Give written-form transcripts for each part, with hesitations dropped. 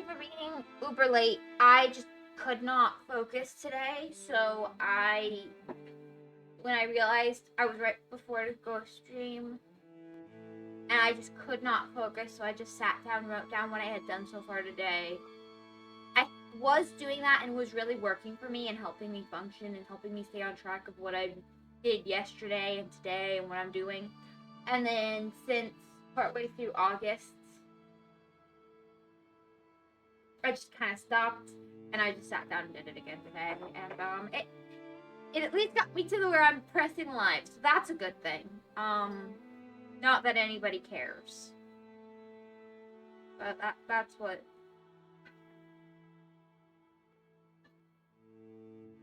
for being uber late. I just could not focus today, so when I realized I was right before to go stream, and I just could not focus, so I just sat down and wrote down what I had done so far today. I was doing that and was really working for me and helping me function and helping me stay on track of what I did yesterday and today and what I'm doing. And then since partway through August, I just kind of stopped and I just sat down and did it again today. And it at least got me to where I'm pressing live, so that's a good thing. Not that anybody cares, but that's what.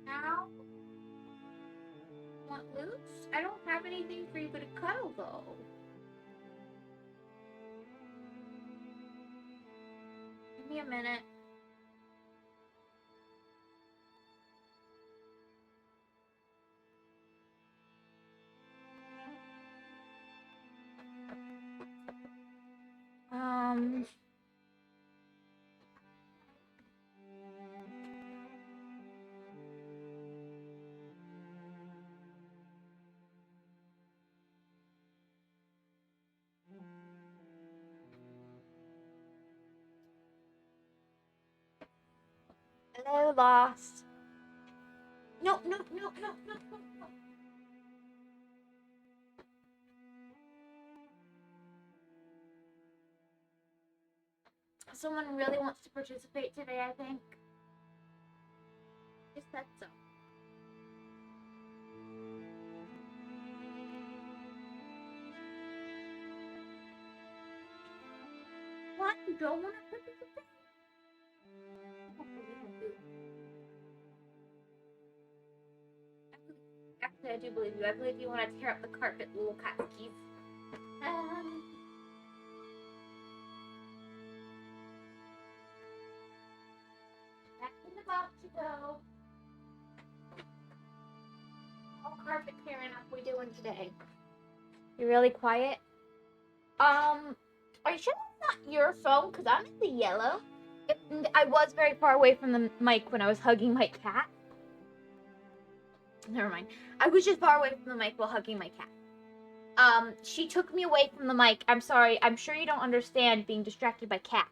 Now, want loose? I don't have anything for you to cuddle though. Give me a minute. Hello, Lost. No. Someone really wants to participate today, I think. Just said so. What? You don't want to participate? Actually, I do believe you. I believe you want to tear up the carpet, little catskis. Back in the box you go. All carpet tearing up we doing today. You're really quiet? Are you sure that's not your phone? Because I'm in the yellow. I was very far away from the mic when I was hugging my cat. Never mind. I was just far away from the mic while hugging my cat. She took me away from the mic. I'm sorry. I'm sure you don't understand being distracted by cat.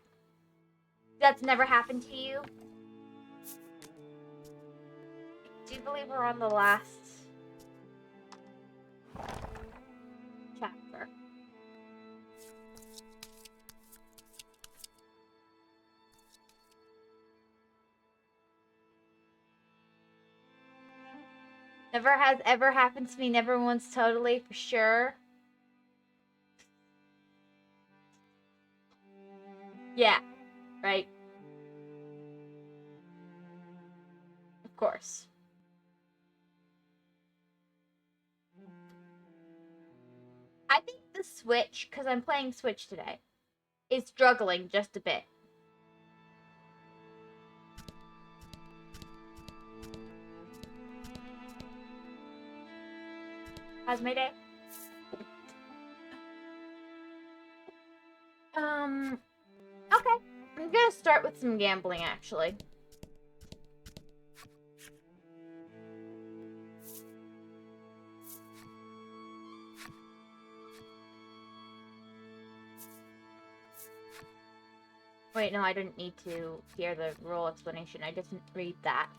That's never happened to you? Do you believe we're on the last chapter? Never has ever happened to me, never once totally, for sure. Yeah, right. Of course. I think the Switch, because I'm playing Switch today, is struggling just a bit. How's my day? Okay. I'm gonna start with some gambling, actually. Wait, no, I didn't need to hear the rule explanation. I didn't read that.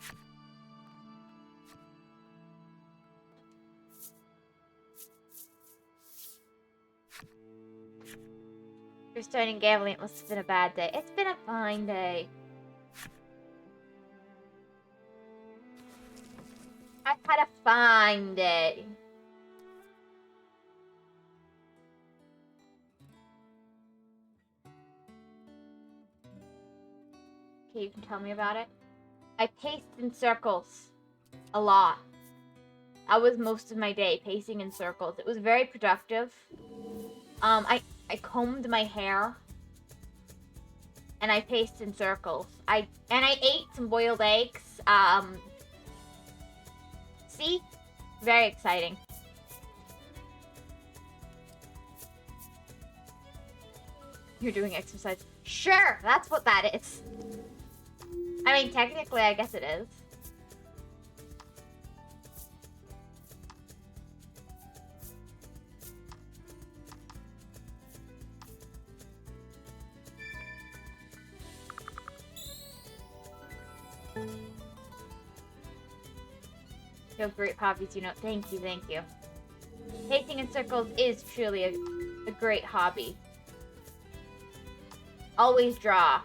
You're starting gambling. It must have been a bad day. It's been a fine day. I've had a fine day. Okay, you can tell me about it. I paced in circles a lot. That was most of my day, pacing in circles. It was very productive. I combed my hair and I paced in circles. I ate some boiled eggs. See? Very exciting. You're doing exercise. Sure, that's what that is. I mean, technically, I guess it is. You have great hobbies, you know. Thank you, thank you. Pacing in circles is truly a great hobby. Always draw.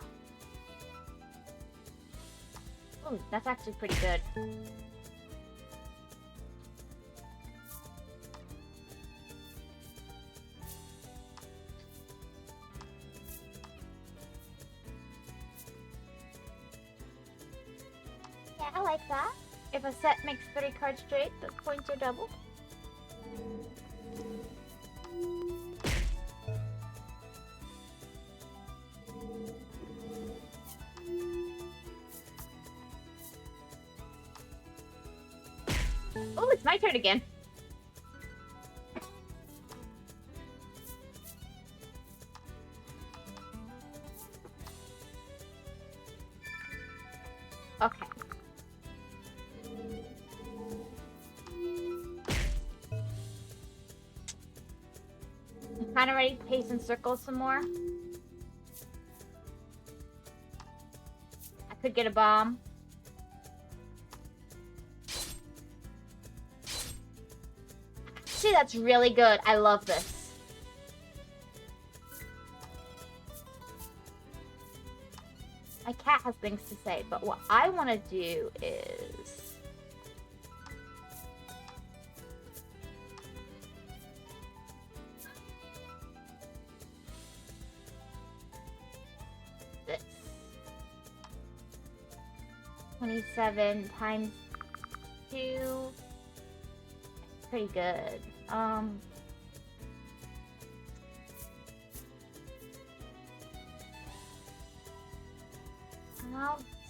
Ooh, that's actually pretty good. Yeah, I like that. If a set makes 3 cards straight, the points are doubled. Oh, it's my turn again. Okay. I'm kind of ready to pace in circles some more. I could get a bomb. Actually, that's really good. I love this. My cat has things to say, but what I want to do is... this. 27 times 2... pretty good. I'll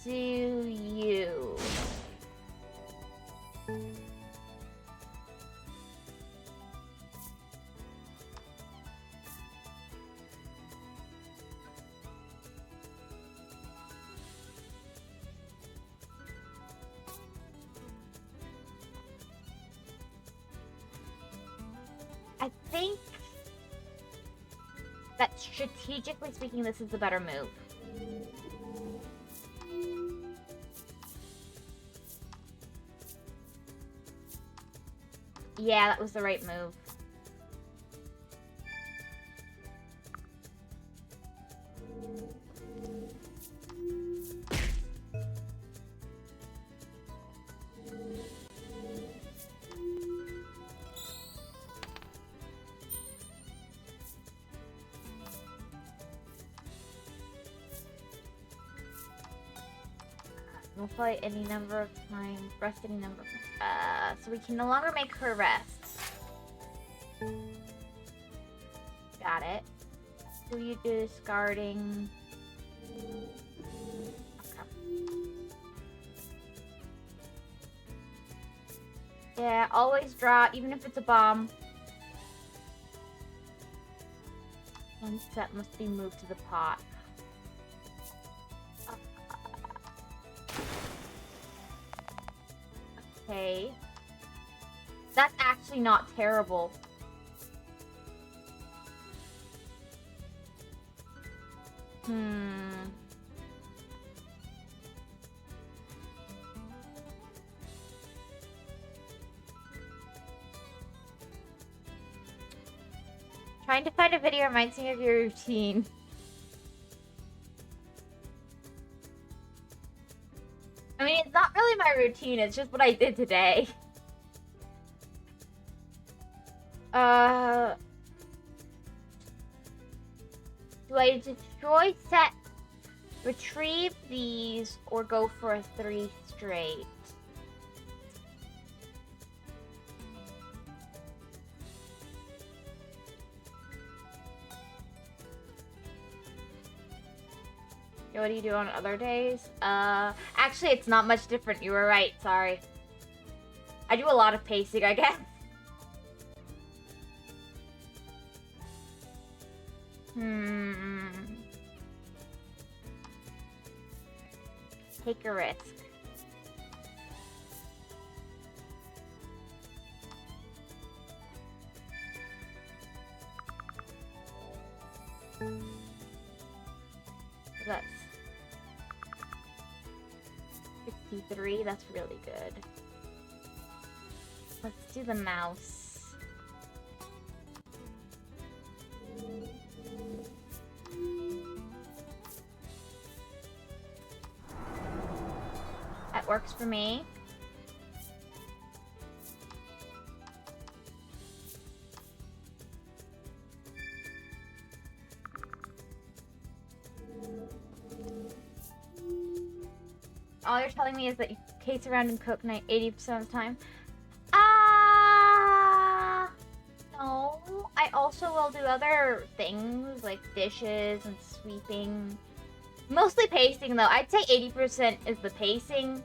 do you. I think that strategically speaking, this is the better move. Yeah, that was the right move. We'll fight any number of times, rest any number of so we can no longer make her rest. Got it. Will you do discarding? Okay. Yeah, always draw, even if it's a bomb. One set must be moved to the pot. Okay. That's actually not terrible. Trying to find a video reminds me of your routine. I mean, it's not really my routine, it's just what I did today. Do I destroy set, retrieve these, or go for a 3 straight? What do you do on other days? Actually, it's not much different. You were right. Sorry. I do a lot of pacing, I guess. take a risk. That's 63, that's really good. Let's do the mouse. That works for me. All you're telling me is that you case around and cook 80% of the time. No. I also will do other things like dishes and sweeping. Mostly pacing though. I'd say 80% is the pacing.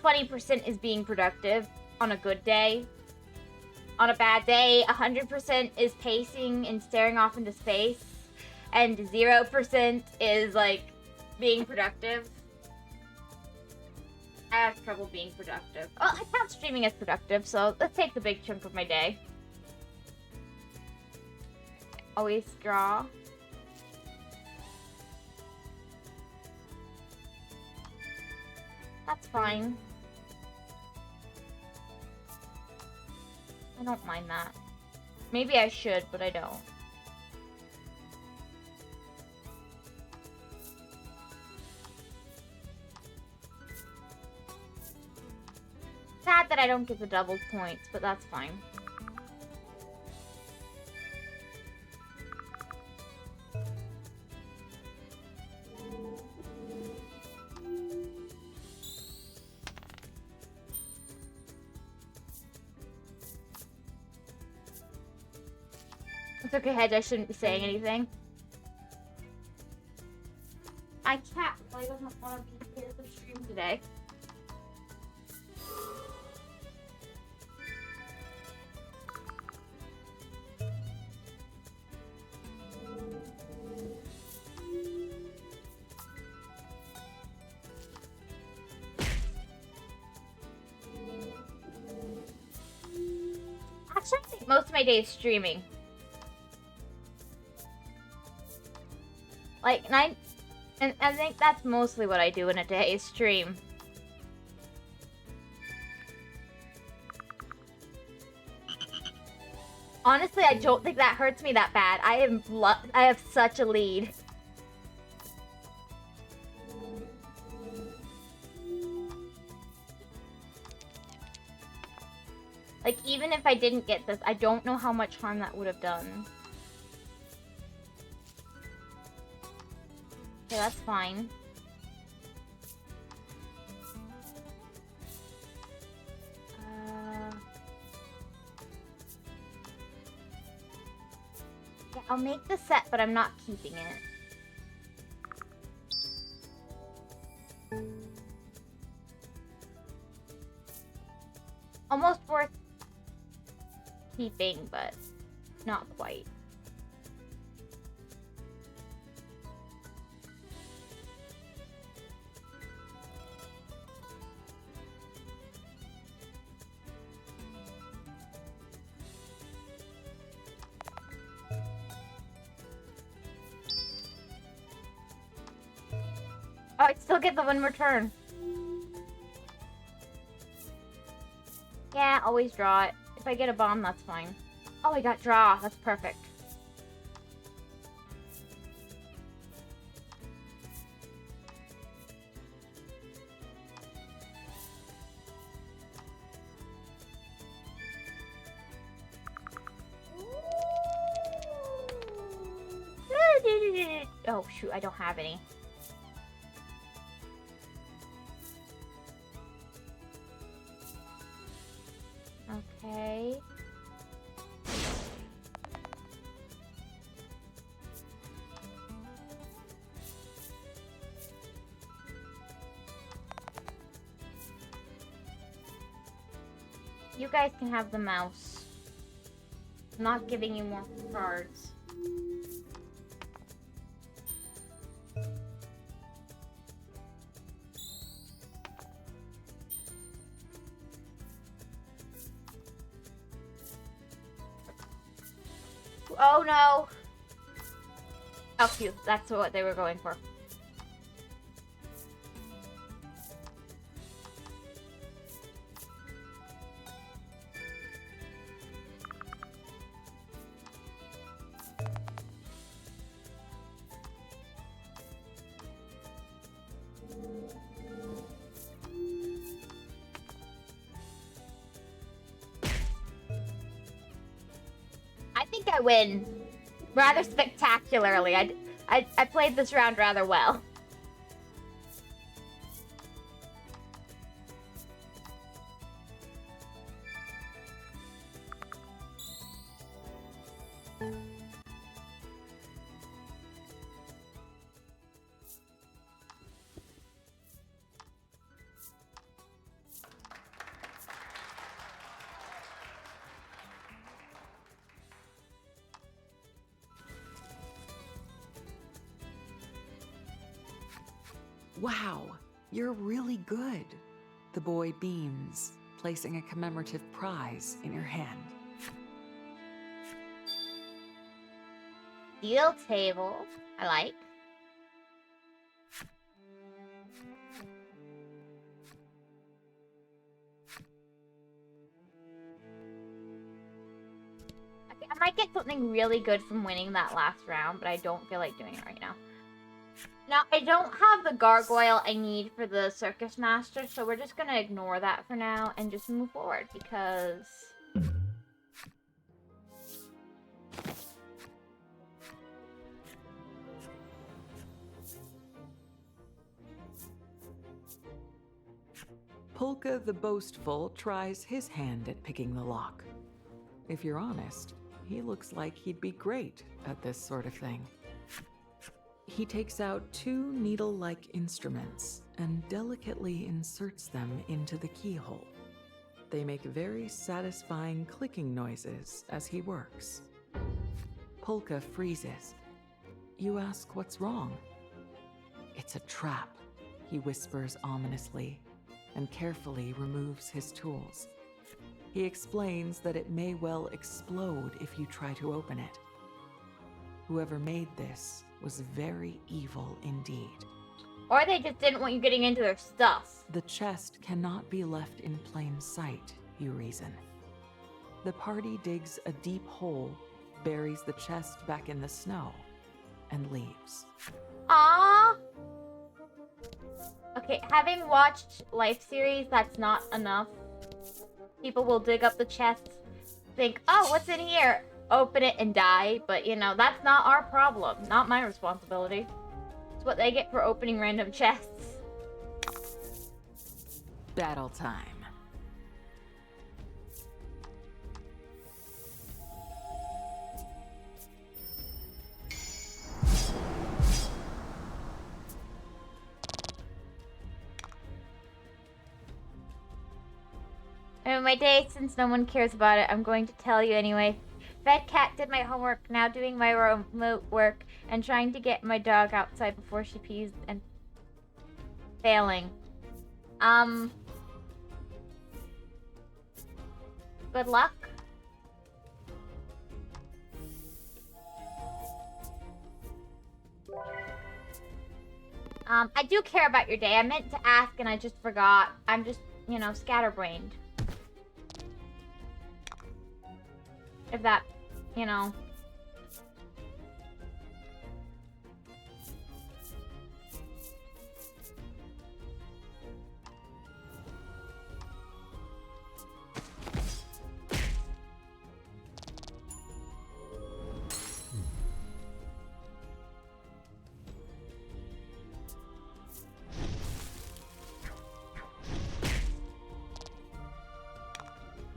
20% is being productive on a good day. On a bad day, 100% is pacing and staring off into space. And 0% is like being productive. I have trouble being productive. Well, I count streaming as productive, so let's take the big chunk of my day. Always draw. That's fine. I don't mind that. Maybe I should, but I don't. Sad that I don't get the double points, but that's fine. It's okay, Hedge, I shouldn't be saying anything. My cat really doesn't want to be here at the stream today. Actually, I think most of my day is streaming. Like, and I think that's mostly what I do in a day, is stream. Honestly, I don't think that hurts me that bad. I have such a lead. Like, even if I didn't get this, I don't know how much harm that would have done. Okay, that's fine. Yeah, I'll make the set, but I'm not keeping it. Almost worth keeping, but not quite. Oh, I still get the one more turn. Yeah, always draw it. If I get a bomb, that's fine. Oh, I got draw. That's perfect. Oh, shoot. I don't have any. Okay. You guys can have the mouse. I'm not giving you more cards. Oh no! Oh, phew. That's what they were going for. I think I win rather spectacularly. I played this round rather well. Wow, you're really good. The boy beams, placing a commemorative prize in your hand. Deal table. I like. Okay, I might get something really good from winning that last round, but I don't feel like doing it right now. Now, I don't have the gargoyle I need for the circus master, so we're just gonna ignore that for now and just move forward, because... Polka the Boastful tries his hand at picking the lock. If you're honest, he looks like he'd be great at this sort of thing. He takes out two needle-like instruments and delicately inserts them into the keyhole. They make very satisfying clicking noises as he works. Polka freezes. You ask what's wrong. It's a trap, he whispers ominously, and carefully removes his tools. He explains that it may well explode if you try to open it. Whoever made this was very evil indeed. Or they just didn't want you getting into their stuff. The chest cannot be left in plain sight, you reason. The party digs a deep hole, buries the chest back in the snow, and leaves. Aww! Okay, having watched Life series, that's not enough. People will dig up the chest, think, oh, what's in here? Open it and die, but you know, that's not our problem. Not my responsibility. It's what they get for opening random chests. Battle time. And my day, since no one cares about it, I'm going to tell you anyway. Fed cat did my homework, now doing my remote work, and trying to get my dog outside before she pees and failing. Good luck. I do care about your day. I meant to ask and I just forgot. I'm just, you know, scatterbrained. If that, you know.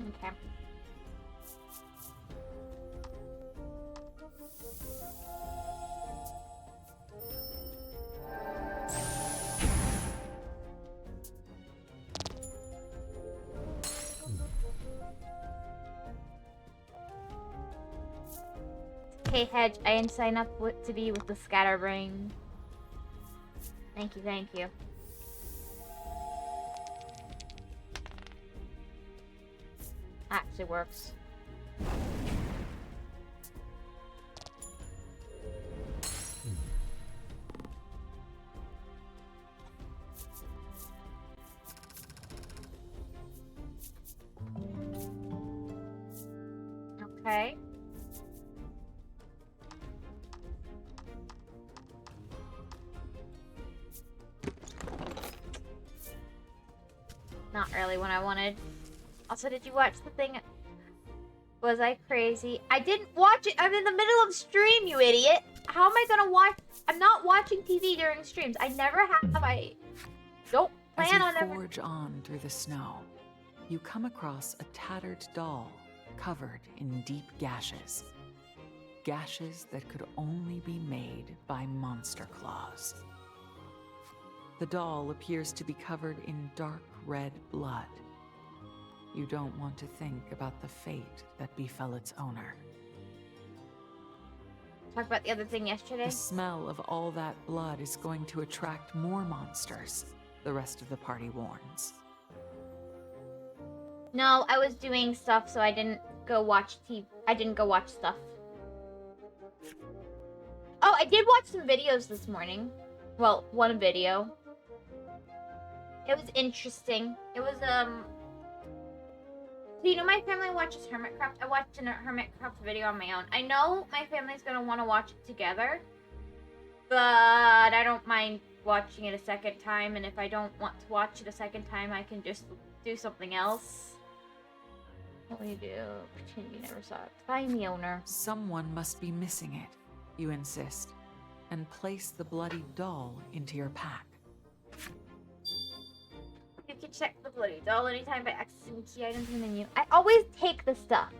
Okay. Okay, Hedge, I didn't sign up to be with the Scatterbrain. Thank you, thank you. Actually works. Okay. Not really what I wanted. Also, did you watch the thing? Was I crazy? I didn't watch it. I'm in the middle of stream, you idiot. How am I gonna watch? I'm not watching TV during streams. I never have. I don't plan on As you ever. forge on through the snow, you come across a tattered doll covered in deep gashes. Gashes that could only be made by monster claws. The doll appears to be covered in dark red blood. You don't want to think about the fate that befell its owner. Talk about the other thing yesterday. The smell of all that blood is going to attract more monsters, the rest of the party warns. No, I was doing stuff, so I didn't go watch TV. I didn't go watch stuff. Oh, I did watch some videos this morning. Well, one video. It was interesting. It was, So, you know, my family watches Hermitcraft. I watched a Hermitcraft video on my own. I know my family's gonna want to watch it together, but I don't mind watching it a second time, and if I don't want to watch it a second time, I can just do something else. What will you do? Pretend you never saw it. Find the owner. Someone must be missing it, you insist, and place the bloody doll into your pack. You can check the bloody doll anytime by accessing key items in the menu. I always take the stuff.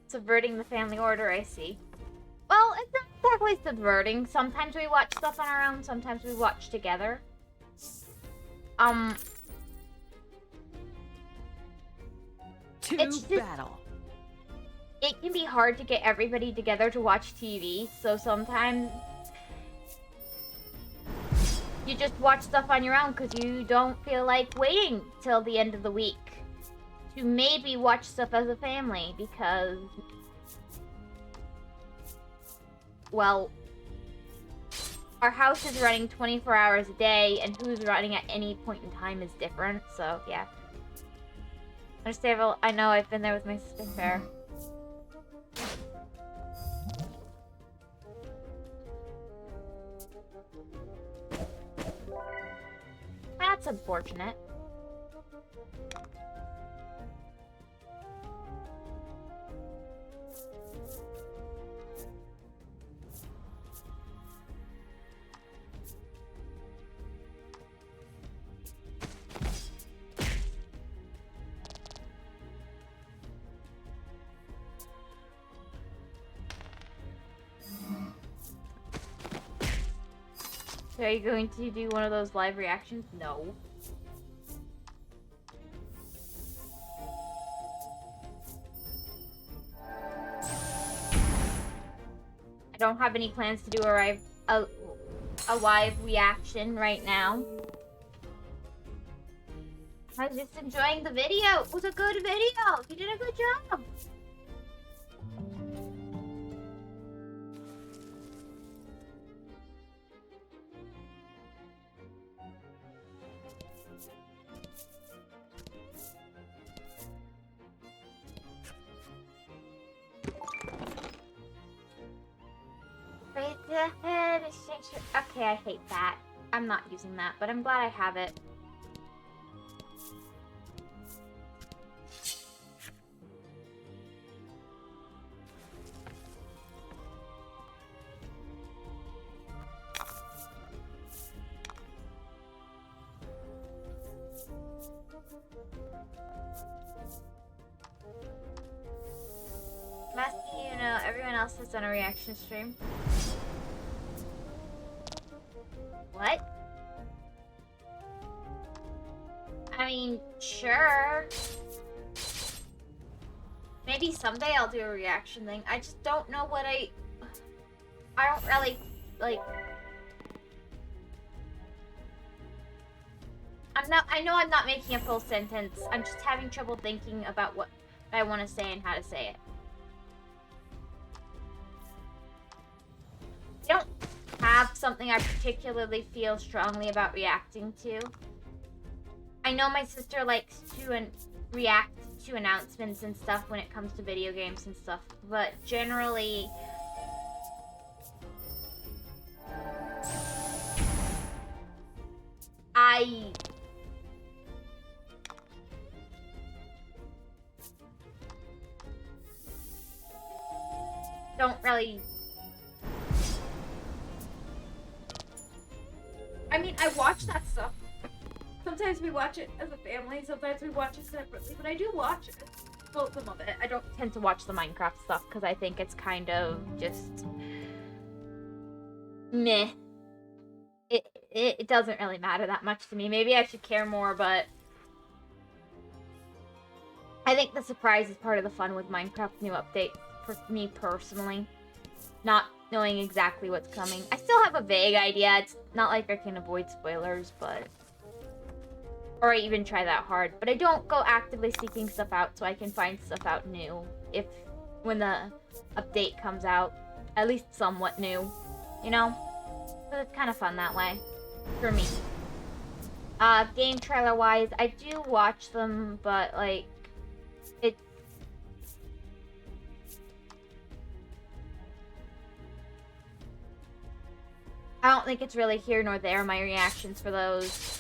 Subverting the family order, I see. Well, it's not exactly subverting. Sometimes we watch stuff on our own, sometimes we watch together. To battle. It can be hard to get everybody together to watch TV, so sometimes you just watch stuff on your own because you don't feel like waiting till the end of the week to maybe watch stuff as a family because, well, our house is running 24 hours a day and who's running at any point in time is different, so yeah. Understandable. I know, I've been there with my sister Fair. That's unfortunate. So are you going to do one of those live reactions? No. I don't have any plans to do a live reaction right now. I was just enjoying the video. It was a good video. You did a good job. Okay, I hate that. I'm not using that, but I'm glad I have it. Masky, you know, everyone else has done a reaction stream. What? I mean, sure. Maybe someday I'll do a reaction thing. I just don't know what I don't really, like... I know I'm not making a full sentence. I'm just having trouble thinking about what I want to say and how to say it. I don't have have something I particularly feel strongly about reacting to. I know my sister likes to react to announcements and stuff when it comes to video games and stuff, but generally I don't really. I mean, I watch that stuff. Sometimes we watch it as a family, sometimes we watch it separately, but I do watch it. Well, some of it. I don't tend to watch the Minecraft stuff because I think it's kind of just meh. It doesn't really matter that much to me. Maybe I should care more, but I think the surprise is part of the fun with Minecraft's new update for me personally. Not knowing exactly what's coming. I still have a vague idea. It's not like I can avoid spoilers, but... Or I even try that hard. But I don't go actively seeking stuff out so I can find stuff out new. When the update comes out. At least somewhat new. You know? So it's kind of fun that way. For me. Game trailer wise, I do watch them, but like... I don't think it's really here nor there, my reactions for those.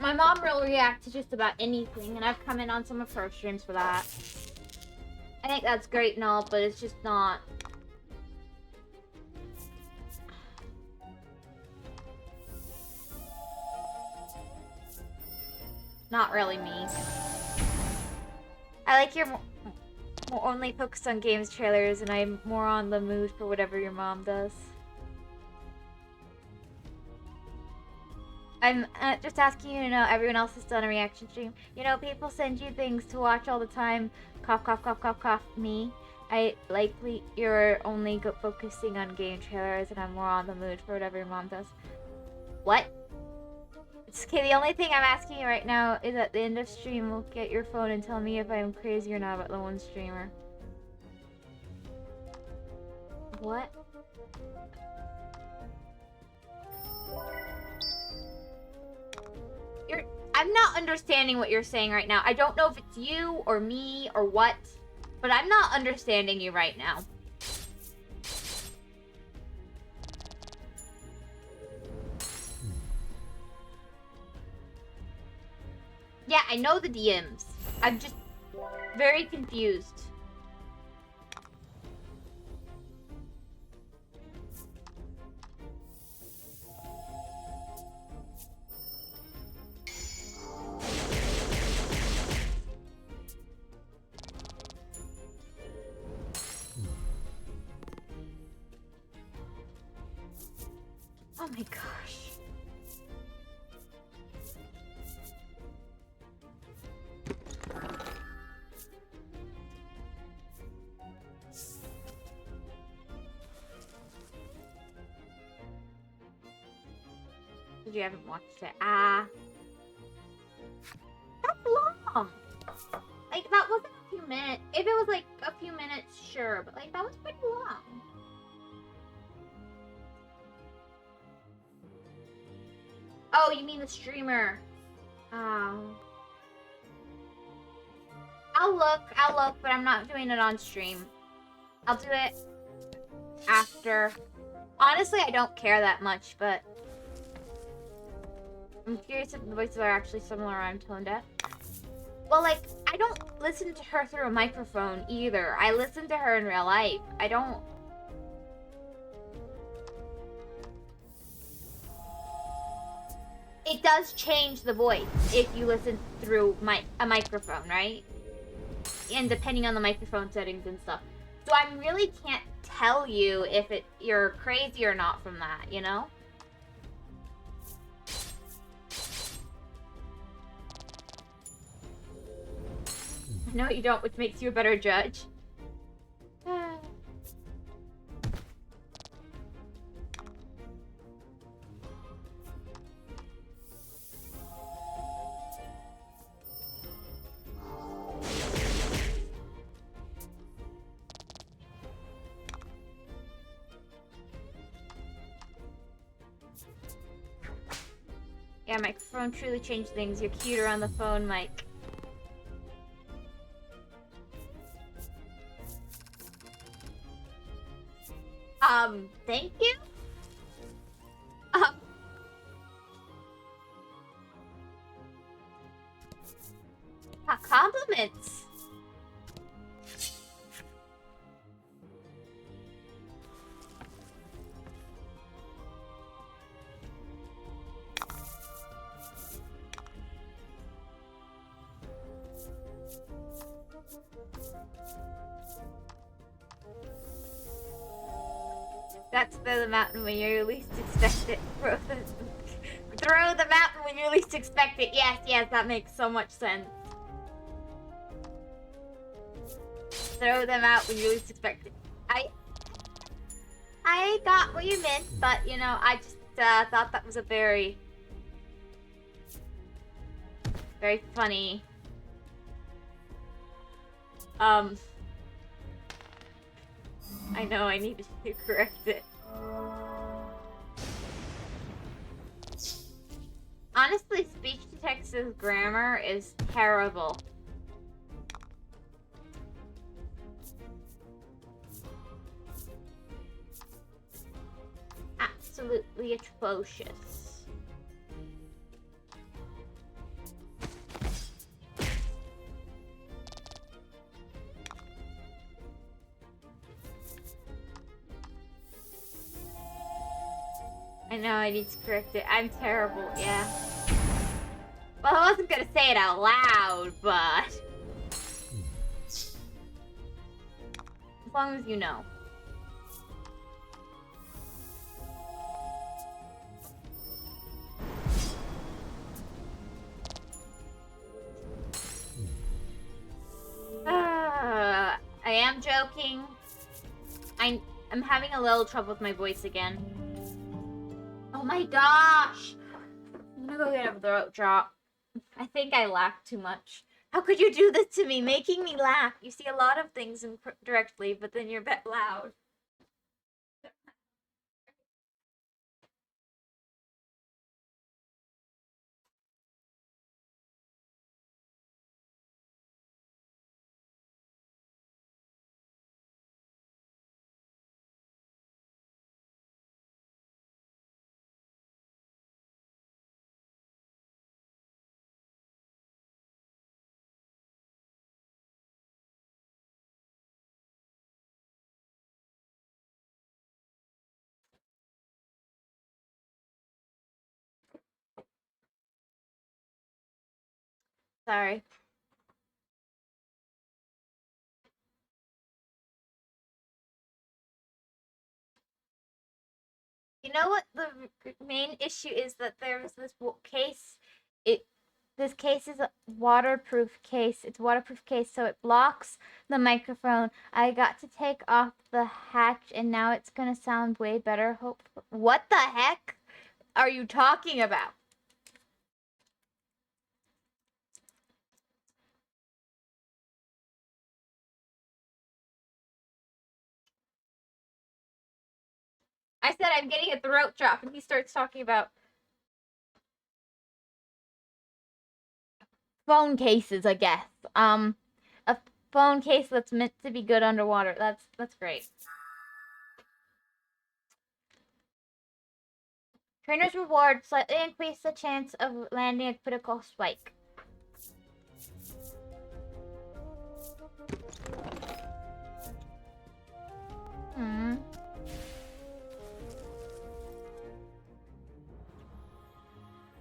My mom will react to just about anything, and I've come in on some of her streams for that. I think that's great and all, but it's just not... Not really me. I like your more only focused on games trailers, and I'm more on the mood for whatever your mom does. I'm just asking you to know everyone else has done a reaction stream. You know, people send you things to watch all the time. Cough, cough, cough, cough, cough. Me. Likely you're only focusing on game trailers, and I'm more on the mood for whatever your mom does. What? It's okay, the only thing I'm asking you right now is at the end of stream, look at your phone and tell me if I'm crazy or not about the one streamer. What? I'm not understanding what you're saying right now. I don't know if it's you or me or what, but I'm not understanding you right now. Yeah, I know the DMs. I'm just very confused. Oh my gosh. You haven't watched it. That's long. Like, that wasn't a few minutes. If it was like a few minutes, sure, but like, that was pretty long. Oh, you mean the streamer? I'll look, but I'm not doing it on stream. I'll do it after. Honestly, I don't care that much, but I'm curious if the voices are actually similar or I'm tone deaf. Well, like, I don't listen to her through a microphone either. I listen to her in real life. I don't... It does change the voice if you listen through a microphone, right? And depending on the microphone settings and stuff. So I really can't tell you if you're crazy or not from that, you know? No, you don't, which makes you a better judge. Yeah, microphone truly changed things. You're cuter on the phone, Mike. Thank you? Compliments. That's throw the mountain when you least expect it. Throw the mountain when you least expect it. Yes, that makes so much sense. Throw them out when you least expect it. I got what you meant, but you know, I just thought that was a very funny. I know I needed to correct it. Honestly, speech to text's grammar is terrible. Absolutely atrocious. I know I need to correct it. I'm terrible, yeah. Well, I wasn't gonna say it out loud, but... as long as you know. I am joking. I'm having a little trouble with my voice again. Oh my gosh! I'm gonna go get a throat drop. I think I laughed too much. How could you do this to me, making me laugh? You see a lot of things indirectly, but then you're a bit loud. Sorry. You know what the main issue is, that there's this case. This case is a waterproof case. It's a waterproof case, so it blocks the microphone. I got to take off the hatch, and now it's gonna sound way better. What the heck are you talking about? I said I'm getting a throat drop, and he starts talking about phone cases, I guess. A phone case that's meant to be good underwater. That's great. Trainer's reward slightly increase the chance of landing a critical spike.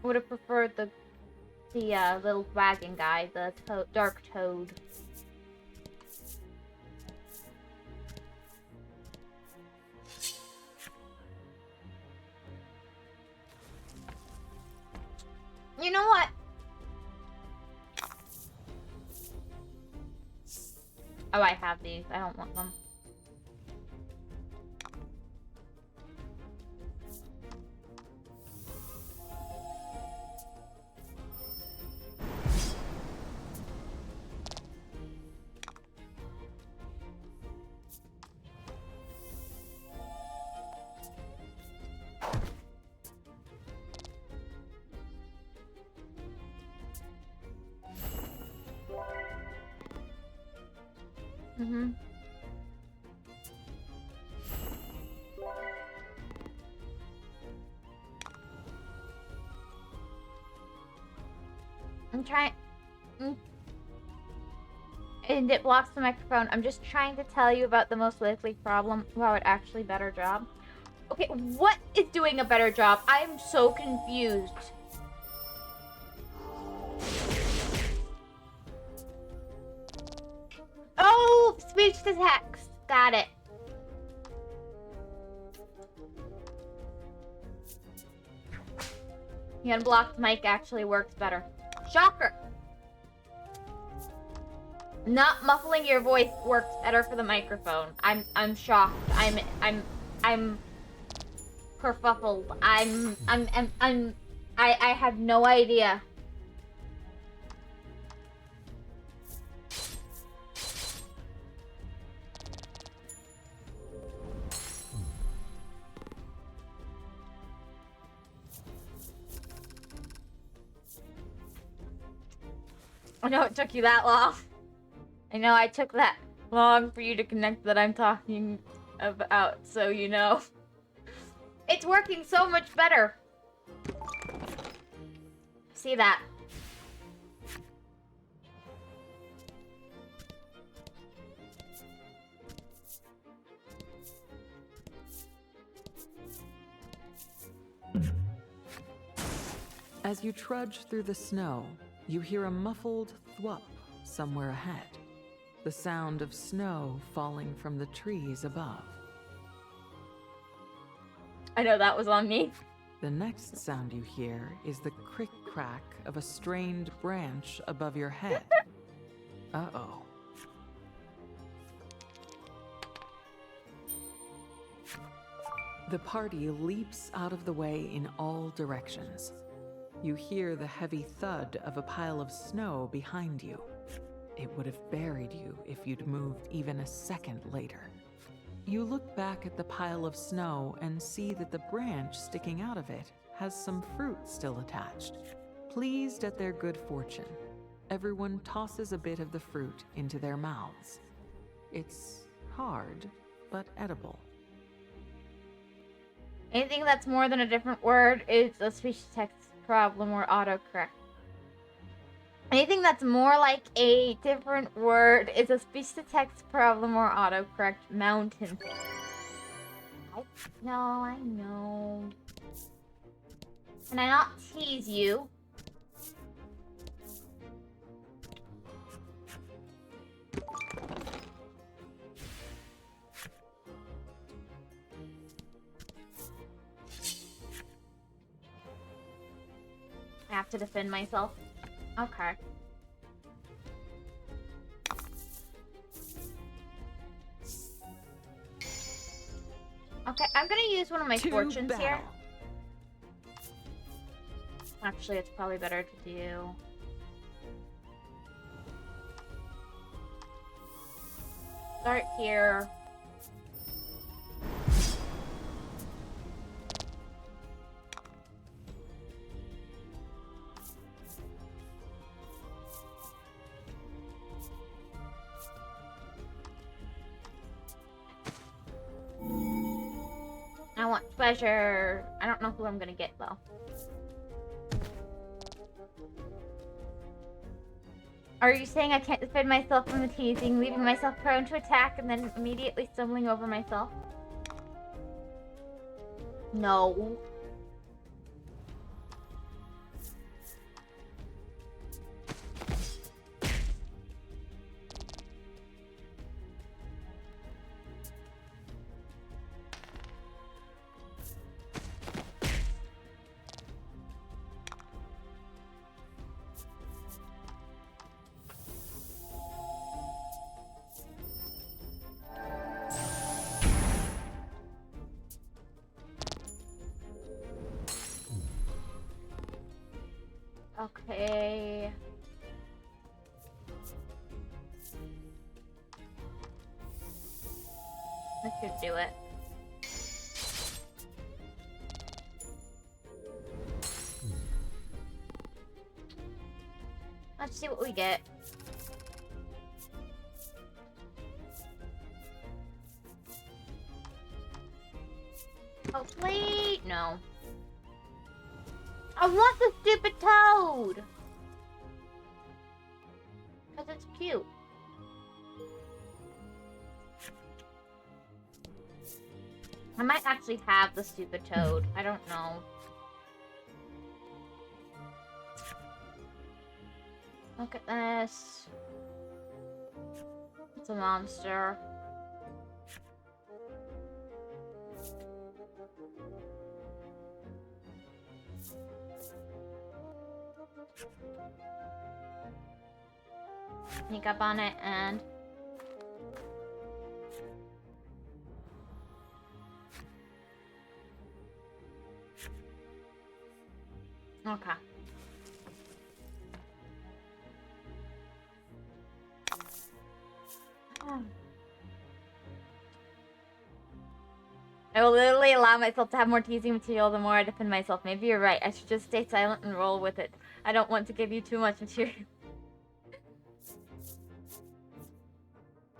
Would have preferred the little dragon guy, the dark toad. You know what? I have these? I don't want them. Mm-hmm. I'm trying. And it blocks the microphone. I'm just trying to tell you about the most likely problem. Wow, it actually better job. Okay, what is doing a better job? I'm so confused. Oh, speech to text. Got it. The unblocked mic actually works better. Shocker. Not muffling your voice works better for the microphone. I'm shocked. I'm kerfuffled. I have no idea. I know it took you that long. I know I took that long for you to connect that I'm talking about, so you know. It's working so much better. See that? As you trudge through the snow, you hear a muffled thwop somewhere ahead. The sound of snow falling from the trees above. I know that was on me. The next sound you hear is the crick-crack of a strained branch above your head. Uh-oh. The party leaps out of the way in all directions. You hear the heavy thud of a pile of snow behind you. It would have buried you if you'd moved even a second later. You look back at the pile of snow and see that the branch sticking out of it has some fruit still attached. Pleased at their good fortune, everyone tosses a bit of the fruit into their mouths. It's hard, but edible. Anything that's more than a different word is a speech-to-text problem or autocorrect. Anything that's more like a different word is a speech-to-text problem or autocorrect. Mountain. No, I know. Can I not tease you? I have to defend myself. Okay. Okay, I'm gonna use one of my fortunes here. Actually, it's probably better to do. Start here. I want treasure. I don't know who I'm gonna get though. Are you saying I can't defend myself from the teasing, leaving myself prone to attack and then immediately stumbling over myself? No. Okay. This should do it. Let's see what we get. Hopefully, no. I want the stupid toad! Because it's cute. I might actually have the stupid toad. I don't know. Look at this. It's a monster. Sneak up on it and... Okay. I will literally allow myself to have more teasing material the more I defend myself. Maybe you're right. I should just stay silent and roll with it. I don't want to give you too much material.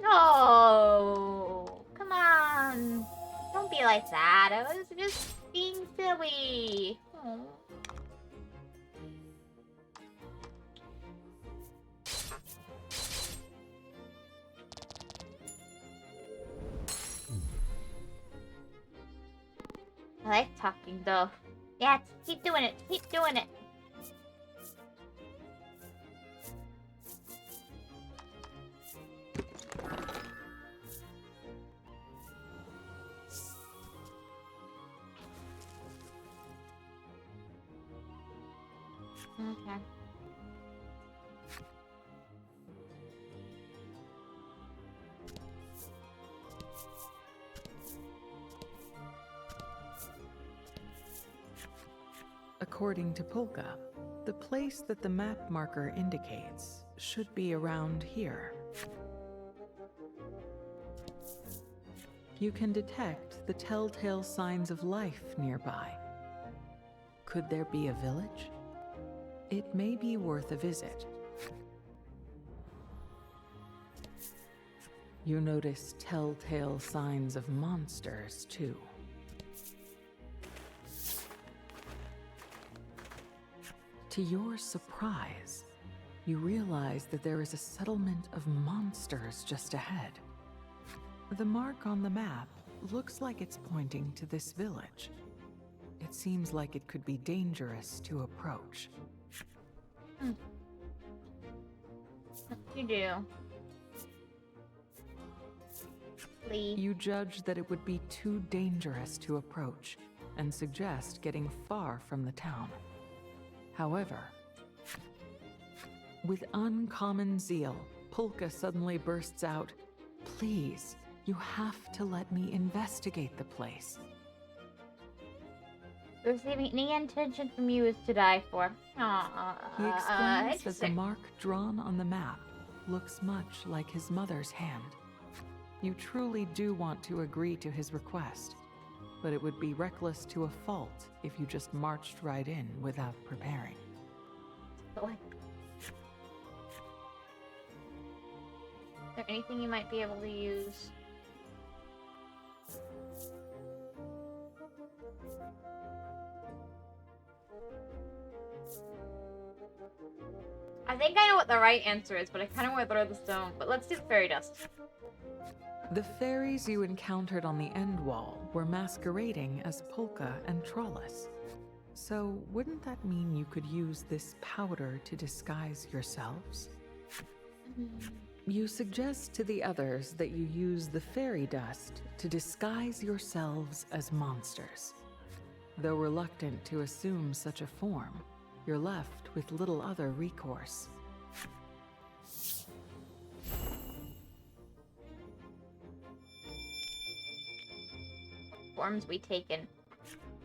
No! Come on! Don't be like that. I was just being silly. Aww. I like talking though. Yeah, keep doing it. Keep doing it. Okay. According to Polka, the place that the map marker indicates should be around here. You can detect the telltale signs of life nearby. Could there be a village? It may be worth a visit. You notice telltale signs of monsters, too. To your surprise, you realize that there is a settlement of monsters just ahead. The mark on the map looks like it's pointing to this village. It seems like it could be dangerous to approach. What do you do? Leave. You judge that it would be too dangerous to approach and suggest getting far from the town. However, with uncommon zeal, Polka suddenly bursts out, "Please, you have to let me investigate the place." Receiving any intention from you is to die for. He explains that the mark drawn on the map looks much like his mother's hand. You truly do want to agree to his request, but it would be reckless to a fault if you just marched right in without preparing. Is there anything you might be able to use? I think I know what the right answer is, but I kind of want to throw the stone. But let's do the fairy dust. The fairies you encountered on the end wall were masquerading as Polka and Trollis. So wouldn't that mean you could use this powder to disguise yourselves? You suggest to the others that you use the fairy dust to disguise yourselves as monsters. Though reluctant to assume such a form, you're left with little other recourse. Forms we taken.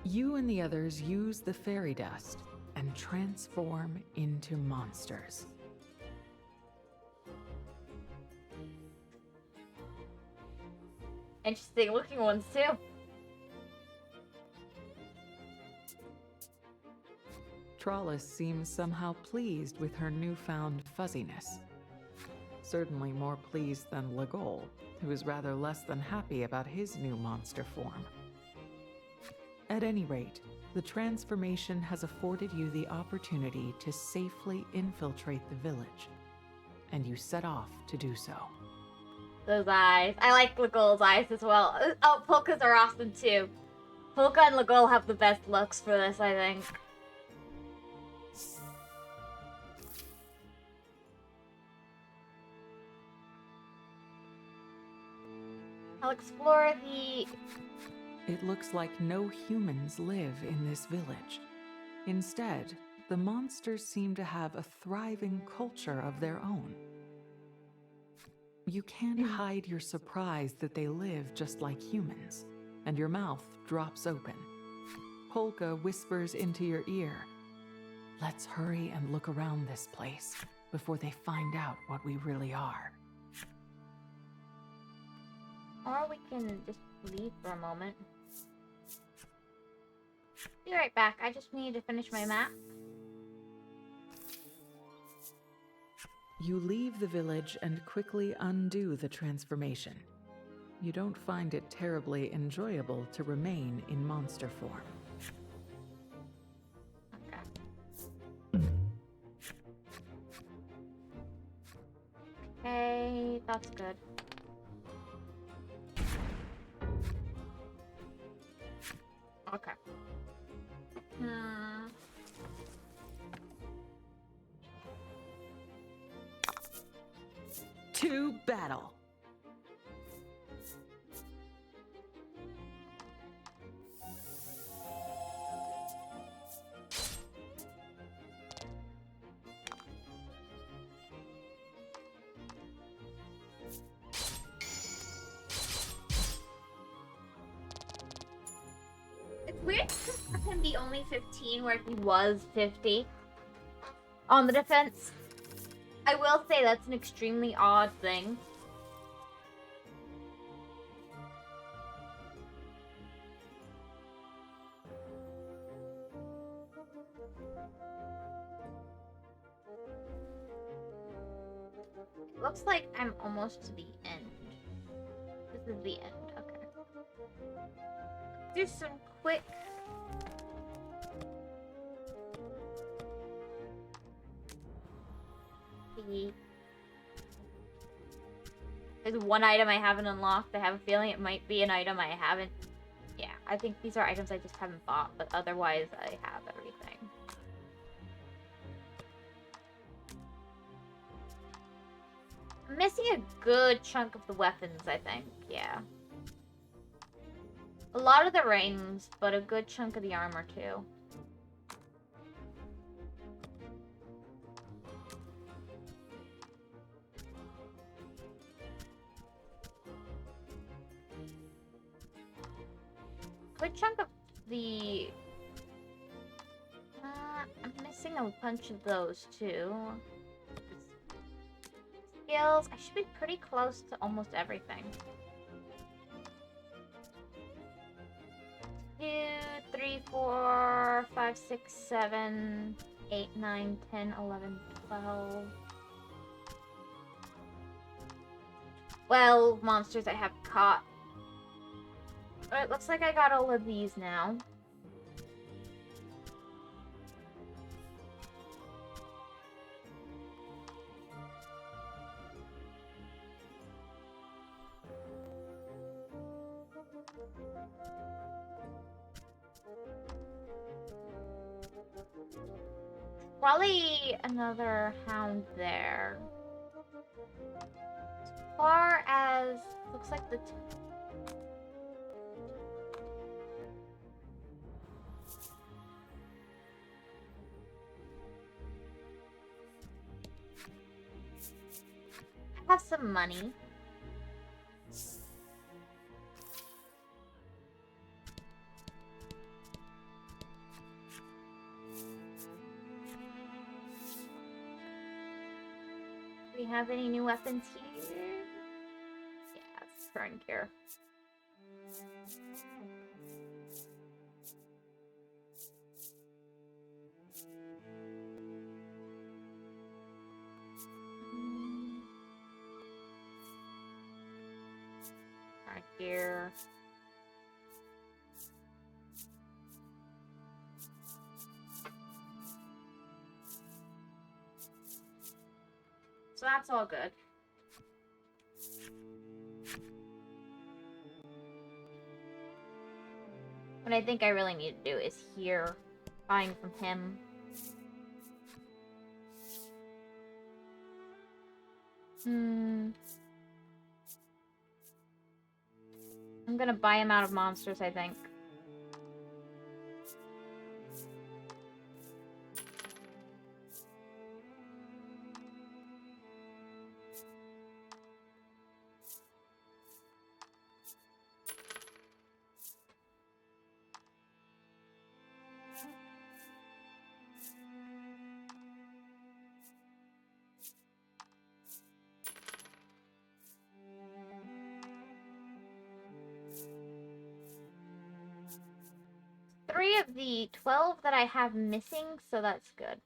You and the others use the fairy dust, and transform into monsters. Interesting looking ones too. Trollis seems somehow pleased with her newfound fuzziness. Certainly more pleased than Legol, who is rather less than happy about his new monster form. At any rate, the transformation has afforded you the opportunity to safely infiltrate the village, and you set off to do so. Those eyes. I like Legol's eyes as well. Oh, Polka's are awesome too. Polka and Legol have the best looks for this, I think. I'll explore the... It looks like no humans live in this village. Instead, the monsters seem to have a thriving culture of their own. You can't hide your surprise that they live just like humans, and your mouth drops open. Polka whispers into your ear, "Let's hurry and look around this place before they find out what we really are." Or we can just leave for a moment. Be right back. I just need to finish my map. You leave the village and quickly undo the transformation. You don't find it terribly enjoyable to remain in monster form. Okay. Okay, that's good. Okay. To battle! It's weird to have him be only 15 where he was 50 on the defense. I will say that's an extremely odd thing. It looks like I'm almost to the end. This is the end, okay. Do some quick... There's one item I haven't unlocked. I have a feeling it might be an item I haven't... Yeah, I think these are items I just haven't bought, but otherwise I have everything. I'm missing a good chunk of the weapons, I think. Yeah. A lot of the rings, but a good chunk of the armor, too. Good chunk of the... I'm missing a bunch of those, too. Skills. I should be pretty close to almost everything. 2, 3, 4, 5, 6, 7, 8, 9, 10, 11, 12. 12 monsters I have caught. It looks like I got all of these now. Probably another hound there. As far as looks like the I have some money. have any new weapons here? Yeah, it's current gear. Current gear. So that's all good. What I think I really need to do is hear, buying from him. I'm gonna buy him out of monsters, I think. Three of the 12 that I have missing, so that's good.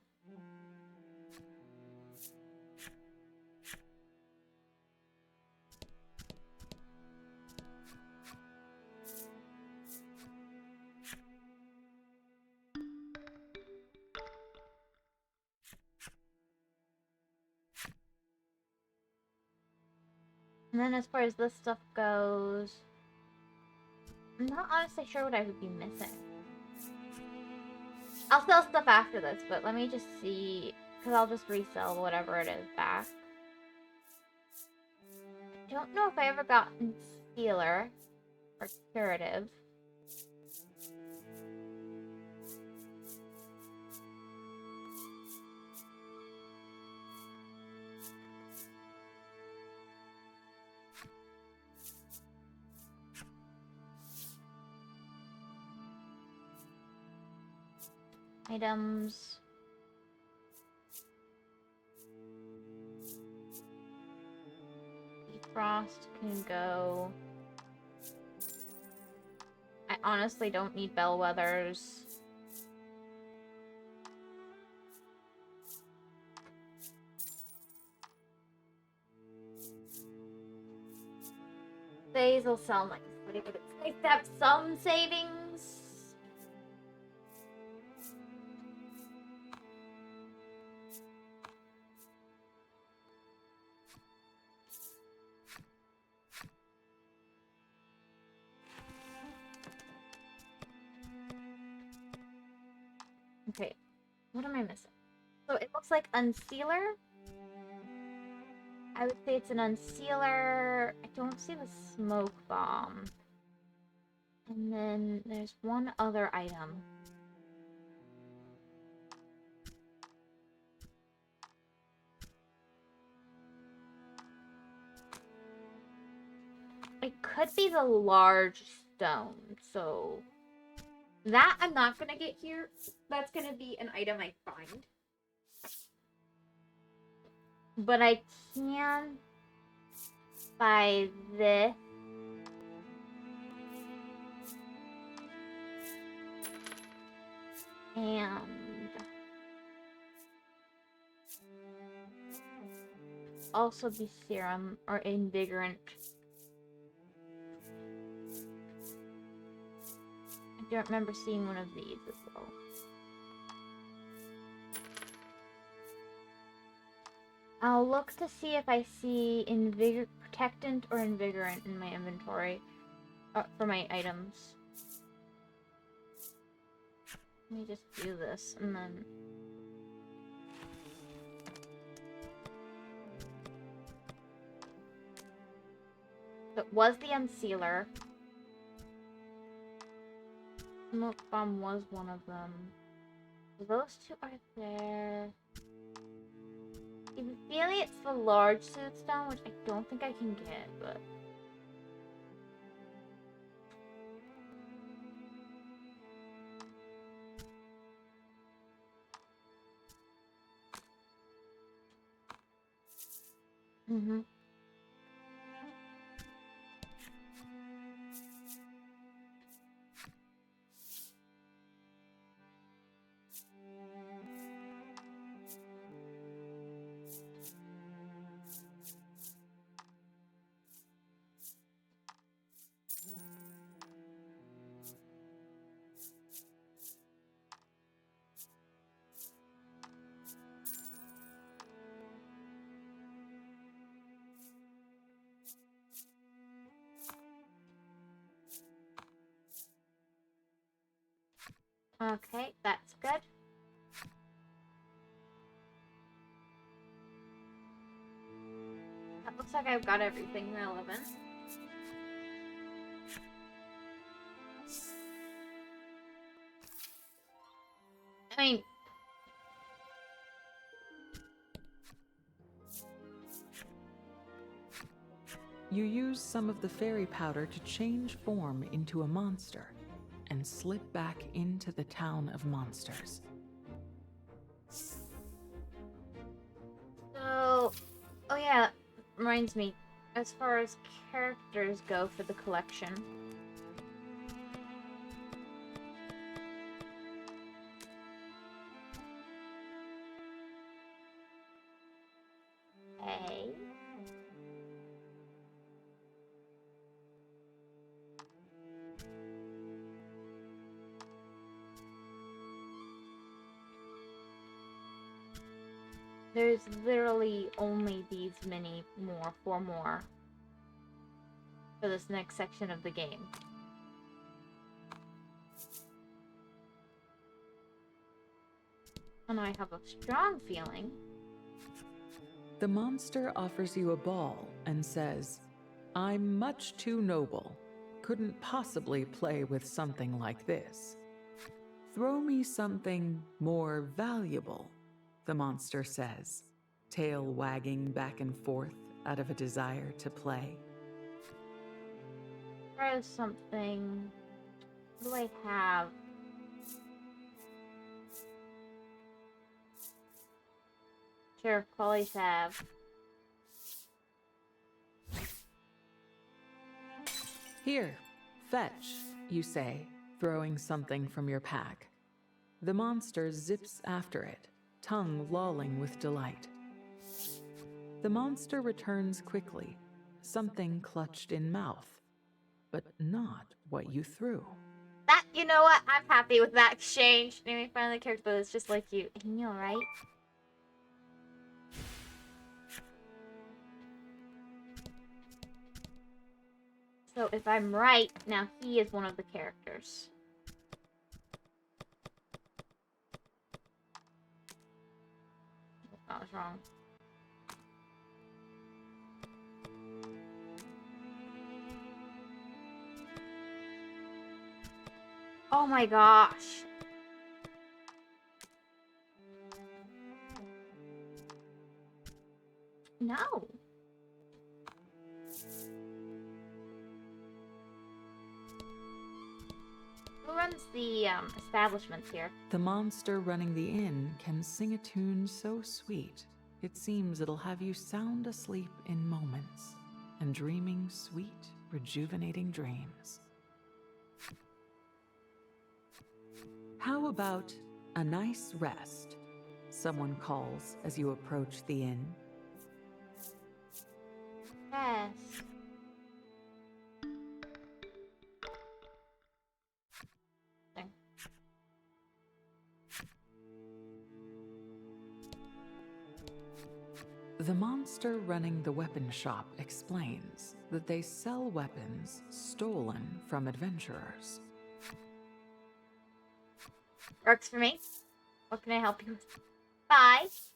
And then as far as this stuff goes, I'm not honestly sure what I would be missing. I'll sell stuff after this, but let me just see, because I'll just resell whatever it is back. I don't know if I ever got Stealer or Curative. Items. Frost can go. I honestly don't need bellwethers. These will sound like it's funny, but it's nice to have some savings. Okay, what am I missing? So it looks like Unsealer. I would say it's an Unsealer. I don't see the Smoke Bomb. And then there's one other item. It could be the large stone, so that I'm not gonna get here. That's gonna be an item I find. But I can buy this. And also the serum or invigorant. I don't remember seeing one of these as well. I'll look to see if I see protectant or invigorant in my inventory for my items. Let me just do this and then. It was the Unsealer. Smoke Bomb was one of them. Those two are there. I'm feeling it's the large suit stone, which I don't think I can get, but. Mm-hmm. Okay, that's good. That looks like I've got everything relevant. I mean, You use some of the fairy powder to change form into a monster and slip back into the town of monsters. so... Oh yeah, reminds me. As far as characters go for the collection... Hey... There's literally only these many more, 4 more, for this next section of the game. And I have a strong feeling. The monster offers you a ball and says, "I'm much too noble. Couldn't possibly play with something like this. Throw me something more valuable," the monster says, tail wagging back and forth out of a desire to play. Try something... What do I have? Sure, quality tab. "Here, fetch," you say, throwing something from your pack. The monster zips after it, tongue lolling with delight. The monster returns quickly, something clutched in mouth, but not what you threw. That, you know what? I'm happy with that exchange. Made me find the character that's just like you. And you're right. So if I'm right, now he is one of the characters. I was wrong. Oh my gosh. No. Who runs the establishments here? The monster running the inn can sing a tune so sweet, it seems it'll have you sound asleep in moments and dreaming sweet, rejuvenating dreams. How about a nice rest? Someone calls as you approach the inn. Yes. The monster running the weapon shop explains that they sell weapons stolen from adventurers. Works for me. What can I help you with? Bye. Let's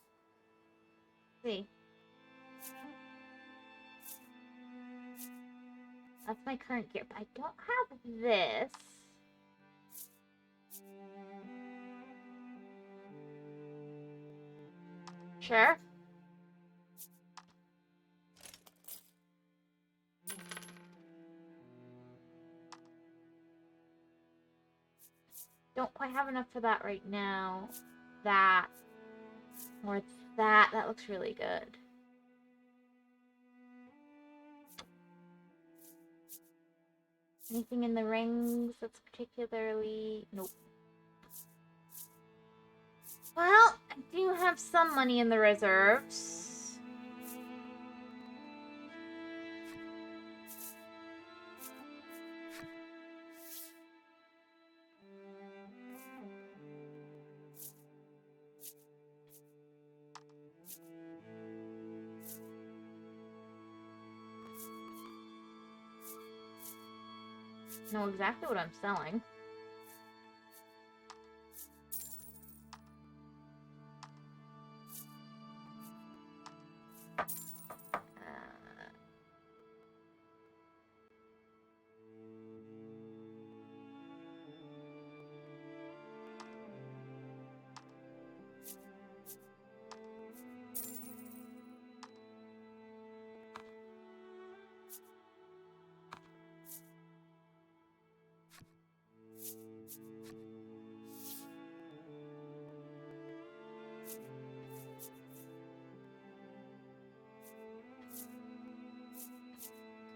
see. That's my current gear, but I don't have this. Sure. Don't quite have enough for that right now. That. Or that. That looks really good. Anything in the rings that's particularly... Nope. Well, I do have some money in the reserves. Know exactly what I'm selling.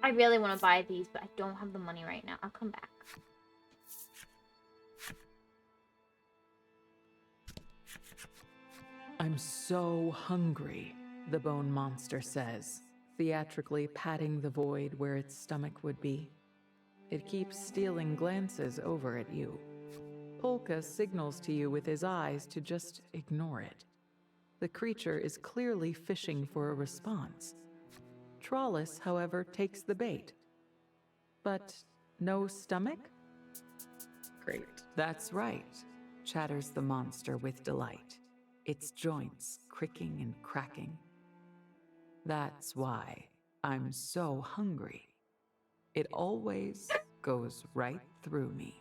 I really want to buy these, but I don't have the money right now. I'll come back. I'm so hungry, the bone monster says, theatrically patting the void where its stomach would be. It keeps stealing glances over at you. Polka signals to you with his eyes to just ignore it. The creature is clearly fishing for a response. Trollis, however, takes the bait. But no stomach? Great. That's right, chatters the monster with delight, its joints cricking and cracking. That's why I'm so hungry. It always goes right through me.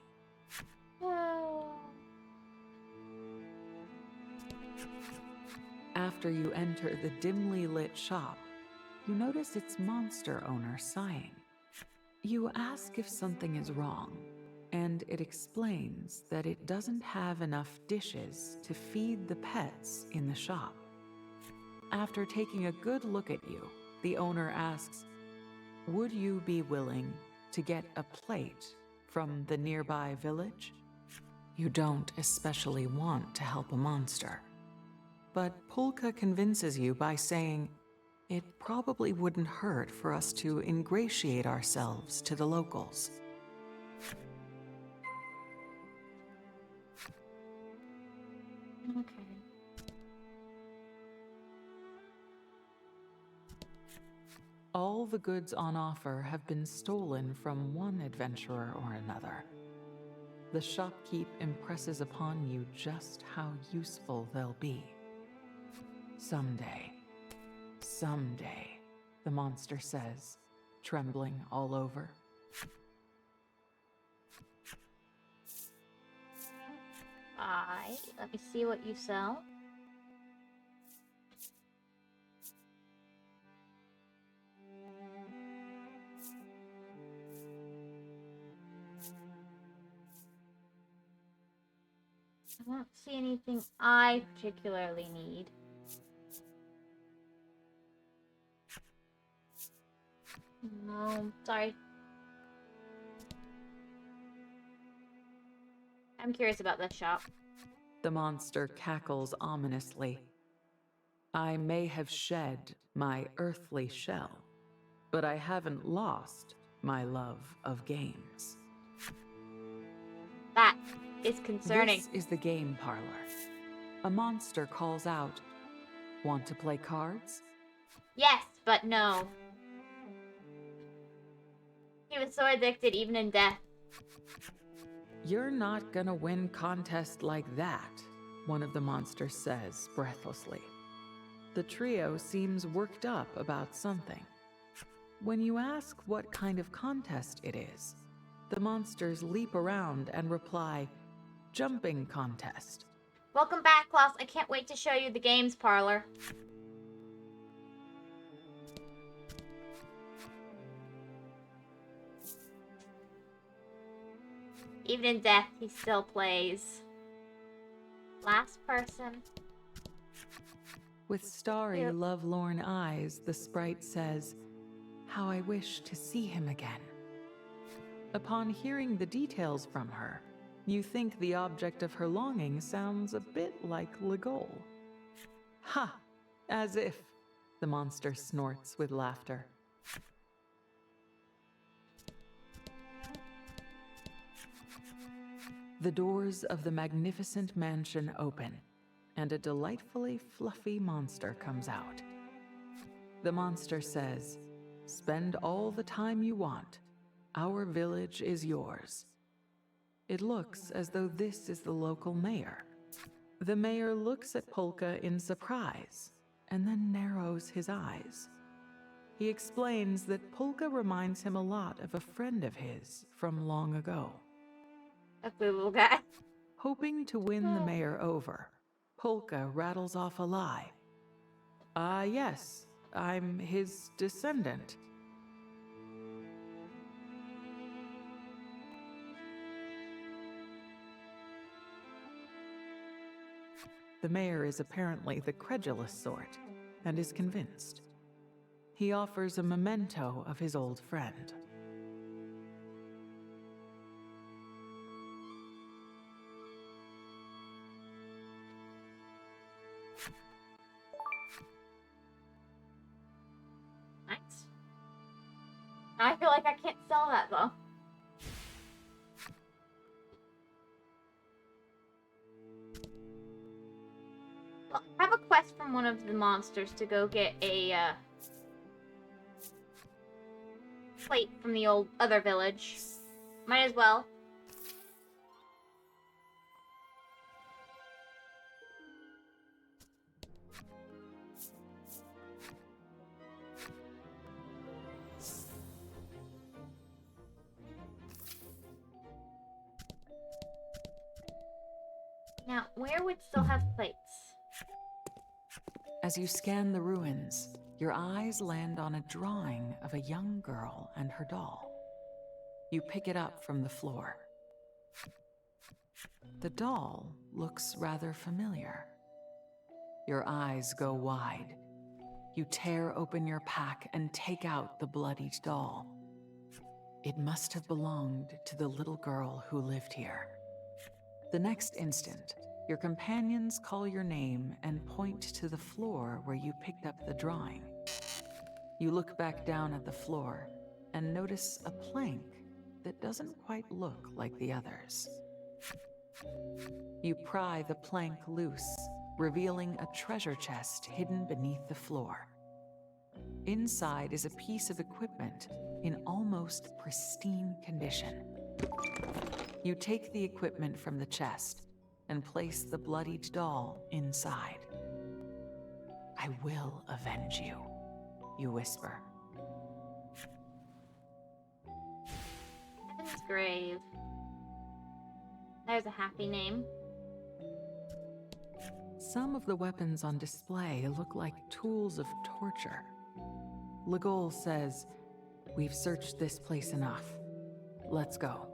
After you enter the dimly lit shop, you notice its monster owner sighing. You ask if something is wrong, and it explains that it doesn't have enough dishes to feed the pets in the shop. After taking a good look at you, the owner asks, "Would you be willing to get a plate from the nearby village?" You don't especially want to help a monster. But Polka convinces you by saying, "It probably wouldn't hurt for us to ingratiate ourselves to the locals." Okay. All the goods on offer have been stolen from one adventurer or another. The shopkeep impresses upon you just how useful they'll be. Someday, the monster says, trembling all over. Let me see what you sell. I don't see anything I particularly need. No, sorry. I'm curious about this shop. The monster cackles ominously. I may have shed my earthly shell, but I haven't lost my love of games. That is concerning. This is the game parlor. A monster calls out, "Want to play cards?" Yes, but no. He was so addicted even in death. "You're not gonna win contest like that," one of the monsters says breathlessly. The trio seems worked up about something. When you ask what kind of contest it is, the monsters leap around and reply, "Jumping contest." Welcome back, Klaus. I can't wait to show you the games parlor. Even in death, he still plays. Last person. With starry, Yep. lovelorn eyes, the sprite says, "How I wish to see him again." Upon hearing the details from her, you think the object of her longing sounds a bit like Legol. Ha! As if, the monster snorts with laughter. The doors of the magnificent mansion open, and a delightfully fluffy monster comes out. The monster says, "Spend all the time you want. Our village is yours." It looks as though this is the local mayor. The mayor looks at Polka in surprise, and then narrows his eyes. He explains that Polka reminds him a lot of a friend of his from long ago. A boo-boo guy. Hoping to win the mayor over, Polka rattles off a lie. Yes, I'm his descendant. The mayor is apparently the credulous sort, and is convinced. He offers a memento of his old friend. Nice. I feel like I can't sell that though. Well, I have a quest from one of the monsters to go get a plate from the old other village. Might as well. Now, where would still have plates? As you scan the ruins, your eyes land on a drawing of a young girl and her doll. You pick it up from the floor. The doll looks rather familiar. Your eyes go wide. You tear open your pack and take out the bloodied doll. It must have belonged to the little girl who lived here. The next instant, your companions call your name and point to the floor where you picked up the drawing. You look back down at the floor and notice a plank that doesn't quite look like the others. You pry the plank loose, revealing a treasure chest hidden beneath the floor. Inside is a piece of equipment in almost pristine condition. You take the equipment from the chest and place the bloodied doll inside. "I will avenge you," you whisper. Heaven's Grave. There's a happy name. Some of the weapons on display look like tools of torture. Legol says, "We've searched this place enough. Let's go."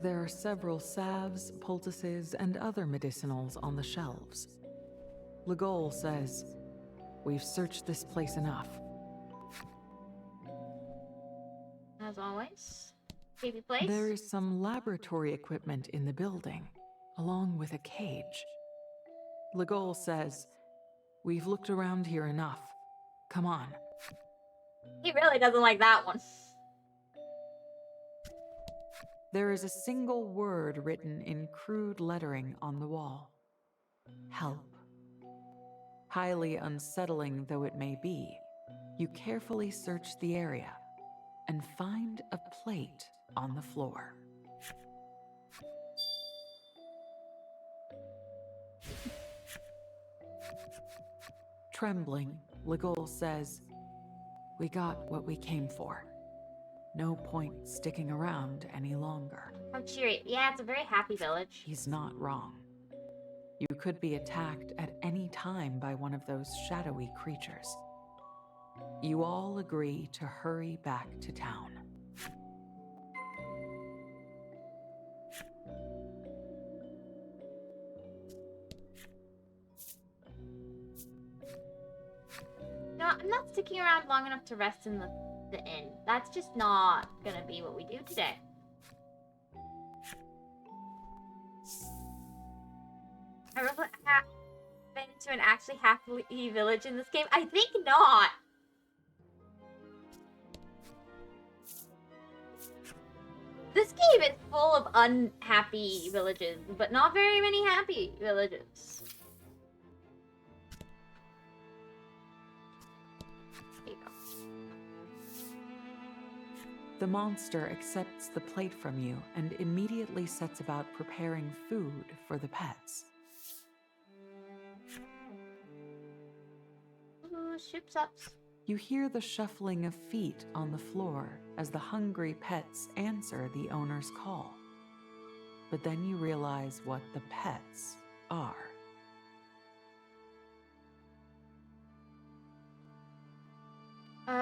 There are several salves, poultices, and other medicinals on the shelves. Legol says, "We've searched this place enough." As always. Baby place. There is some laboratory equipment in the building, along with a cage. Legol says, "We've looked around here enough. Come on." He really doesn't like that one. There is a single word written in crude lettering on the wall. Help. Highly unsettling though it may be, you carefully search the area and find a plate on the floor. Trembling, Legol says, "We got what we came for. No point sticking around any longer." How cheery. Yeah, it's a very happy village. He's not wrong. You could be attacked at any time by one of those shadowy creatures. You all agree to hurry back to town. sticking around long enough to rest in the inn. That's just not gonna be what we do today. I really been to an actually happy village in this game? I think not. This game is full of unhappy villages, but not very many happy villages. There you go. The monster accepts the plate from you and immediately sets about preparing food for the pets. Ooh, soups ups. You hear the shuffling of feet on the floor as the hungry pets answer the owner's call. But then you realize what the pets are.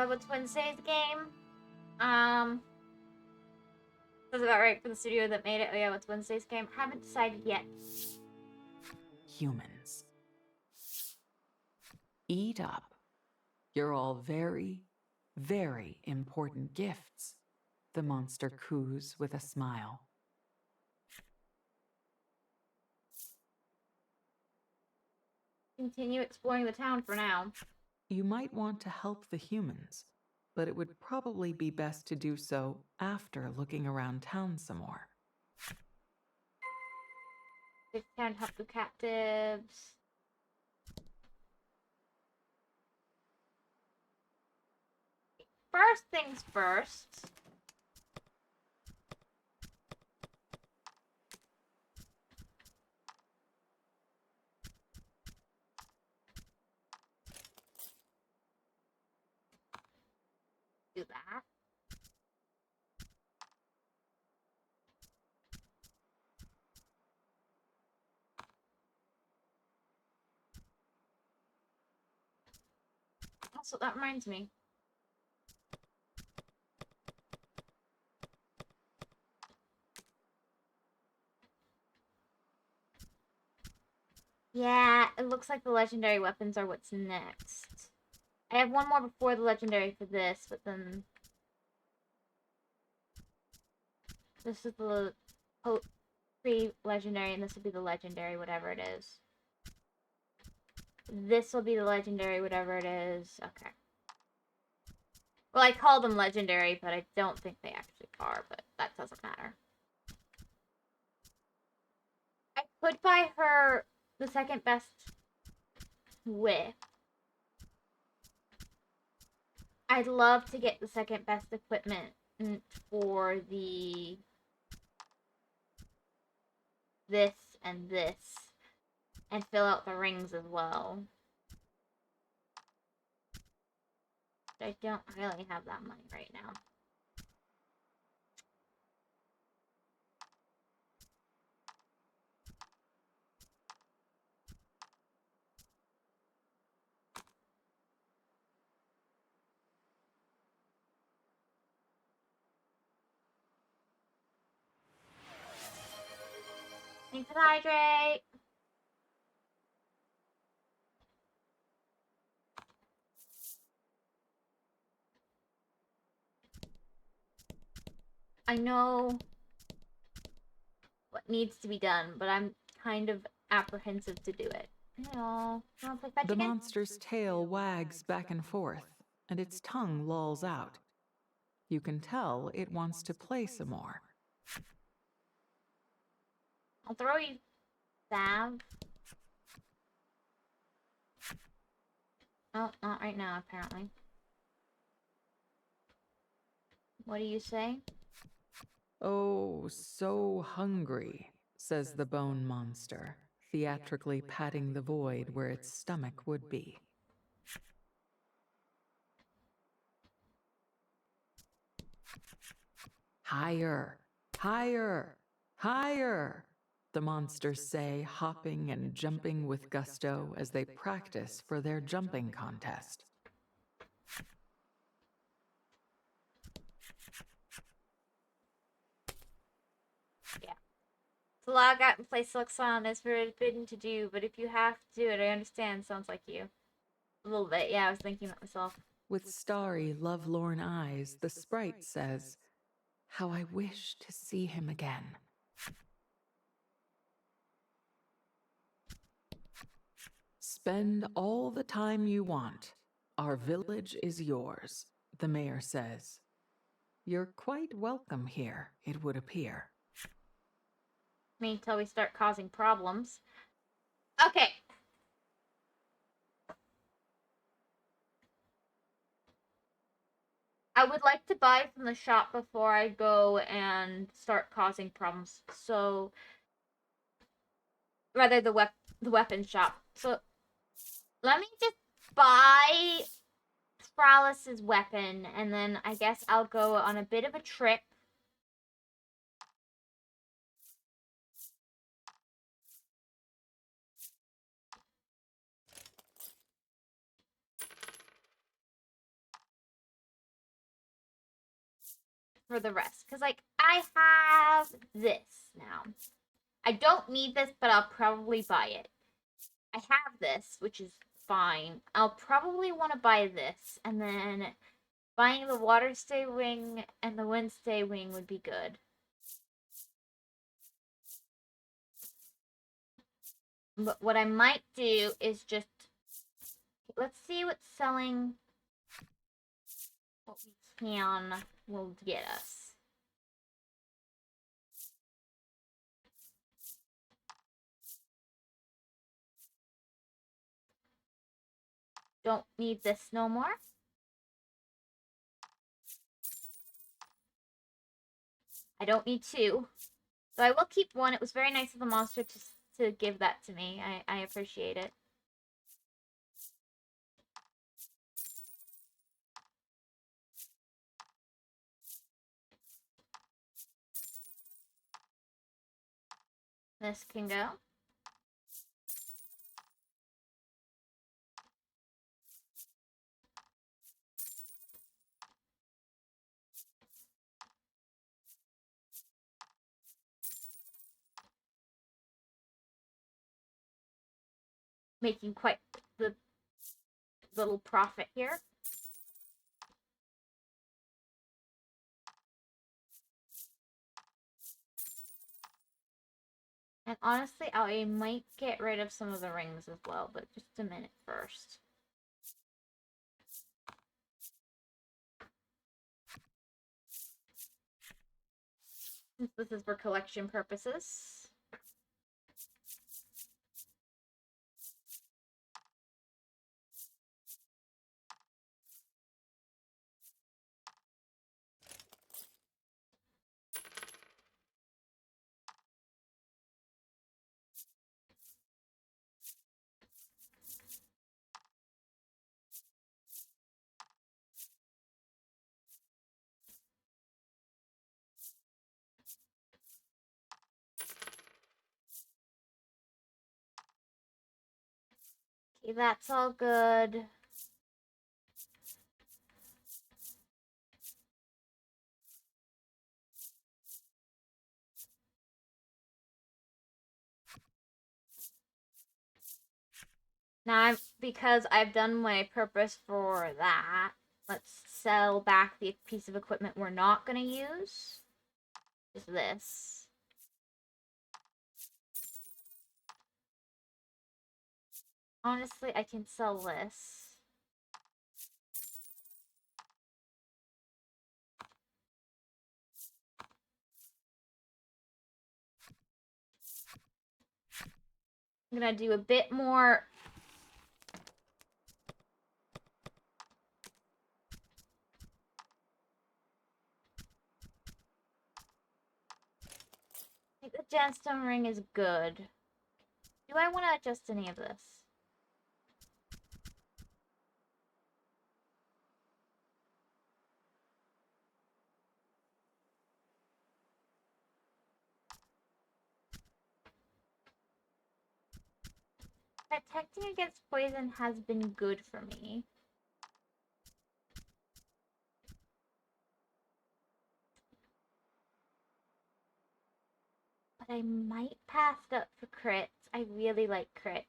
What's Wednesday's game? That's about right for the studio that made it. Oh yeah, what's Wednesday's game? Haven't decided yet. Humans. Eat up. You're all very, very important gifts, the monster coos with a smile. Continue exploring the town for now. You might want to help the humans, but it would probably be best to do so after looking around town some more. They can't help the captives. First things first. Do that. Also, that reminds me. Yeah, it looks like the legendary weapons are what's next. I have one more before the legendary for this, but then... This is the pre-legendary, and this will be the legendary, whatever it is. This will be the legendary, whatever it is. Okay. Well, I call them legendary, but I don't think they actually are, but that doesn't matter. I could buy her the second best whip. I'd love to get the second best equipment for the... this and this. And fill out the rings as well. I don't really have that money right now. Thanks for the hydrate. I know what needs to be done, but I'm kind of apprehensive to do it. No, you want to play fetch The again? monster's tail wags back and forth, and its tongue lolls out. You can tell it wants to play some more. I'll throw you salve. Oh, not right now, apparently. What do you say? Oh, so hungry, says the bone monster, theatrically patting the void where its stomach would be. Higher, higher, higher, the monsters say, hopping and jumping with gusto as they practice for their jumping contest. Yeah. It's a lot got in place to look on as forbidden to do, but if you have to do it, I understand. Sounds like you. A little bit, yeah, I was thinking that myself. With starry, lovelorn eyes, the sprite says, "How I wish to see him again." Spend all the time you want. Our village is yours, the mayor says. You're quite welcome here, it would appear. Me until we start causing problems. Okay. I would like to buy from the shop before I go and start causing problems. So, rather the weapon shop. So, let me just buy Tralis's weapon, and then I guess I'll go on a bit of a trip. For the rest, because like I have this now. I don't need this, but I'll probably buy it. I have this, which is fine. I'll probably want to buy this, and then buying the water stay wing and the wind stay wing would be good. But what I might do is just, let's see what's selling. What we can will get us. Don't need this no more. I don't need two. So I will keep one. It was very nice of the monster to give that to me. I appreciate it. This can go. Making quite the little profit here. And honestly, I might get rid of some of the rings as well, but just a minute first. Since this is for collection purposes. Okay, that's all good. Now, because I've done my purpose for that, let's sell back the piece of equipment we're not going to use. Is this. Honestly, I can sell this. I'm going to do a bit more. I think the gemstone ring is good. Do I want to adjust any of this? Protecting against poison has been good for me. But I might pass it up for crits. I really like crits.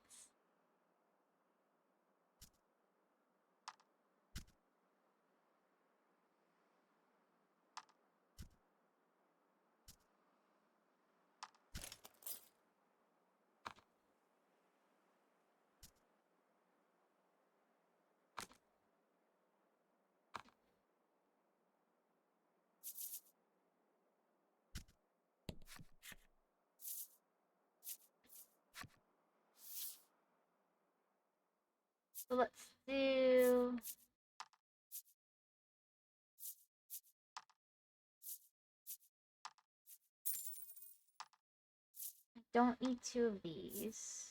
So let's do... I don't need 2 of these.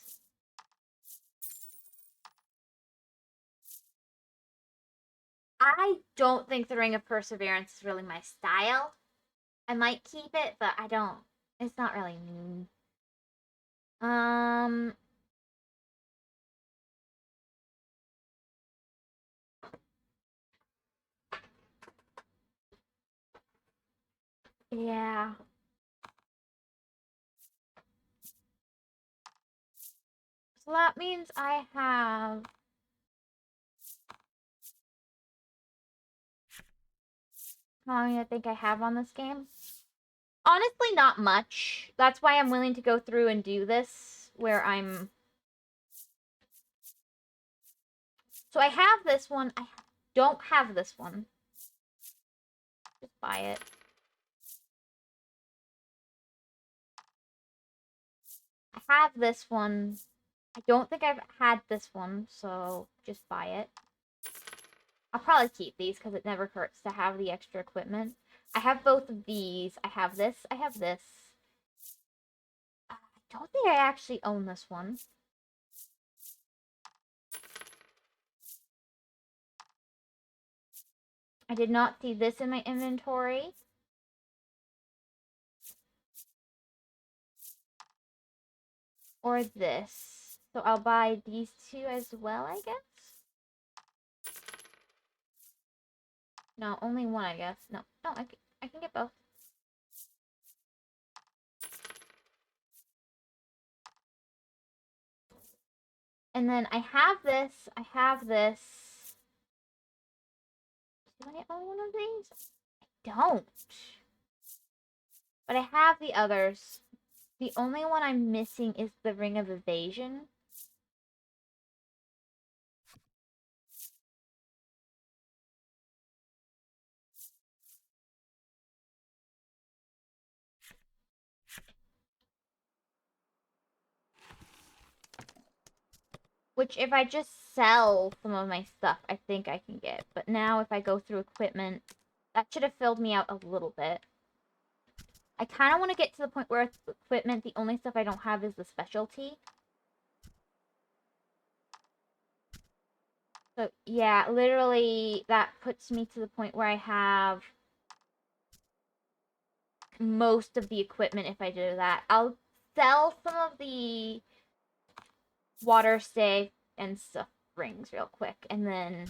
I don't think the Ring of Perseverance is really my style. I might keep it, but I don't. It's not really me. Yeah. So that means I have... How long do I think I have on this game? Honestly, not much. That's why I'm willing to go through and do this, where I'm... So I have this one. I don't have this one. Just buy it. I have this one. I don't think I've had this one, so just buy it. I'll probably keep these because it never hurts to have the extra equipment. I have both of these. I have this. I have this. I don't think I actually own this one. I did not see this in my inventory. Or this. So I'll buy these 2 as well, I guess? No, only one, I guess. No, I can get both. And then I have this. I have this. Do I own one of these? I don't. But I have the others. The only one I'm missing is the Ring of Evasion. Which, if I just sell some of my stuff, I think I can get. But now, if I go through equipment, that should have filled me out a little bit. I kind of want to get to the point where equipment, the only stuff I don't have is the specialty. So, yeah, literally, that puts me to the point where I have most of the equipment if I do that. I'll sell some of the water stay and stuff rings real quick, and then...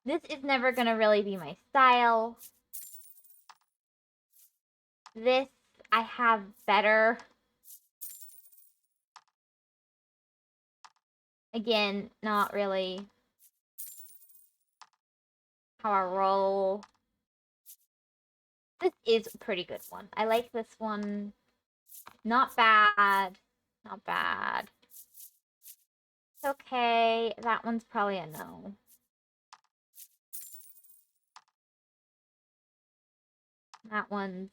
This is never going to really be my style. This, I have better. Again, not really how I roll. This is a pretty good one. I like this one. Not bad. Not bad. It's okay. That one's probably a no. That one's...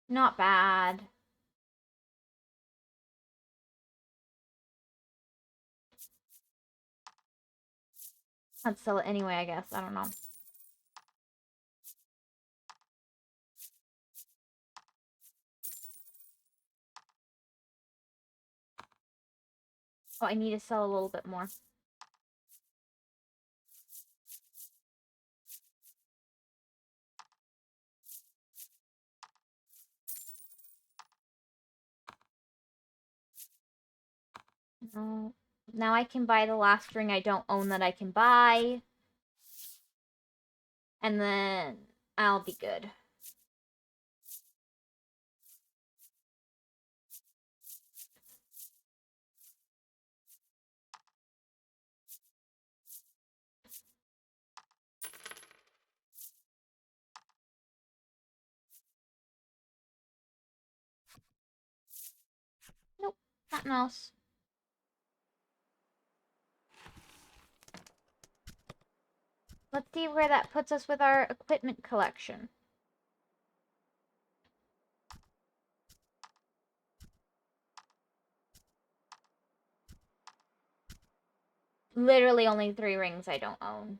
not bad. I'd sell it anyway, I guess. I don't know. Oh, I need to sell a little bit more. No. Now I can buy the last ring I don't own that I can buy. And then I'll be good. Nope. something else. Let's see where that puts us with our equipment collection. Literally only 3 rings I don't own.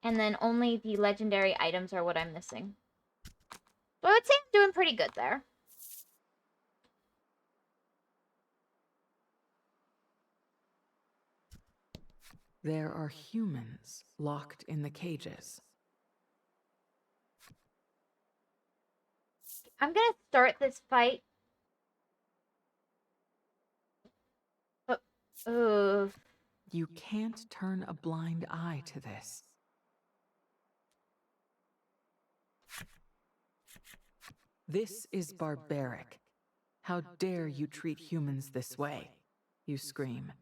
And then only the legendary items are what I'm missing. So I would say I'm doing pretty good there. There are humans locked in the cages. I'm gonna start this fight. You can't turn a blind eye to this. This is barbaric. How dare you treat humans this way? You scream.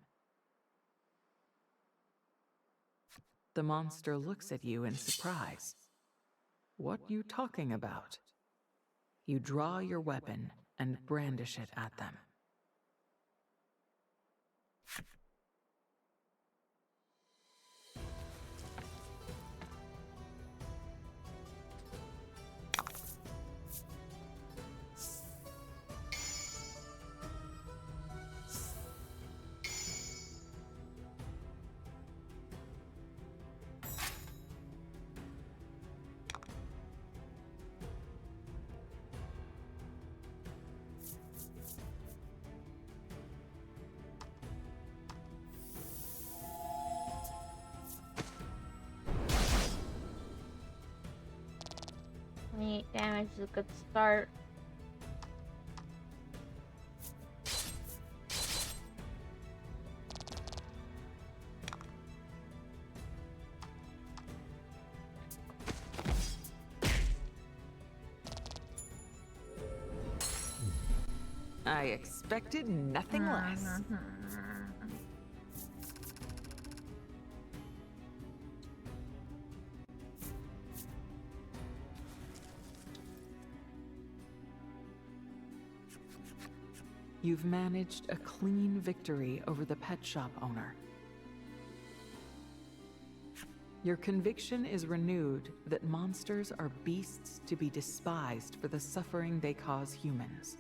The monster looks at you in surprise. What you talking about? You draw your weapon and brandish it at them. Damage is a good start. I expected nothing less. You've managed a clean victory over the pet shop owner. Your conviction is renewed that monsters are beasts to be despised for the suffering they cause humans.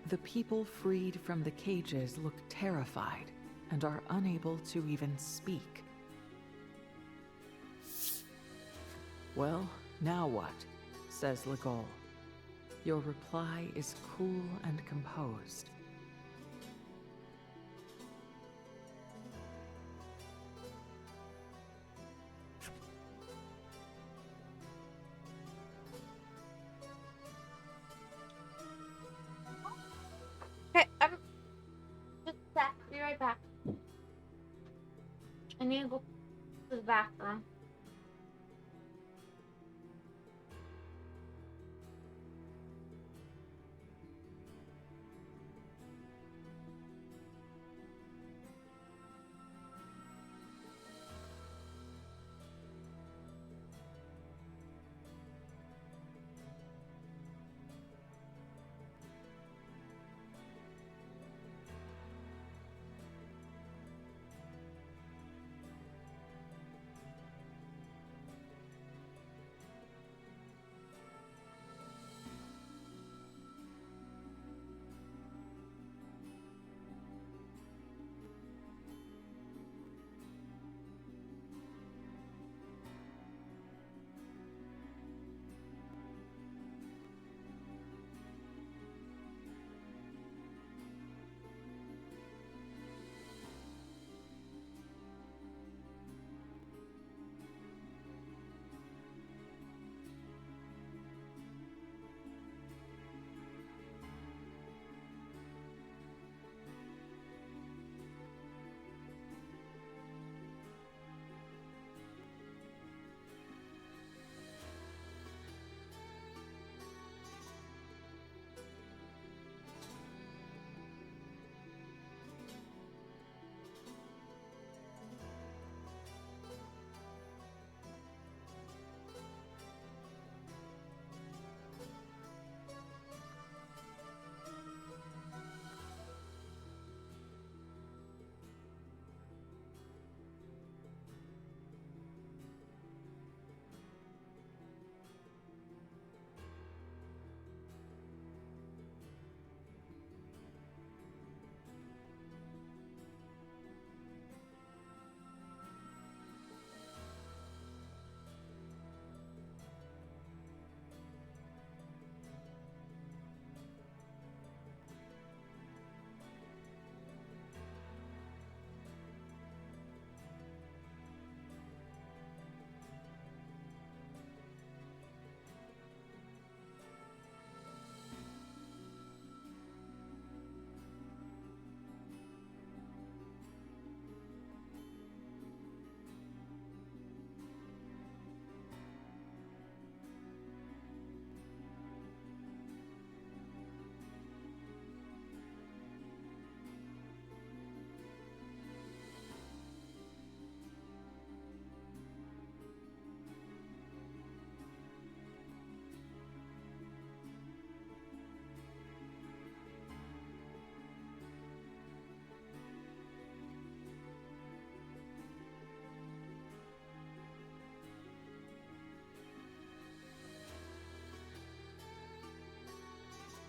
The people freed from the cages look terrified and are unable to even speak. Well, now what? Says Legol. Your reply is cool and composed. Okay, I'm just back. Be right back. I need to go to the bathroom.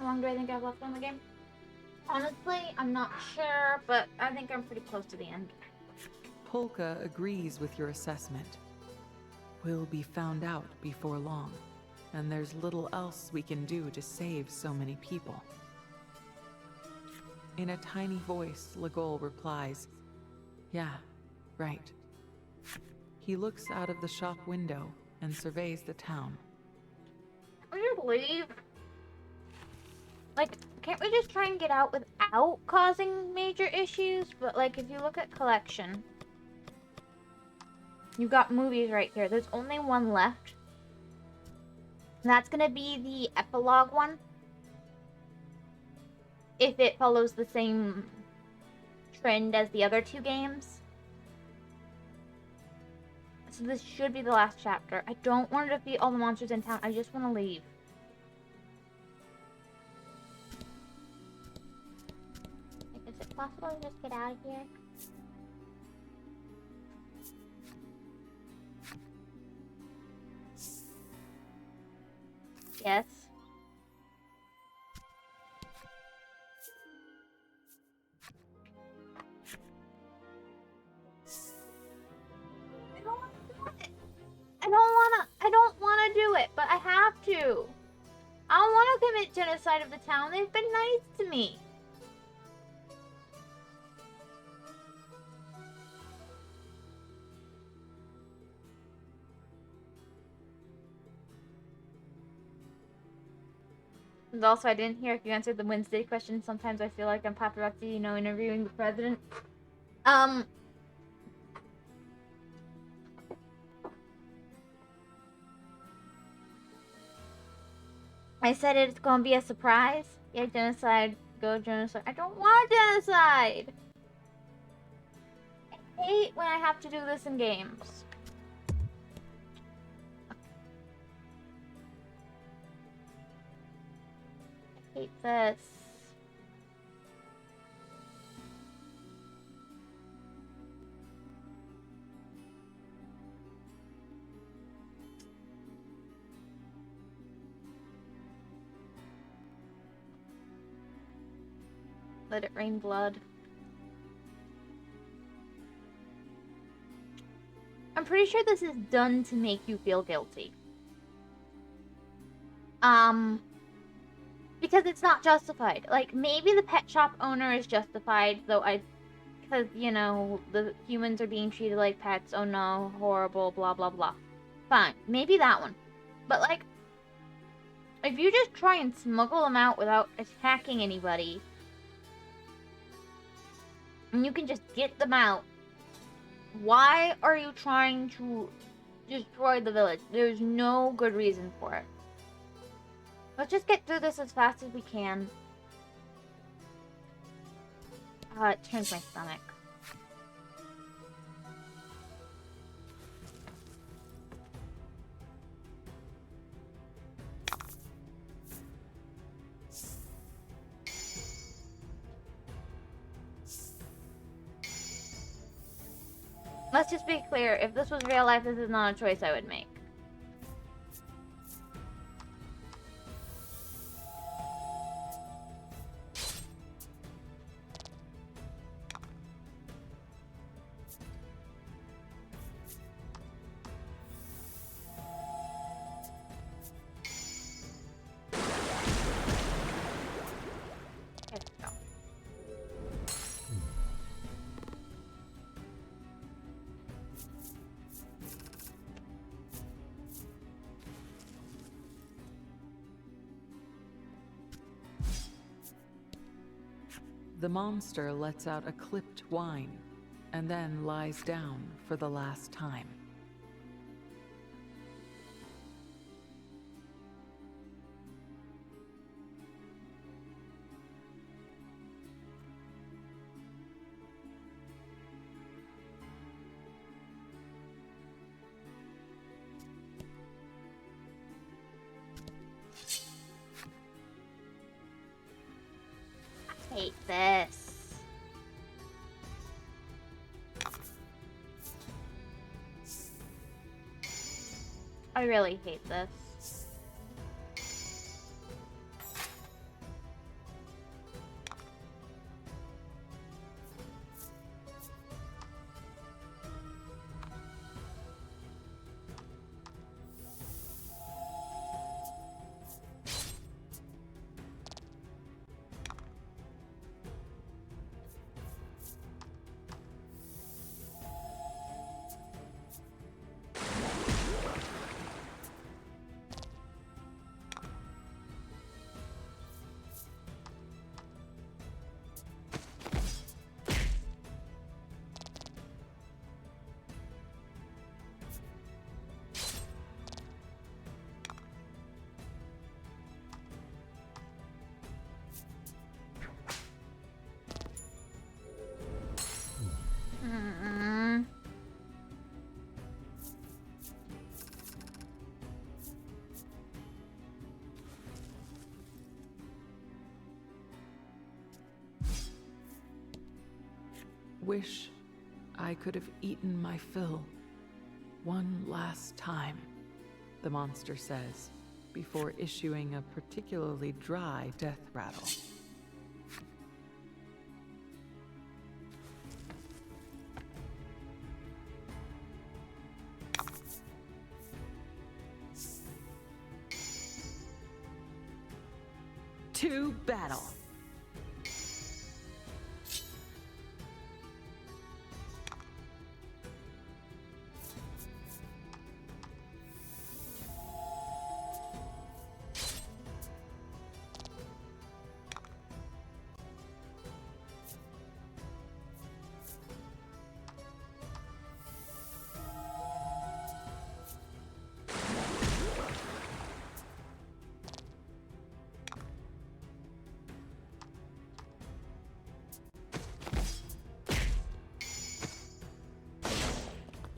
long do I think I've left on the game? Honestly, I'm not sure, but I think I'm pretty close to the end. Polka agrees with your assessment. We'll be found out before long, and there's little else we can do to save so many people. In a tiny voice, Legol replies, "Yeah, right." He looks out of the shop window and surveys the town. Can we just leave? Like, can't we just try and get out without causing major issues? But, like, if you look at collection, you've got movies right here. There's only one left. And that's gonna be the epilogue one. If it follows the same trend as the other two games. So this should be the last chapter. I don't want to defeat all the monsters in town. I just want to leave. Is it possible to just get out of here? Yes. I don't wanna do it, but I have to. I don't wanna commit genocide of the town. They've been nice to me. And also, I didn't hear if you answered the Wednesday question. Sometimes I feel like I'm paparazzi, you know, interviewing the president. I said it's gonna be a surprise. Yeah, genocide. Go genocide. I don't want genocide. I hate when I have to do this in games. I hate this. Let it rain blood. I'm pretty sure this is done to make you feel guilty. Because it's not justified. Like, maybe the pet shop owner is justified, though because, you know, the humans are being treated like pets, oh no, horrible, blah, blah, blah. Fine, maybe that one. But, like, if you just try and smuggle them out without attacking anybody, and you can just get them out, why are you trying to destroy the village? There's no good reason for it. Let's just get through this as fast as we can. It turns my stomach. Let's just be clear, if this was real life, this is not a choice I would make. The monster lets out a clipped whine and then lies down for the last time. I hate this. I really hate this. wish I could have eaten my fill one last time, the monster says, before issuing a particularly dry death rattle. To battle.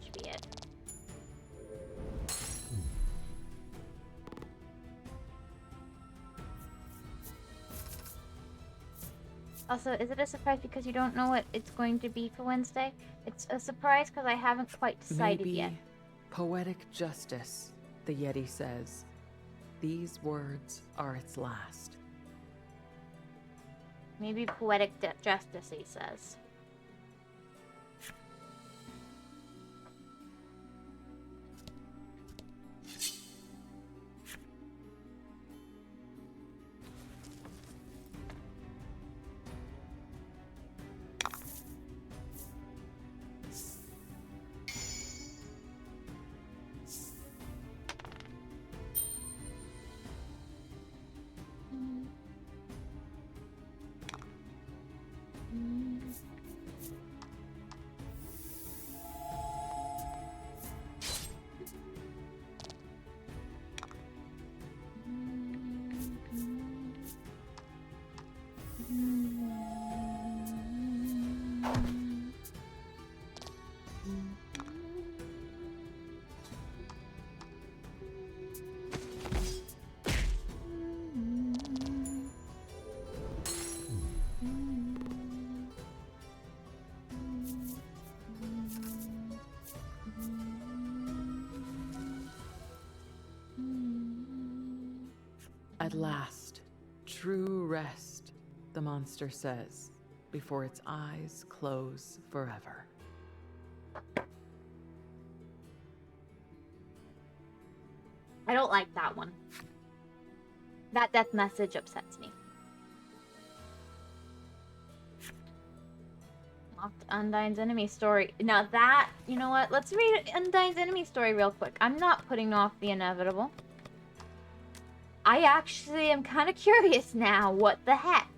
Should be it. Also, is it a surprise because you don't know what it's going to be for Wednesday? It's a surprise because I haven't quite decided Maybe yet. poetic justice, the Yeti says. These words are its last. Maybe poetic justice, he says. At last, true rest, the monster says, before its eyes close forever. I don't like that one. That death message upsets me. Undyne's enemy story. Now that, you know what? Let's read Undyne's enemy story real quick. I'm not putting off the inevitable. I actually am kind of curious now. What the heck?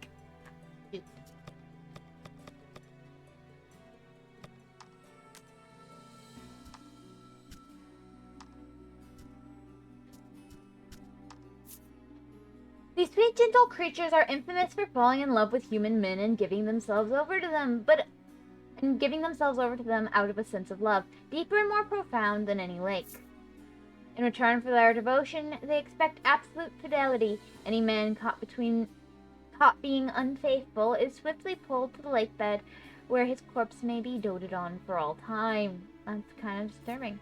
These sweet, gentle creatures are infamous for falling in love with human men and giving themselves over to them, out of a sense of love, deeper and more profound than any lake. In return for their devotion, they expect absolute fidelity. Any man caught being unfaithful is swiftly pulled to the lake bed, where his corpse may be doted on for all time. That's kind of disturbing.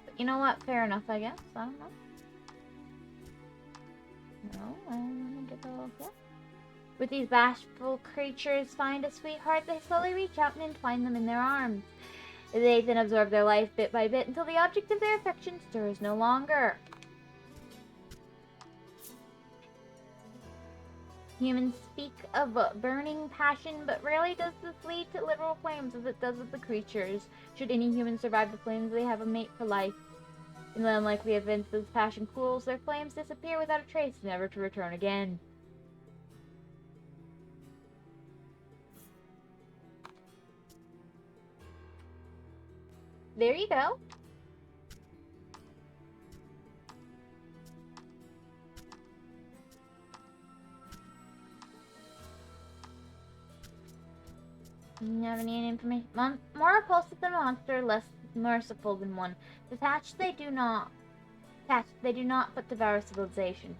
But you know what? Fair enough, I guess. I don't know. No, I don't want to get the With these bashful creatures find a sweetheart, they slowly reach out and entwine them in their arms. They then absorb their life bit by bit until the object of their affection stirs no longer. Humans speak of burning passion, but rarely does this lead to literal flames as it does with the creatures. Should any human survive the flames, they have a mate for life. In the unlikely event this passion cools, their flames disappear without a trace, never to return again. There you go. You have any information? More repulsive than a monster, less merciful than one. Detached, they do not, but devour civilization.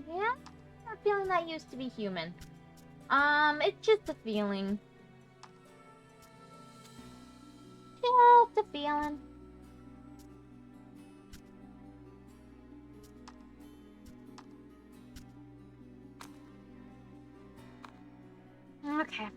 Yeah, I have a feeling that used to be human. It's just a feeling. Just a feeling. Okay.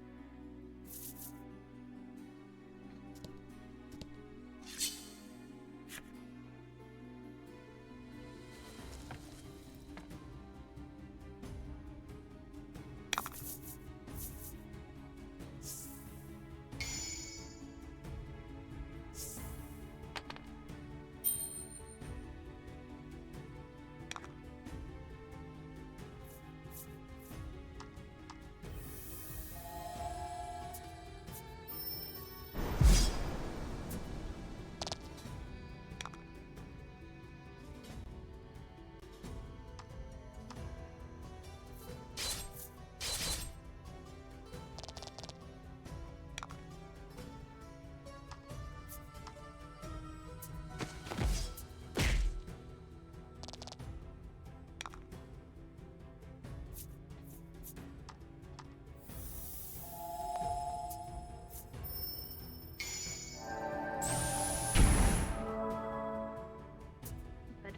Good.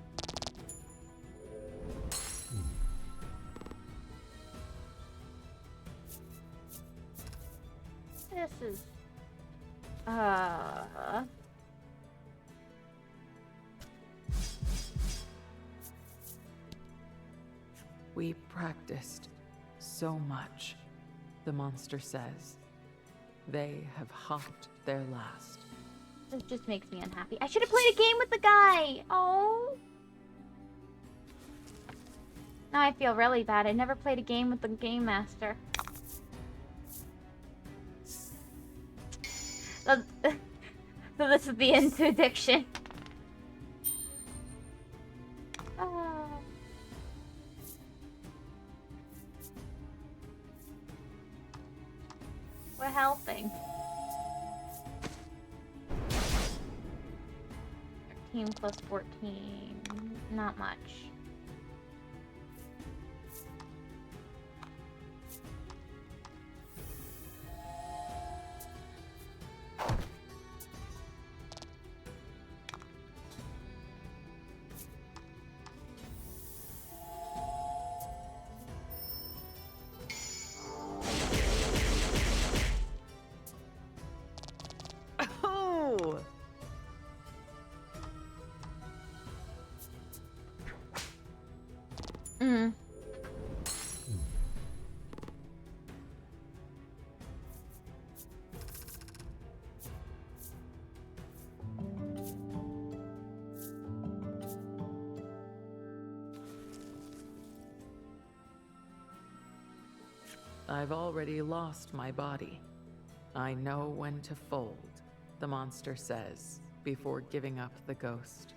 This is We practiced so much, the monster says. They have hopped their last. This just makes me unhappy. I should have played a game with the guy. Oh. Now I feel really bad. I never played a game with the game master. So this would be into addiction. Oh. We're helping. 13 plus 14. Not much. Oh! Mm. I've already lost my body. I know when to fold, the monster says, before giving up the ghost.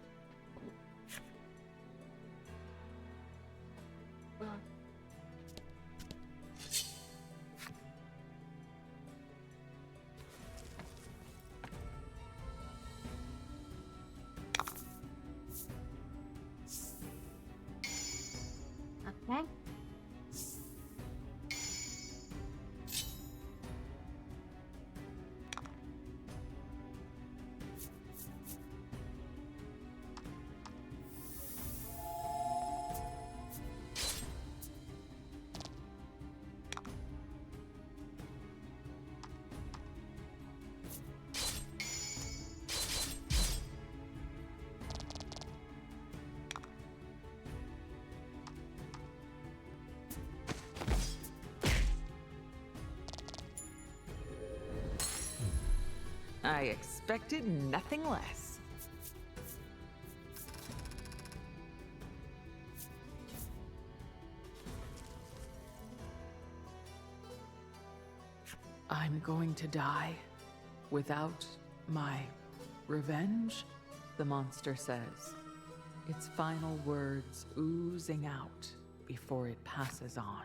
Okay. I expected nothing less. I'm going to die without my revenge, the monster says, its final words oozing out before it passes on.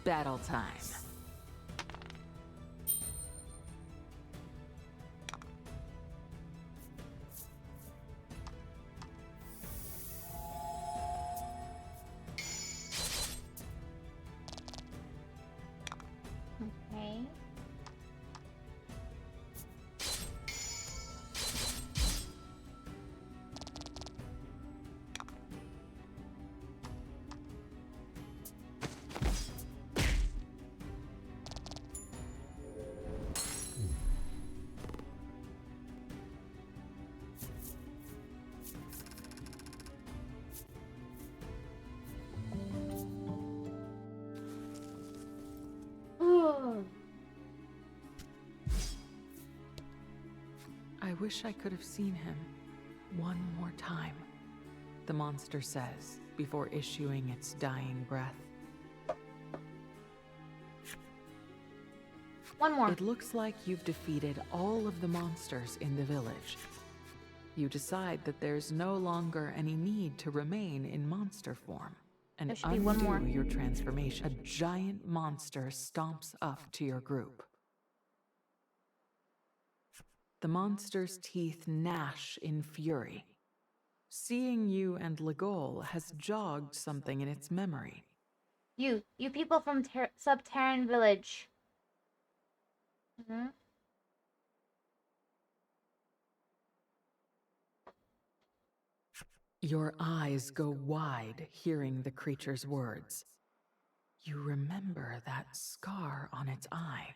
battle time. Okay. I wish I could have seen him one more time, the monster says before issuing its dying breath. One more. It looks like you've defeated all of the monsters in the village. You decide that there's no longer any need to remain in monster form and There should be one more. undo your transformation. A giant monster stomps up to your group. The monster's teeth gnash in fury. Seeing you and Legol has jogged something in its memory. You people from Subterran Village. Your eyes go wide hearing the creature's words. You remember that scar on its eye.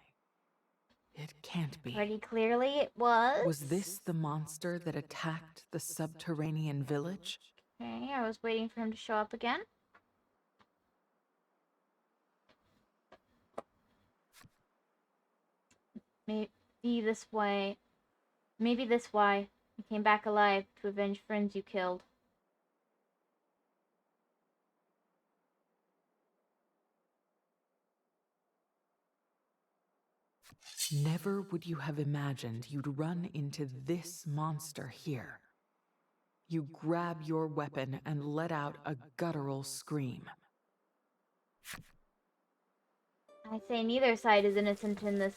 It can't be. Pretty clearly it was. Was this the monster that attacked the subterranean village? Okay, I was waiting for him to show up again. Maybe this way. Maybe this why. You came back alive to avenge friends you killed. Never would you have imagined you'd run into this monster here. You grab your weapon and let out a guttural scream. I say neither side is innocent in this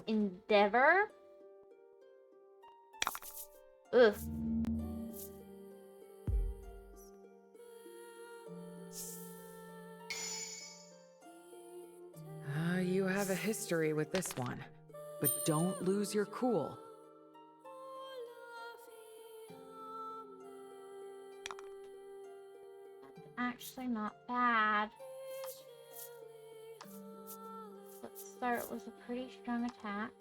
endeavor. Ugh. You have a history with this one, but don't lose your cool. Actually not bad. Let's start with a pretty strong attack.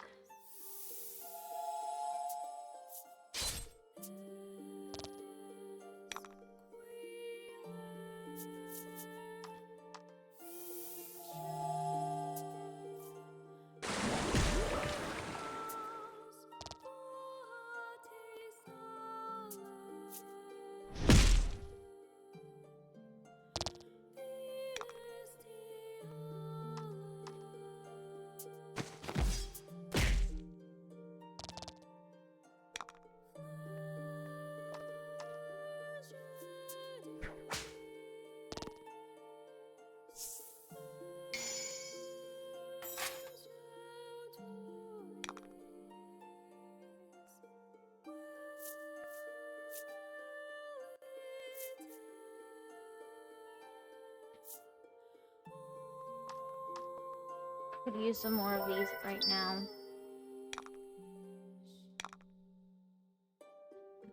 Could use some more of these right now.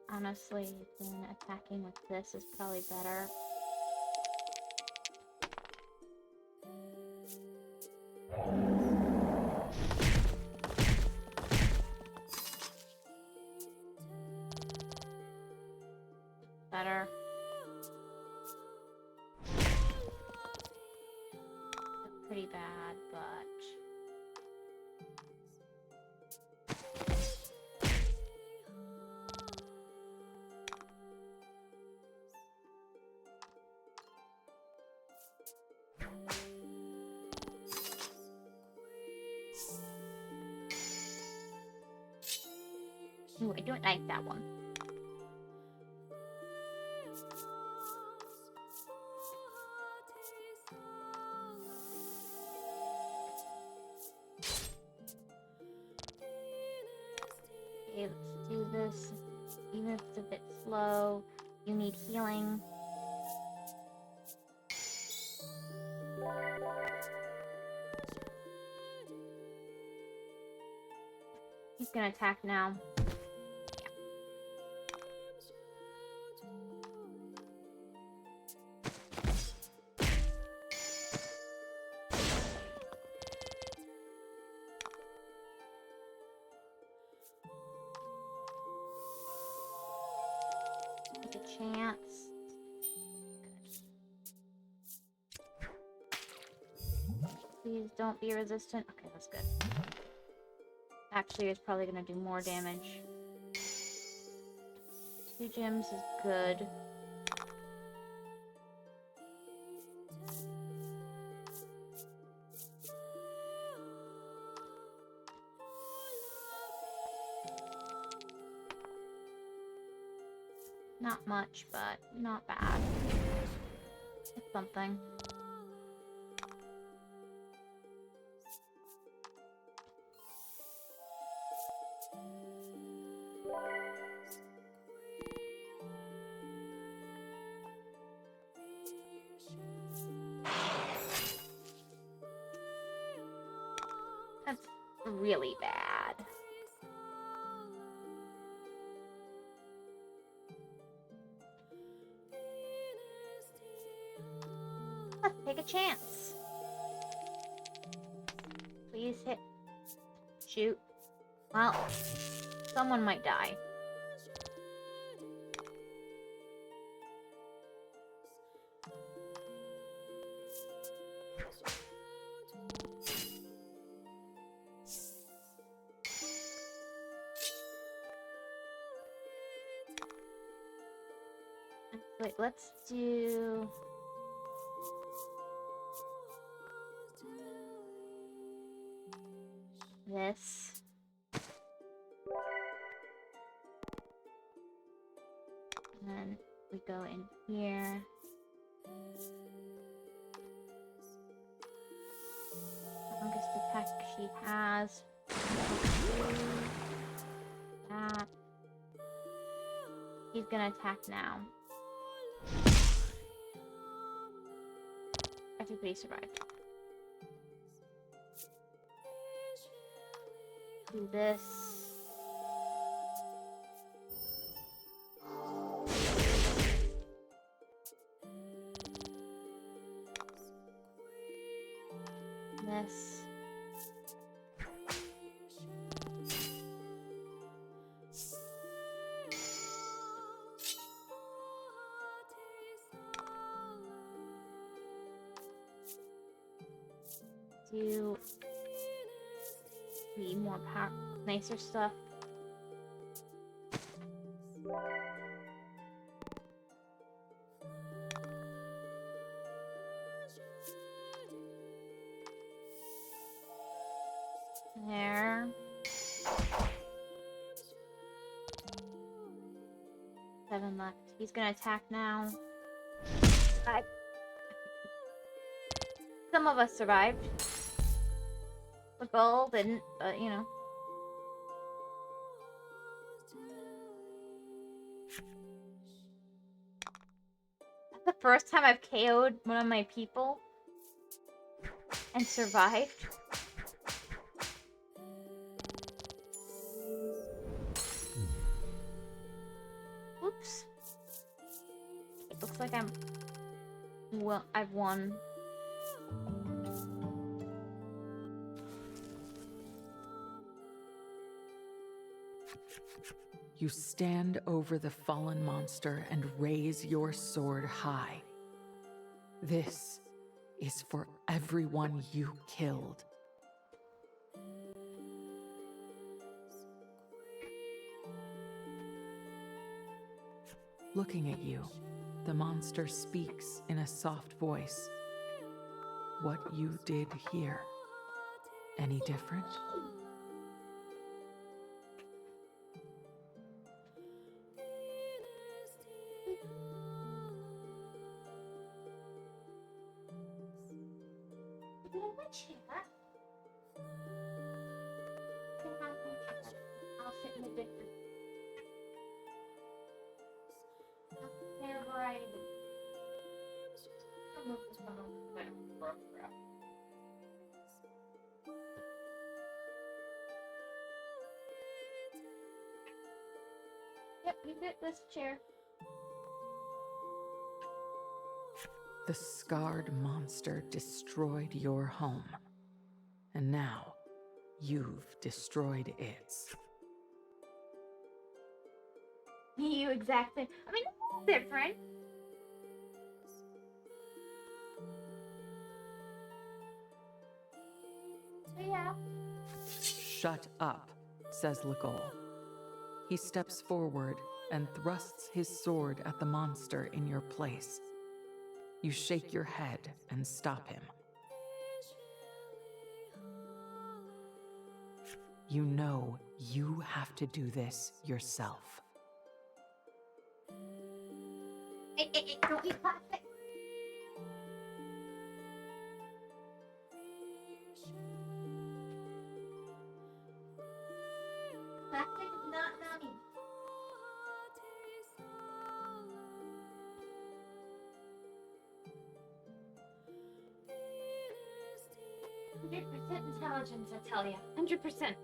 Honestly, then attacking with this is probably better. Better. Pretty bad, but... Ooh, I don't like that one. slow. You need healing. He's gonna attack now. Take a chance. Please don't be resistant. Okay, that's good. Actually, it's probably gonna do more damage. 2 gems is good. Not much, but not bad. It's something. That's really bad. Let's take a chance. Please hit. Shoot. Well, someone might die. Wait, let's do... this. And then we go in here. Longest attack she has. That. He's gonna attack now. Everybody survived. Do this. This. Do the more power, nicer stuff. There. Seven left. He's gonna attack now. Some of us survived. The goal didn't, but you know. That's the first time I've KO'd one of my people and survived. Oops. It looks like I've won. You stand over the fallen monster and raise your sword high. This is for everyone you killed. Looking at you, the monster speaks in a soft voice. What you did here, any different? I'll sit in the different. Yep, you get this chair. The scarred monster destroyed your home. And now, you've destroyed its. You exactly. I mean, it's different. But yeah. Shut up, says Legol. He steps forward and thrusts his sword at the monster in your place. You shake your head and stop him. You know you have to do this yourself. Don't be plastic. Plastic is not naughty. %, intelligence, I tell you. 100%.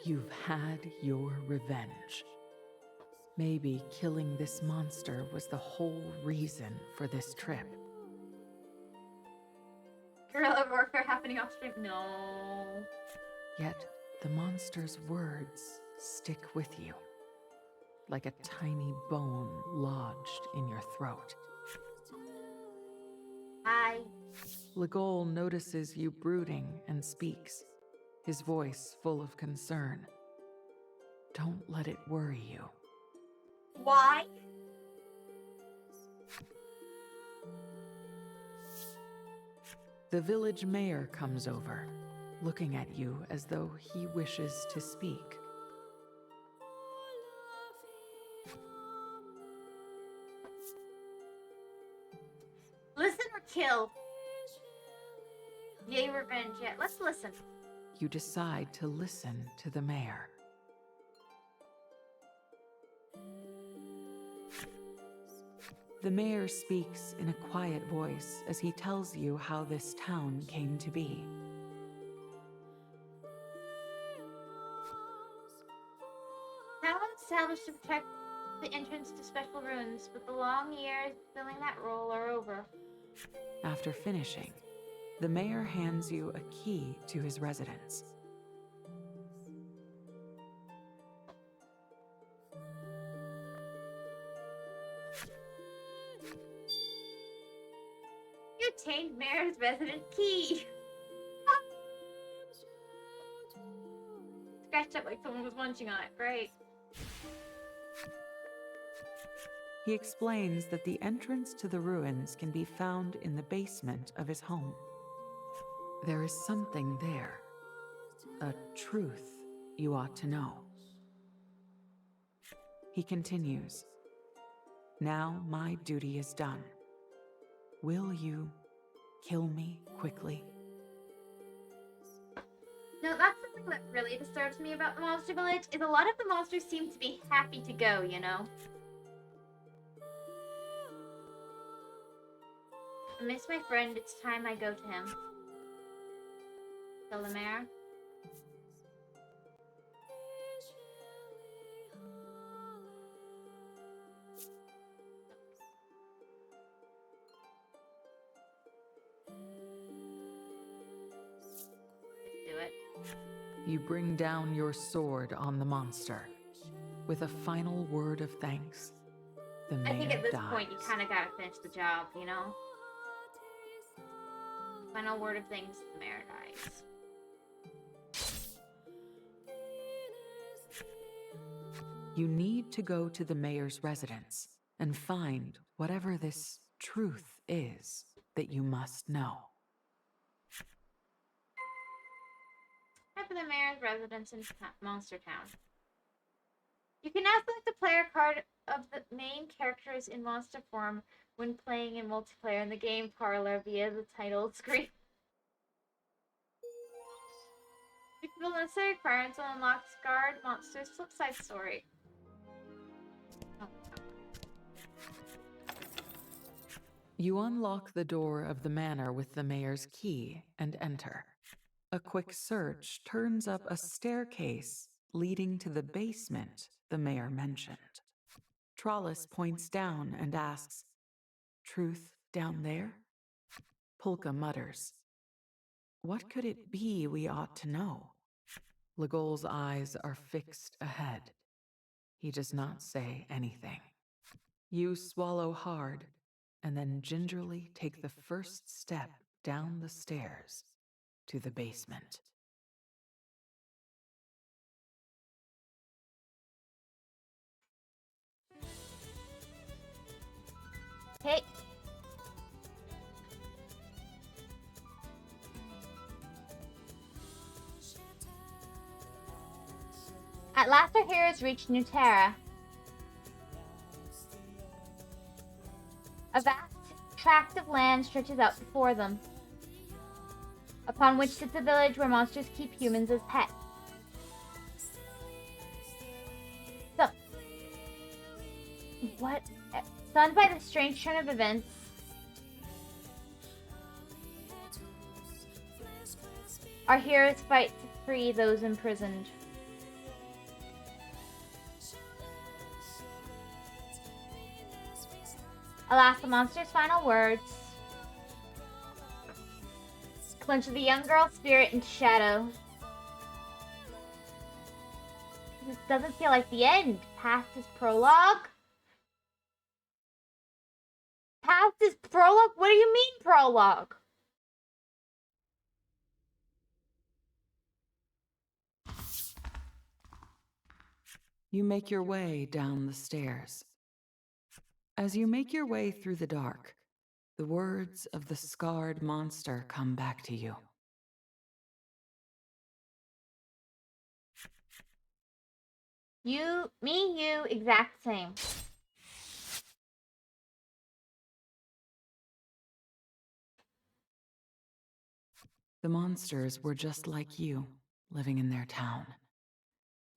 You've had your revenge. Maybe killing this monster was the whole reason for this trip. Guerrilla warfare happening off stream. No. Yet the monster's words stick with you, like a tiny bone lodged in your throat. Hi. Legol notices you brooding and speaks, his voice full of concern. Don't let it worry you. Why? The village mayor comes over, looking at you as though he wishes to speak. Listen or kill. Yay, revenge. Yeah, let's listen. You decide to listen to the mayor. The mayor speaks in a quiet voice as he tells you how this town came to be. Town was established to protect the entrance to special ruins, but the long years filling that role are over. After finishing, the mayor hands you a key to his residence. You obtained mayor's resident key. Scratched up like someone was munching on it. Great. He explains that the entrance to the ruins can be found in the basement of his home. There is something there, a truth you ought to know. He continues, "Now my duty is done. Will you kill me quickly?" No, that's something that really disturbs me about the Monster Village, is a lot of the monsters seem to be happy to go, you know? I miss my friend, it's time I go to him. Tell the mayor. Do it. You bring down your sword on the monster. With a final word of thanks, the mayor I think at this dies. point you kind of gotta finish the job, you know? Final word of thanks, the mayor dies. You need to go to the mayor's residence and find whatever this truth is that you must know. Head for the mayor's residence in Monster Town. You can now select a player card of the main characters in monster form when playing in multiplayer in the game parlor via the title screen. You can build necessary requirements and unlock Scarred Monsters Flipside Story. You unlock the door of the manor with the mayor's key and enter. A quick search turns up a staircase leading to the basement the mayor mentioned. Trollis points down and asks, "Truth down there?" Polka mutters, "What could it be we ought to know?" Legol's eyes are fixed ahead. He does not say anything. You swallow hard and then gingerly take the first step down the stairs to the basement. Hey. At last our heroes reached New Terra. A vast tract of land stretches out before them, upon which sits a village where monsters keep humans as pets. So, what? Stunned by the strange turn of events, our heroes fight to free those imprisoned. Alas, the monster's final words plunge the young girl's spirit into shadow. This doesn't feel like the end. Past is prologue? Past is prologue? What do you mean prologue? You make your way down the stairs. As you make your way through the dark, the words of the scarred monster come back to you. You, exact same. The monsters were just like you, living in their town.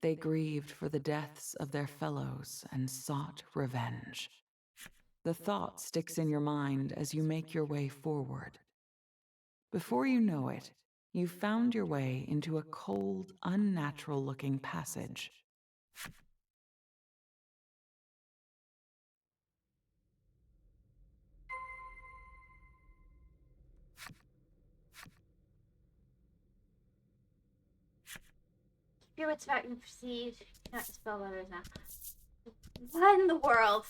They grieved for the deaths of their fellows and sought revenge. The thought sticks in your mind as you make your way forward. Before you know it, you've found your way into a cold, unnatural-looking passage. Keep your wits about you proceed. Not spell letters now. What in the world?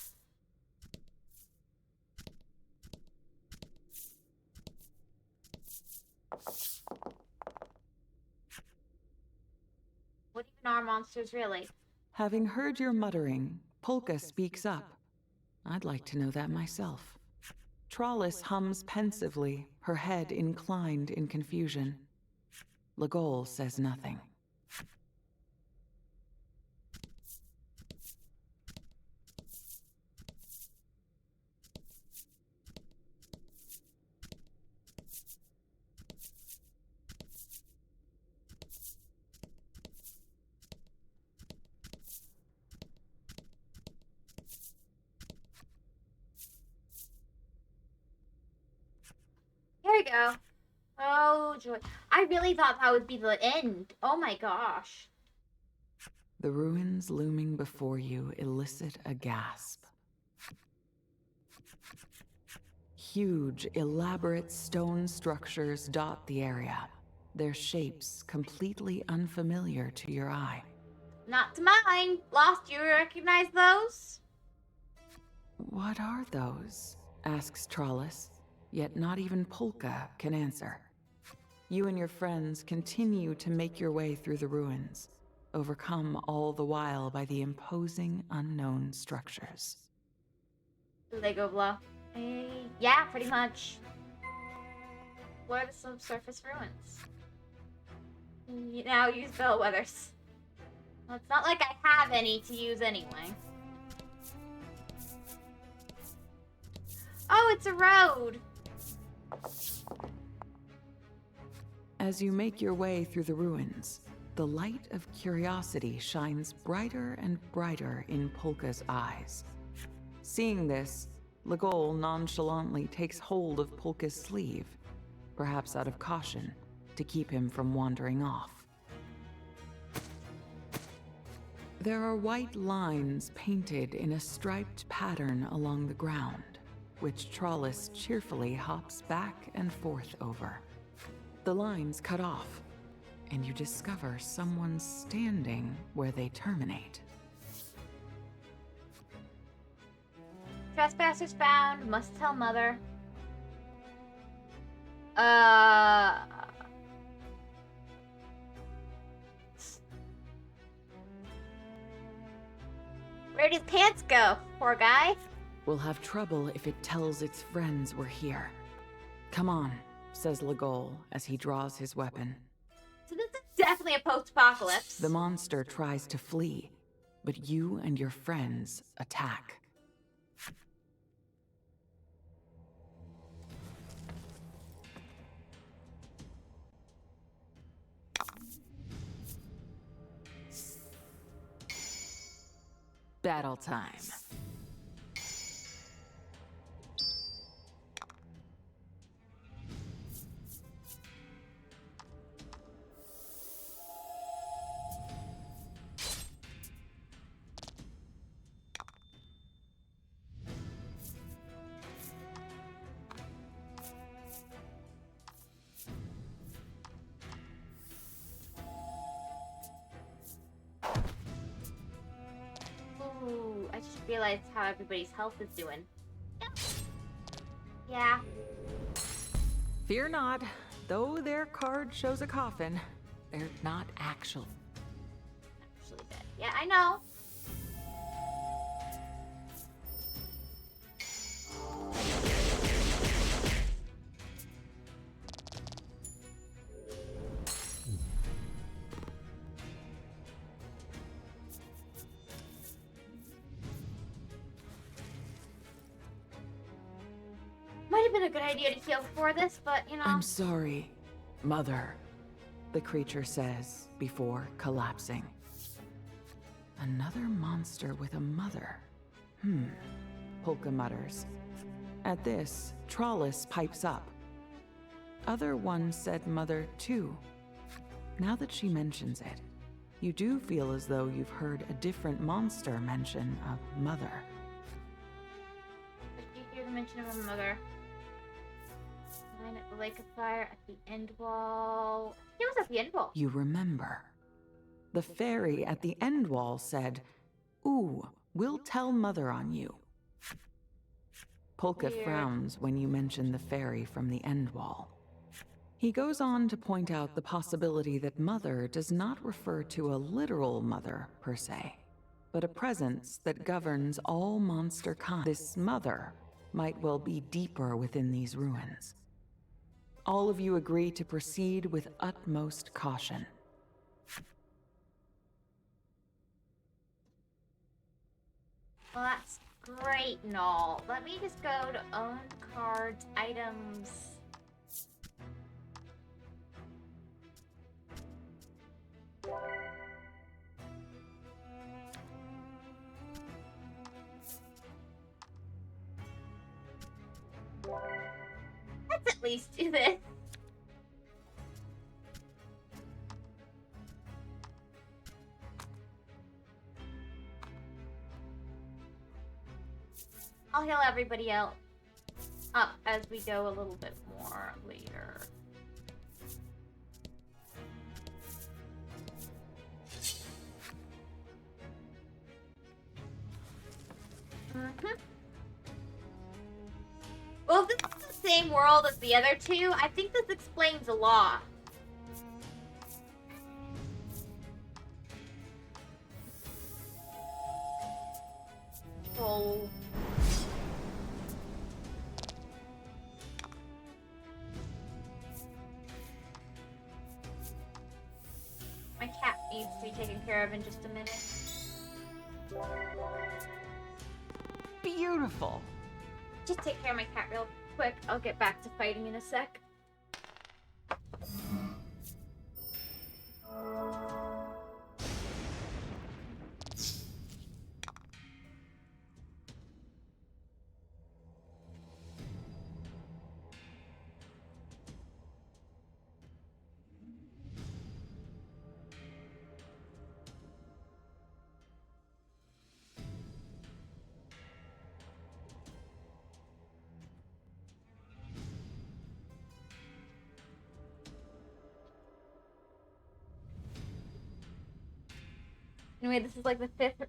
What even are monsters really? Having heard your muttering, Polka speaks up. I'd like to know that myself. Trollis hums pensively, her head inclined in confusion. Legol says nothing. Here we go. Oh, joy. I really thought that would be the end. Oh my gosh. The ruins looming before you elicit a gasp. Huge, elaborate stone structures dot the area, their shapes completely unfamiliar to your eye. Not to mine. Lost, you recognize those? What are those? Asks Trollis, yet not even Polka can answer. You and your friends continue to make your way through the ruins, overcome all the while by the imposing unknown structures. Lego block. Yeah, pretty much. What are the subsurface ruins? You now use bellwethers. Well, it's not like I have any to use anyway. Oh, it's a road! As you make your way through the ruins, the light of curiosity shines brighter and brighter in Polka's eyes. Seeing this, Legol nonchalantly takes hold of Polka's sleeve, perhaps out of caution, to keep him from wandering off. There are white lines painted in a striped pattern along the ground, which Trollis cheerfully hops back and forth over. The lines cut off, and you discover someone standing where they terminate. Trespassers found. Must tell mother. Where'd his pants go, poor guy? We'll have trouble if it tells its friends we're here. Come on, says Legol as he draws his weapon. So this is definitely a post-apocalypse. The monster tries to flee, but you and your friends attack. Battle time. Ooh, I just realized how everybody's health is doing. Yeah. Fear not, though their card shows a coffin, they're not actual. Actually dead. Yeah, I know. Might have been a good idea to heal before this, but you know. I'm sorry, Mother, the creature says before collapsing. Another monster with a mother. Polka mutters. At this, Trollis pipes up. Other ones said mother too. Now that she mentions it, you do feel as though you've heard a different monster mention a mother. Did you hear the mention of a mother? Line at the lake of fire at the end wall. It was at the end wall. You remember. The fairy at the end wall said, "Ooh, we'll tell Mother on you." Polka Weird. frowns when you mention the fairy from the end wall. He goes on to point out the possibility that Mother does not refer to a literal mother, per se, but a presence that governs all monster kind. This Mother might well be deeper within these ruins. All of you agree to proceed with utmost caution. Well, that's great and all. Let me just go to owned cards, items. Let's at least do this. I'll heal everybody else up as we go a little bit more later. Well, if this is the same world as the other two, I think this explains a lot. Oh. My cat needs to be taken care of in just a minute. Beautiful. Just take care of my cat real quick. I'll get back to fighting in a sec. Anyway, this is like the 5th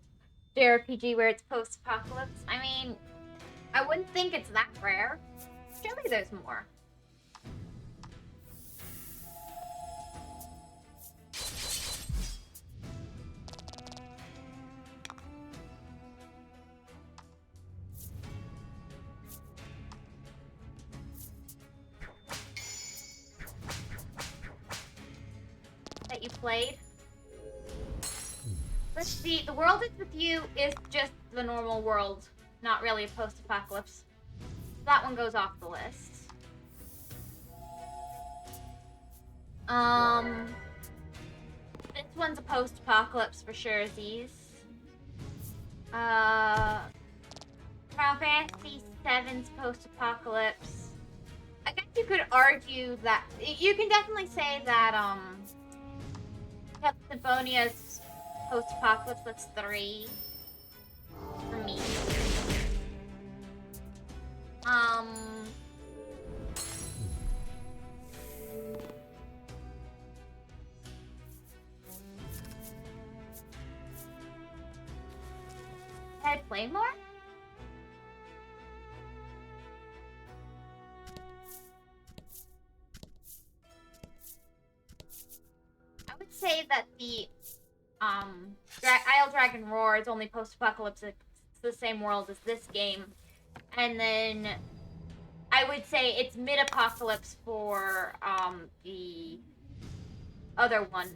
JRPG where it's post-apocalypse. I mean, I wouldn't think it's that rare. Surely there's more. That you played? Let's see, The World Is With You is just the normal world, not really a post-apocalypse. That one goes off the list. This one's a post-apocalypse for sure, Z's. Final Fantasy VII's post-apocalypse. I guess you could argue that, you can definitely say that, Symphonia's post-apocalypse, that's 3 for me. Did I play more? I would say that the Isle Dragon Roar is only post-apocalypse. It's the same world as this game, and then I would say it's mid-apocalypse for the other one.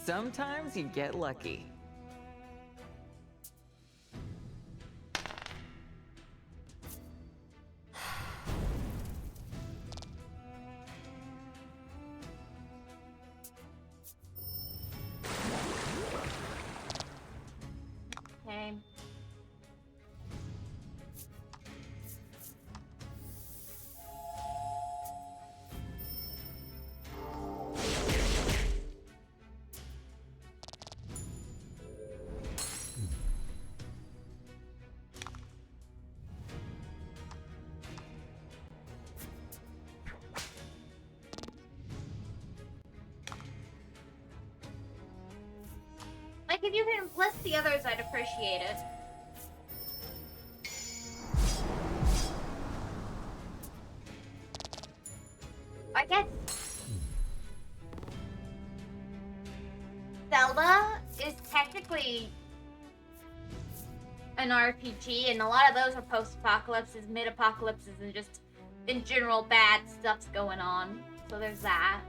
Sometimes you get lucky. Okay. Like, if you can list the others, I'd appreciate it. I guess Zelda is technically an RPG, and a lot of those are post-apocalypses, mid-apocalypses, and just in general bad stuff's going on. So there's that.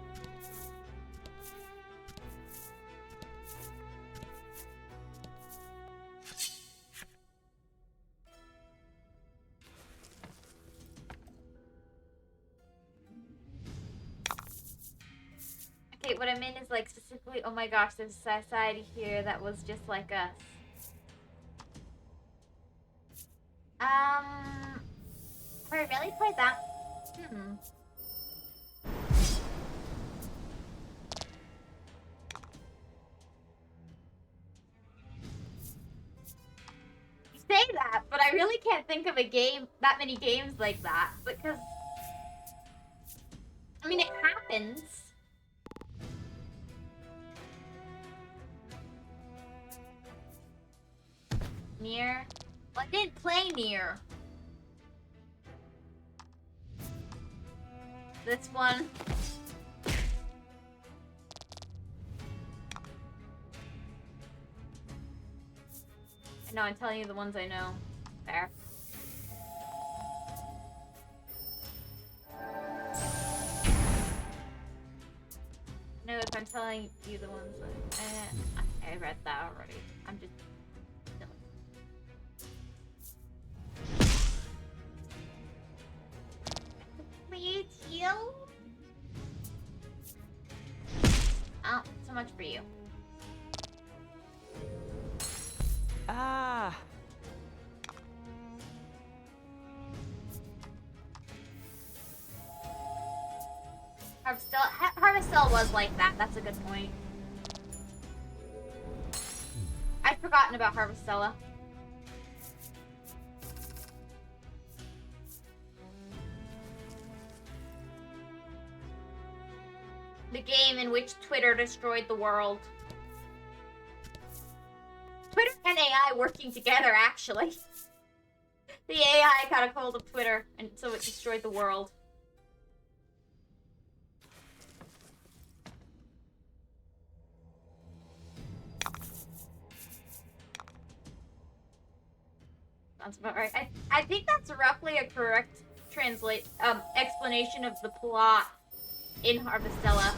Okay, what I meant is, like, specifically, oh my gosh, there's a society here that was just like us. Have I really played that? You say that, but I really can't think of a game, that many games like that, because, I mean, it happens. Nier? Well, I didn't play Nier. This one. No, I'm telling you the ones I know. Fair. No, if I'm telling you the ones that I read that already. I'm just please heal. Oh, so much for you. Ah. Harvestella was like that. That's a good point. I'd forgotten about Harvestella. The game in which Twitter destroyed the world. Twitter and AI working together, actually. The AI got a hold of Twitter, and so it destroyed the world. Sounds about right. I think that's roughly a correct explanation of the plot in Harvestella.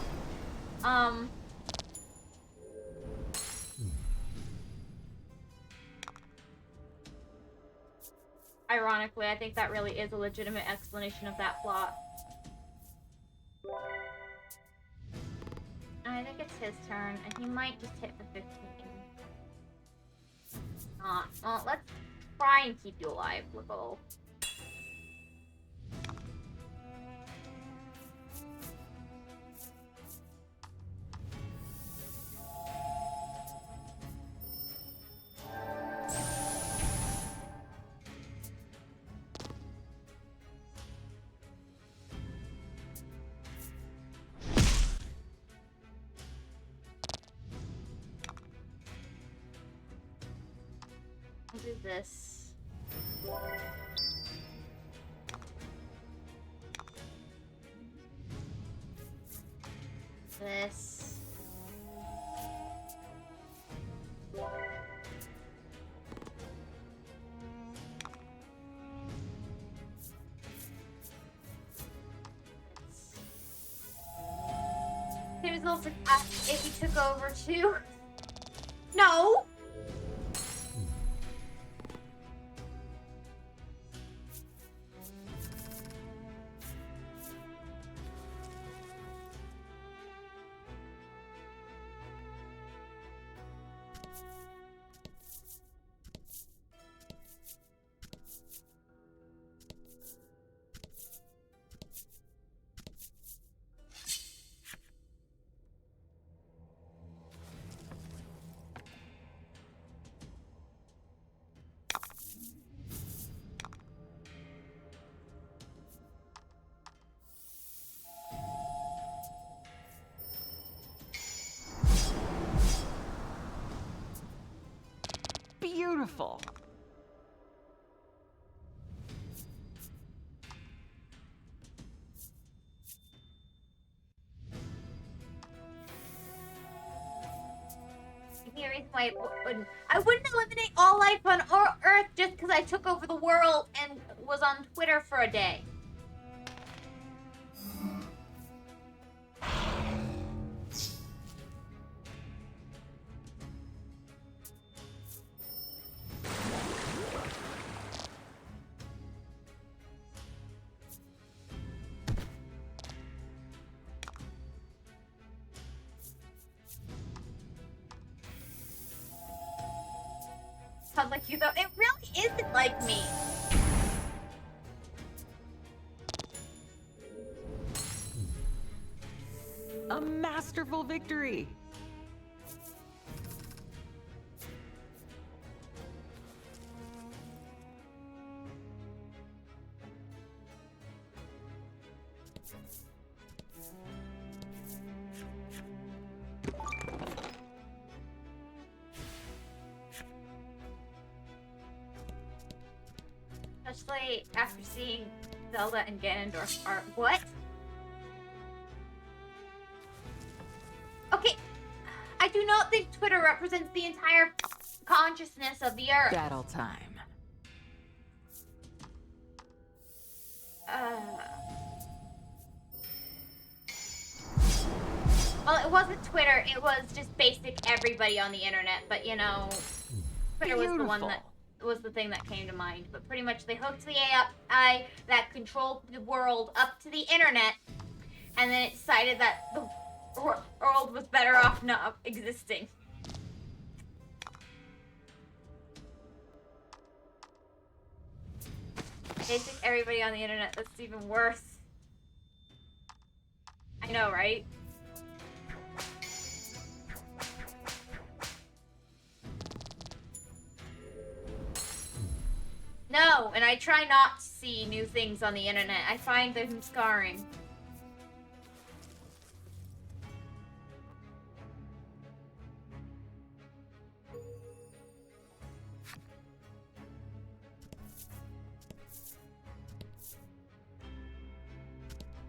Ironically, I think that really is a legitimate explanation of that plot. I think it's his turn, and he might just hit for 15. Not. Well, let's try and keep you alive, Liggle. I'll do this. This. It was also if he took over too. No. Beautiful. The reason why I wouldn't eliminate all life on Earth just because I took over the world and was on Twitter for a day. Sounds like you though. It really isn't like me. A masterful victory. Especially after seeing Zelda and Ganondorf art. What? Okay, I do not think Twitter represents the entire consciousness of the Earth. Battle time. Well, it wasn't Twitter, it was just basic everybody on the internet, but you know, Twitter was the one that was the thing that came to mind. But pretty much they hooked the AI that controlled the world up to the internet, and then it decided that the world was better off not existing. Basic everybody on the internet, that's even worse. I know, right? No, and I try not to see new things on the internet. I find them scarring.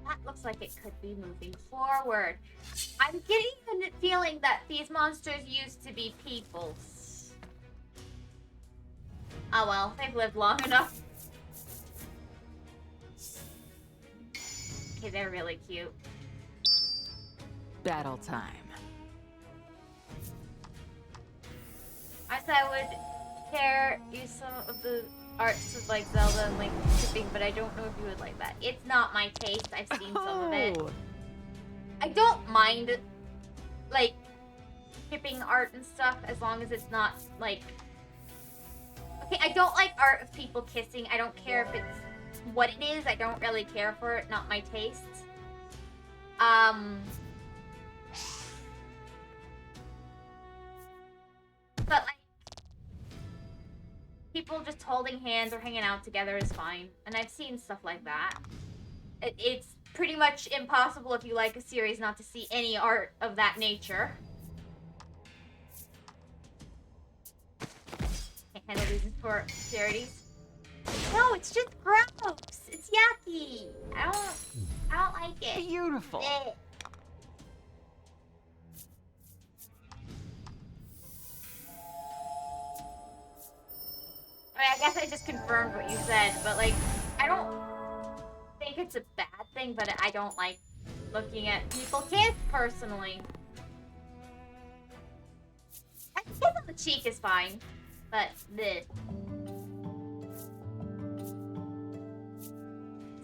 That looks like it could be moving forward. I'm getting the feeling that these monsters used to be peoples. Oh well, they've lived long enough. Okay, they're really cute. Battle time. I said I would use some of the arts of like Zelda and Link shipping, but I don't know if you would like that. It's not my taste. I've seen some of it. I don't mind like shipping art and stuff as long as it's not like. Okay, I don't like art of people kissing. I don't care if it's what it is. I don't really care for it. Not my taste. But like people just holding hands or hanging out together is fine, and I've seen stuff like that. It's pretty much impossible if you like a series not to see any art of that nature. Can't handle these for charities. No, it's just gross. It's yucky. I don't like it. Beautiful. Alright, I guess I just confirmed what you said, but like, I don't think it's a bad thing, but I don't like looking at people kiss personally. A kiss on the cheek is fine, but this.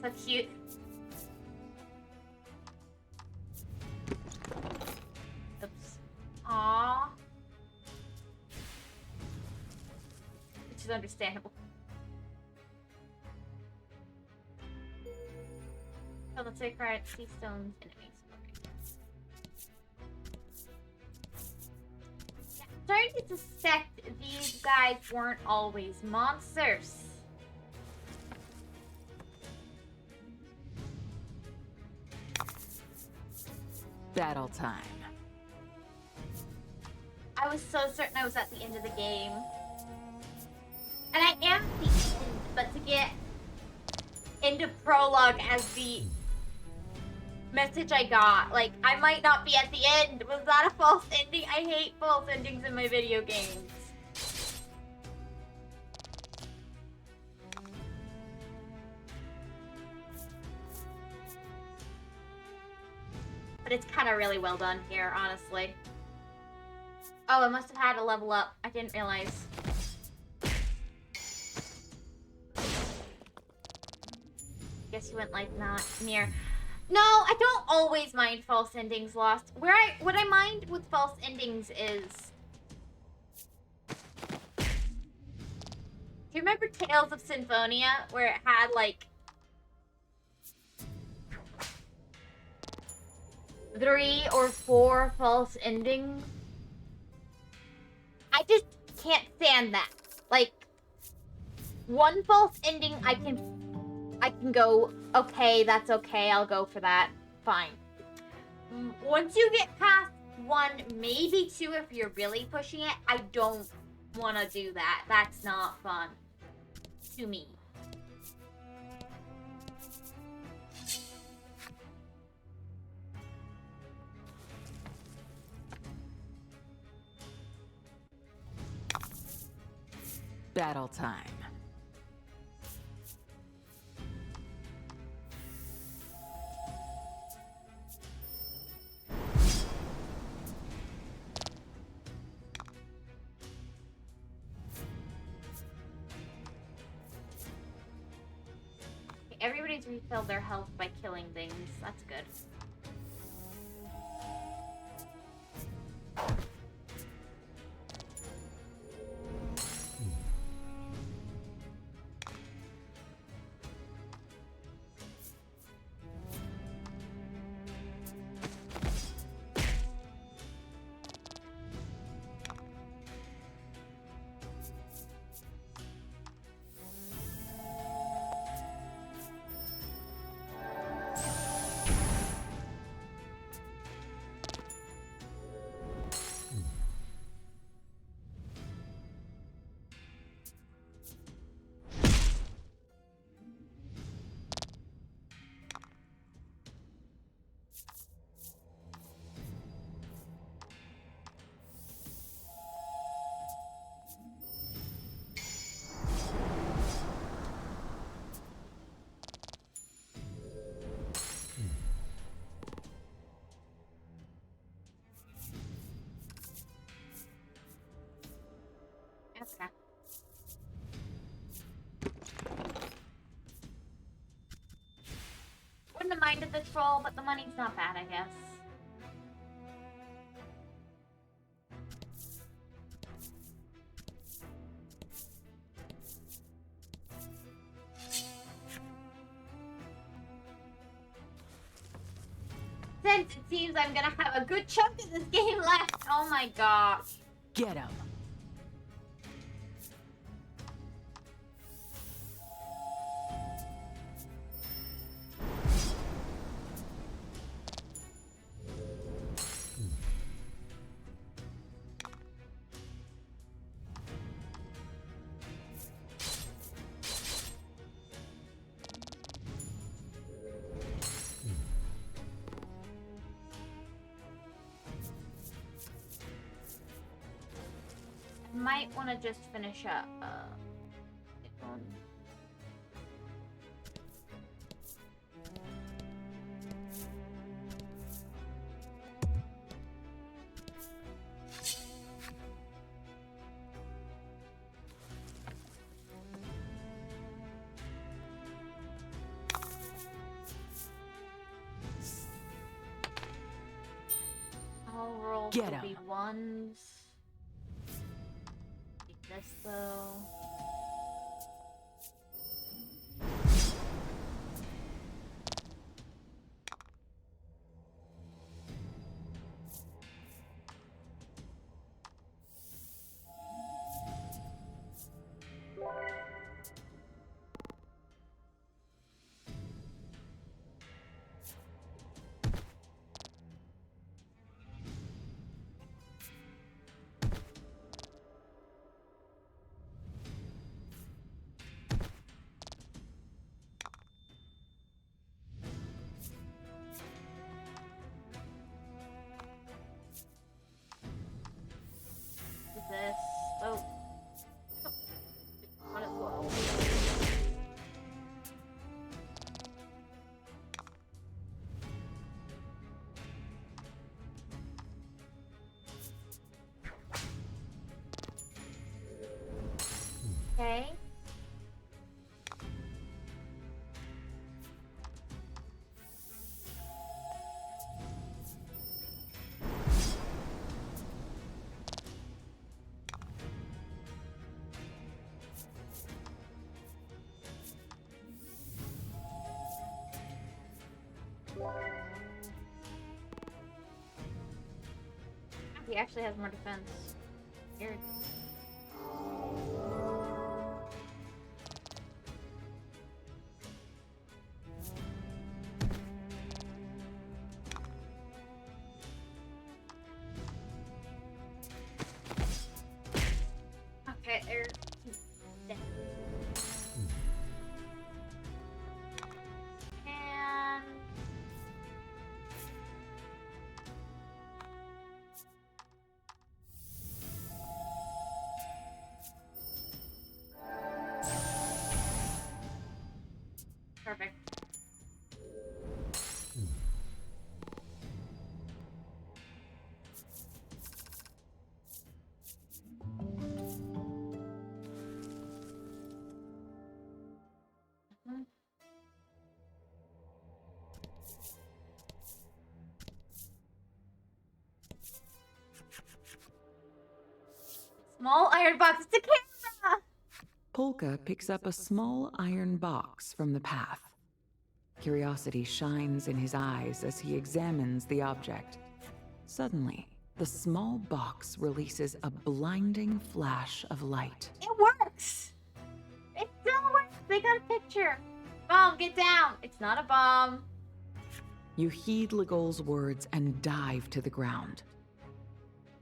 So cute. Oops. Aww. Which is understandable. So let's say right, sea stones, enemies. Yeah, I'm starting to suspect these guys weren't always monsters. Battle time. I was so certain I was at the end of the game. And I am at the end, but to get into prologue as the message I got, like, I might not be at the end. Was that a false ending? I hate false endings in my video games. But it's kind of really well done here, honestly. Oh, I must have had a level up. I didn't realize. Guess you went like not near. No, I don't always mind false endings lost. What I mind with false endings is. Do you remember Tales of Symphonia where it had like 3 or 4 false endings? I just can't stand that. Like, one false ending I can go, okay, that's okay, I'll go for that. Fine. Once you get past 1, maybe 2 if you're really pushing it, I don't want to do that. That's not fun. To me. Battle time. Okay, everybody's refilled their health by killing things. That's good. kind of the troll, but the money's not bad, I guess. Since it seems I'm gonna have a good chunk of this game left. Oh my gosh. Get him. Might want to just finish up. All rolls Get will 'em. be ones. Take this though. This. Oh. On it low. Okay. He actually has more defense. Weird. Okay, there. And perfect. Mhm. Small iron box. It's a camera. Polka picks up a small iron box from the path. Curiosity shines in his eyes as he examines the object. Suddenly, the small box releases a blinding flash of light. It works. It still works. They got a picture. Bomb, get down. It's not a bomb. You heed Legol's words and dive to the ground.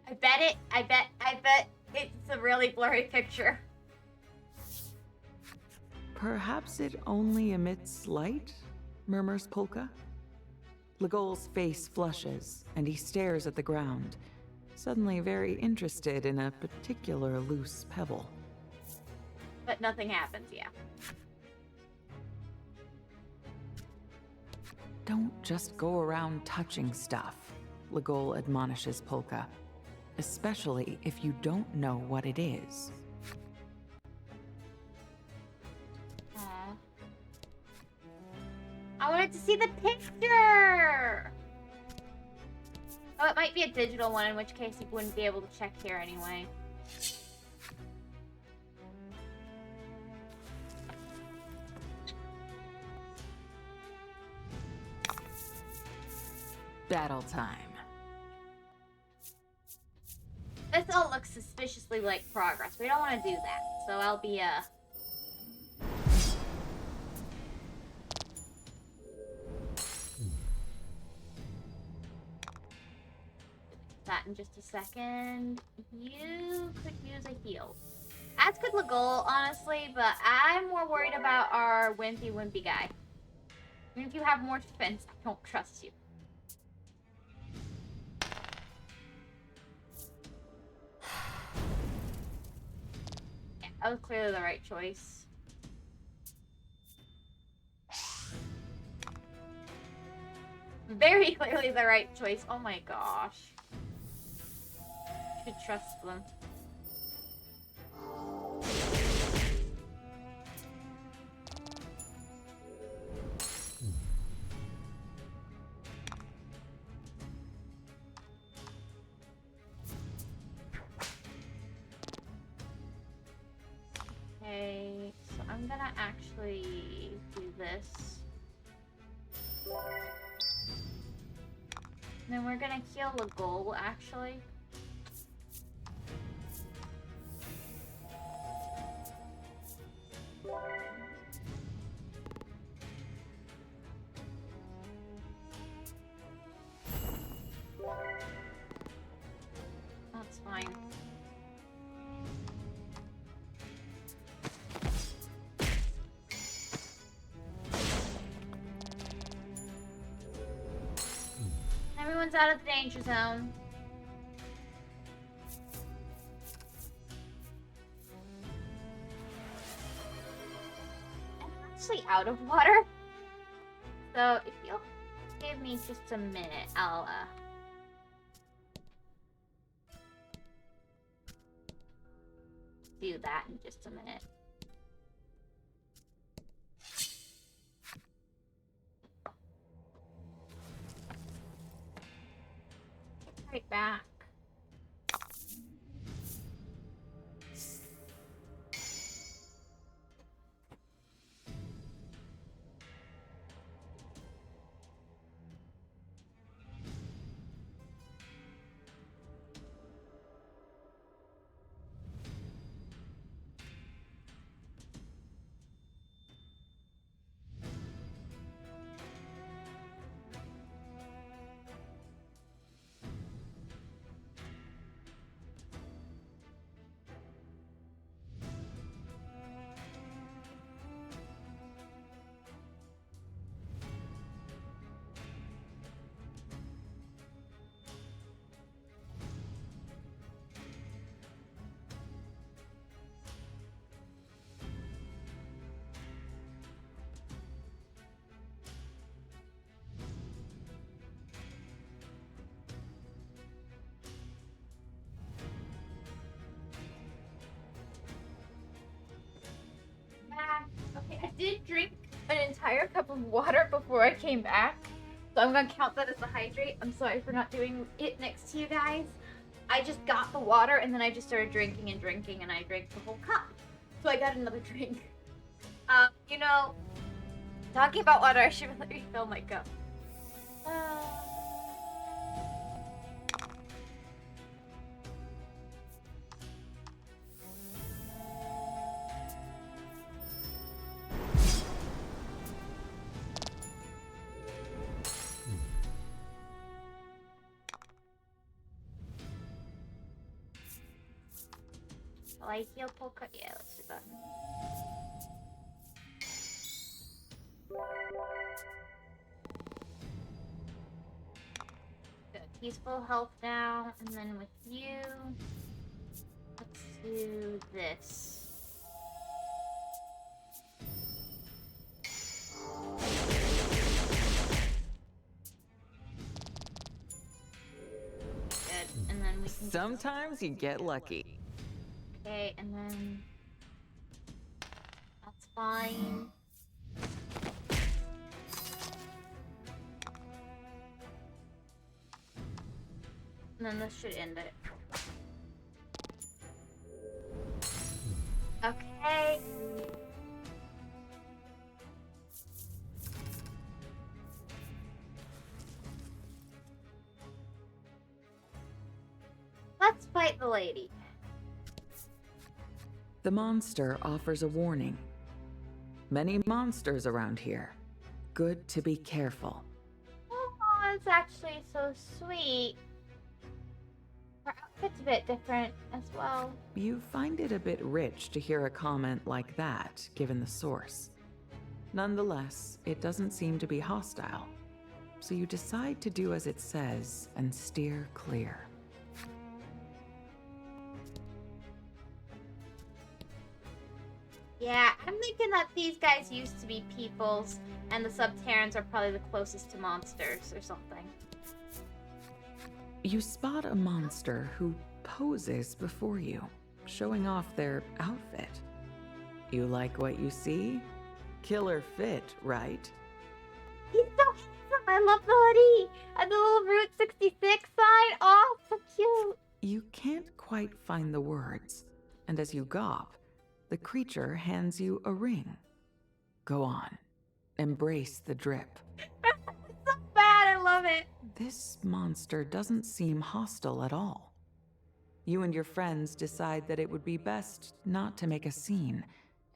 I bet it's a really blurry picture. Perhaps it only emits light? Murmurs Polka. Legol's face flushes, and he stares at the ground, suddenly very interested in a particular loose pebble. But nothing happens, yeah. Don't just go around touching stuff, Legol admonishes Polka, especially if you don't know what it is. I wanted to see the picture! Oh, it might be a digital one, in which case you wouldn't be able to check here anyway. Battle time. This all looks suspiciously like progress. We don't want to do that. So I'll be, that in just a second. You could use a heal. As could Legol, honestly, but I'm more worried about our wimpy guy. Even if you have more defense, I don't trust you. Yeah, that was clearly the right choice. Very clearly the right choice. Oh my gosh. Should trust them. Okay, so I'm gonna actually do this. And then we're gonna heal the goal, actually. That's fine. Everyone's out of the danger zone. I'm actually out of water. So if you'll give me just a minute, I'll do that in just a minute. Right back. Okay, I did drink an entire cup of water before I came back, so I'm gonna count that as a hydrate. I'm sorry for not doing it next to you guys. I just got the water and then I just started drinking and drinking and I drank the whole cup. So I got another drink. You know, talking about water, I should really refill my cup. I heal Polka? Yeah, let's do that. Good. He's full health now, and then with you, let's do this. Good. And then we can Sometimes you get lucky. Okay, and then that's fine. And then this should end it. Okay. Let's fight the lady. The monster offers a warning. Many monsters around here. Good to be careful. Oh, it's actually so sweet. Her outfit's a bit different as well. You find it a bit rich to hear a comment like that, given the source. Nonetheless, it doesn't seem to be hostile. So you decide to do as it says and steer clear. Yeah, I'm thinking that these guys used to be peoples, and the Subterrans are probably the closest to monsters or something. You spot a monster who poses before you, showing off their outfit. You like what you see? Killer fit, right? He's so handsome! I love the hoodie! And the little Route 66 sign! Oh, so cute! You can't quite find the words, and as you gawp, the creature hands you a ring. Go on. Embrace the drip. It's so bad, I love it! This monster doesn't seem hostile at all. You and your friends decide that it would be best not to make a scene,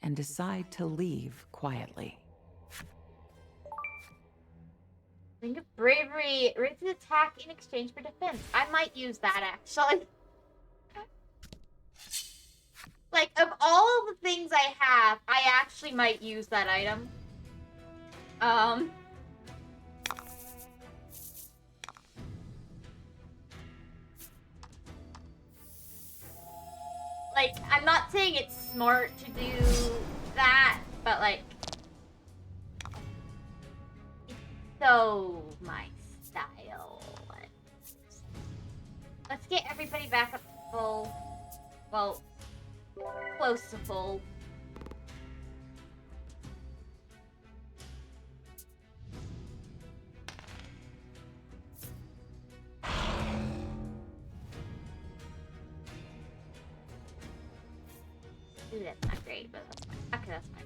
and decide to leave quietly. Think of bravery. Raise an attack in exchange for defense. I might use that, actually. Like, of all the things I have, I actually might use that item. Like, I'm not saying it's smart to do that, but, like, it's so my style. Let's get everybody back up to full. Well, close to full. Ooh, that's not great, but that's fine. Okay, that's fine.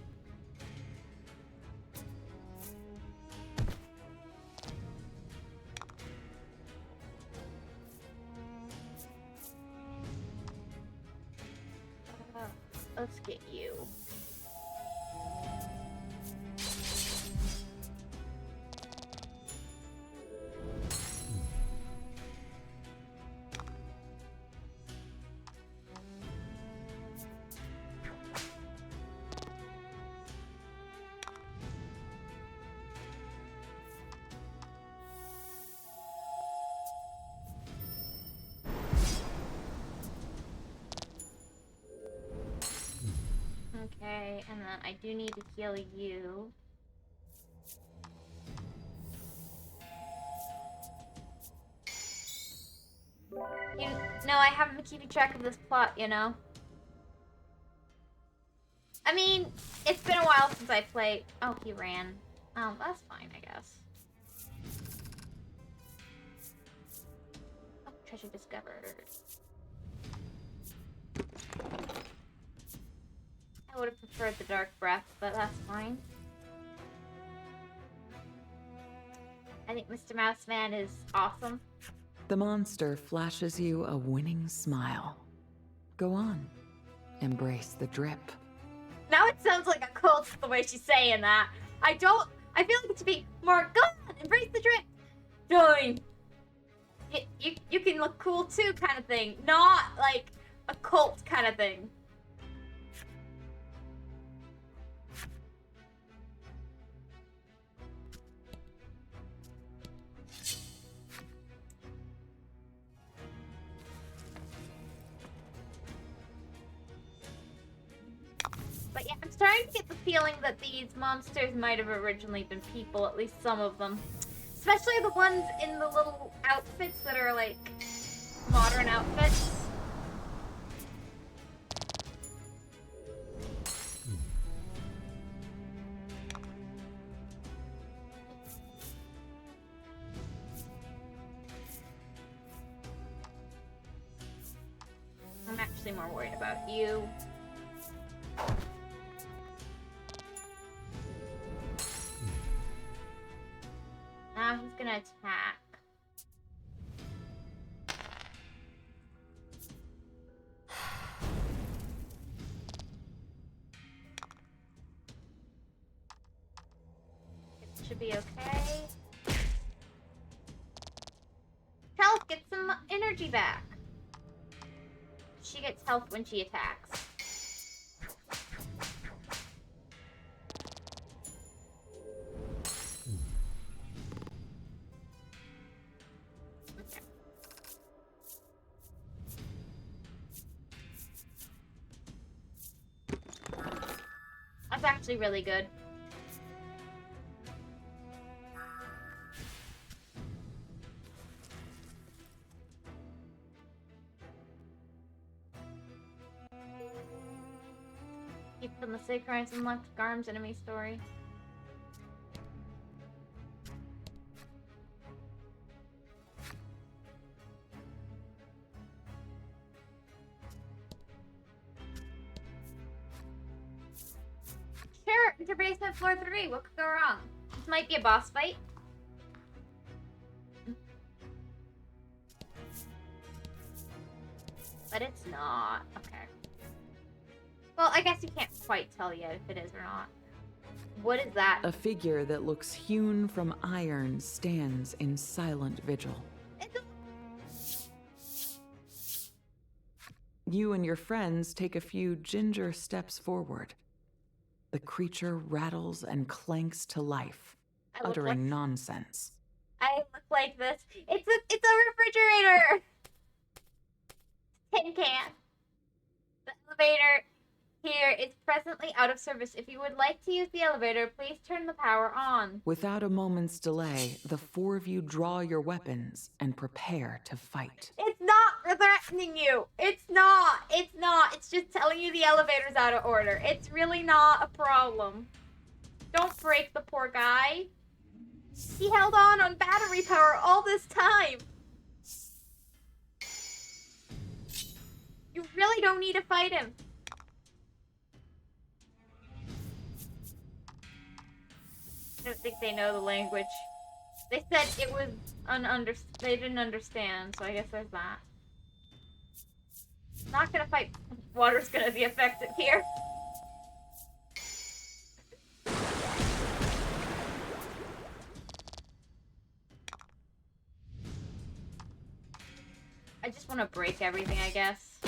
Let's get you. Okay, and then I do need to heal you. No, I haven't been keeping track of this plot, you know? I mean, it's been a while since I played. Oh, he ran. Oh, that's fine, I guess. Oh, treasure discovered. I would have preferred the dark breath, but that's fine. I think Mr. Mouseman is awesome. The monster flashes you a winning smile. Go on. Embrace the drip. Now it sounds like a cult the way she's saying that. I feel like it should be more, go on, embrace the drip. Join. You can look cool too kind of thing. Not like a cult kind of thing. But yeah, I'm starting to get the feeling that these monsters might have originally been people, at least some of them. Especially the ones in the little outfits that are like modern outfits. actually more worried about you. Now he's gonna attack. It should be okay. Health, get some energy back. She gets health when she attacks. That's actually really good. Keep from the sacred rights and left Garm's enemy story. Sure, enter basement floor 3. What could go wrong? This might be a boss fight. But it's not. Okay. Well, I guess you can't quite tell yet if it is or not. What is that? A figure that looks hewn from iron stands in silent vigil. You and your friends take a few ginger steps forward. The creature rattles and clanks to life, uttering nonsense. I look like this. It's a refrigerator. Tin can. The elevator here is presently out of service. If you would like to use the elevator, please turn the power on. Without a moment's delay, the four of you draw your weapons and prepare to fight. It's not threatening you. It's not. It's not. It's just telling you the elevator's out of order. It's really not a problem. Don't break the poor guy. He held on battery power all this time. You really don't need to fight him. I don't think they know the language. They said it was they didn't understand, so I guess there's that. Not gonna fight. Water's gonna be effective here. I just want to break everything, I guess.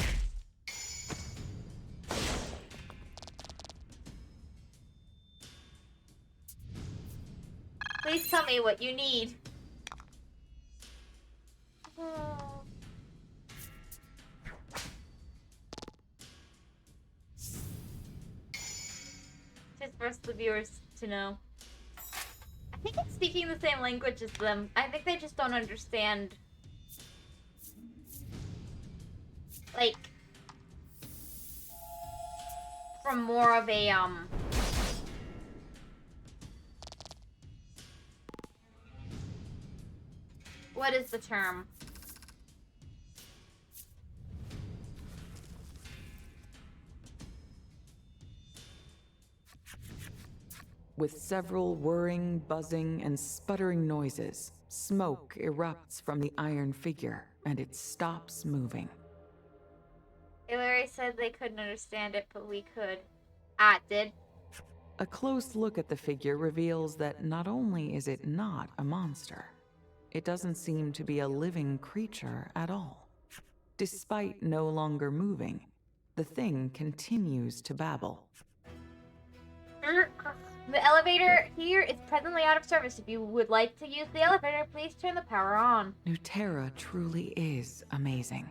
Please tell me what you need. Oh. Just for the viewers to know. I think it's speaking the same language as them. I think they just don't understand. Like, from more of a, what is the term? With several whirring, buzzing, and sputtering noises, smoke erupts from the iron figure, and it stops moving. Hillary said they couldn't understand it, but we could. Ah, it did. A close look at the figure reveals that not only is it not a monster, it doesn't seem to be a living creature at all. Despite no longer moving, the thing continues to babble. The elevator here is presently out of service. If you would like to use the elevator, please turn the power on. Nuterra truly is amazing.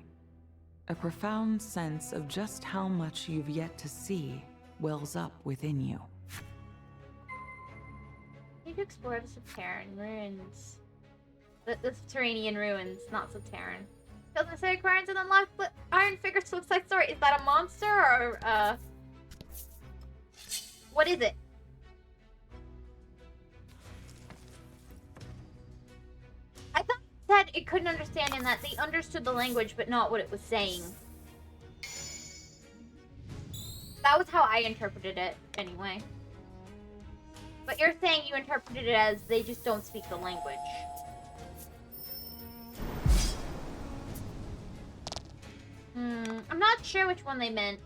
A profound sense of just how much you've yet to see wells up within you. You need to explore the subterranean ruins. The subterranean ruins, not subterranean. Build necessary requirements and unlock the iron figure to looks like story. Is that a monster or what is it? I thought it said it couldn't understand and that they understood the language but not what it was saying. That was how I interpreted it, anyway. But you're saying you interpreted it as they just don't speak the language. I'm not sure which one they meant.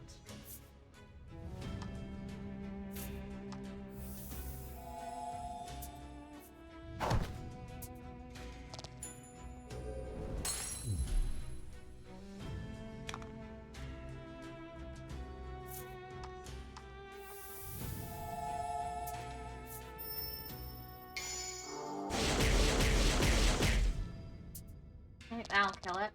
I think that'll kill it.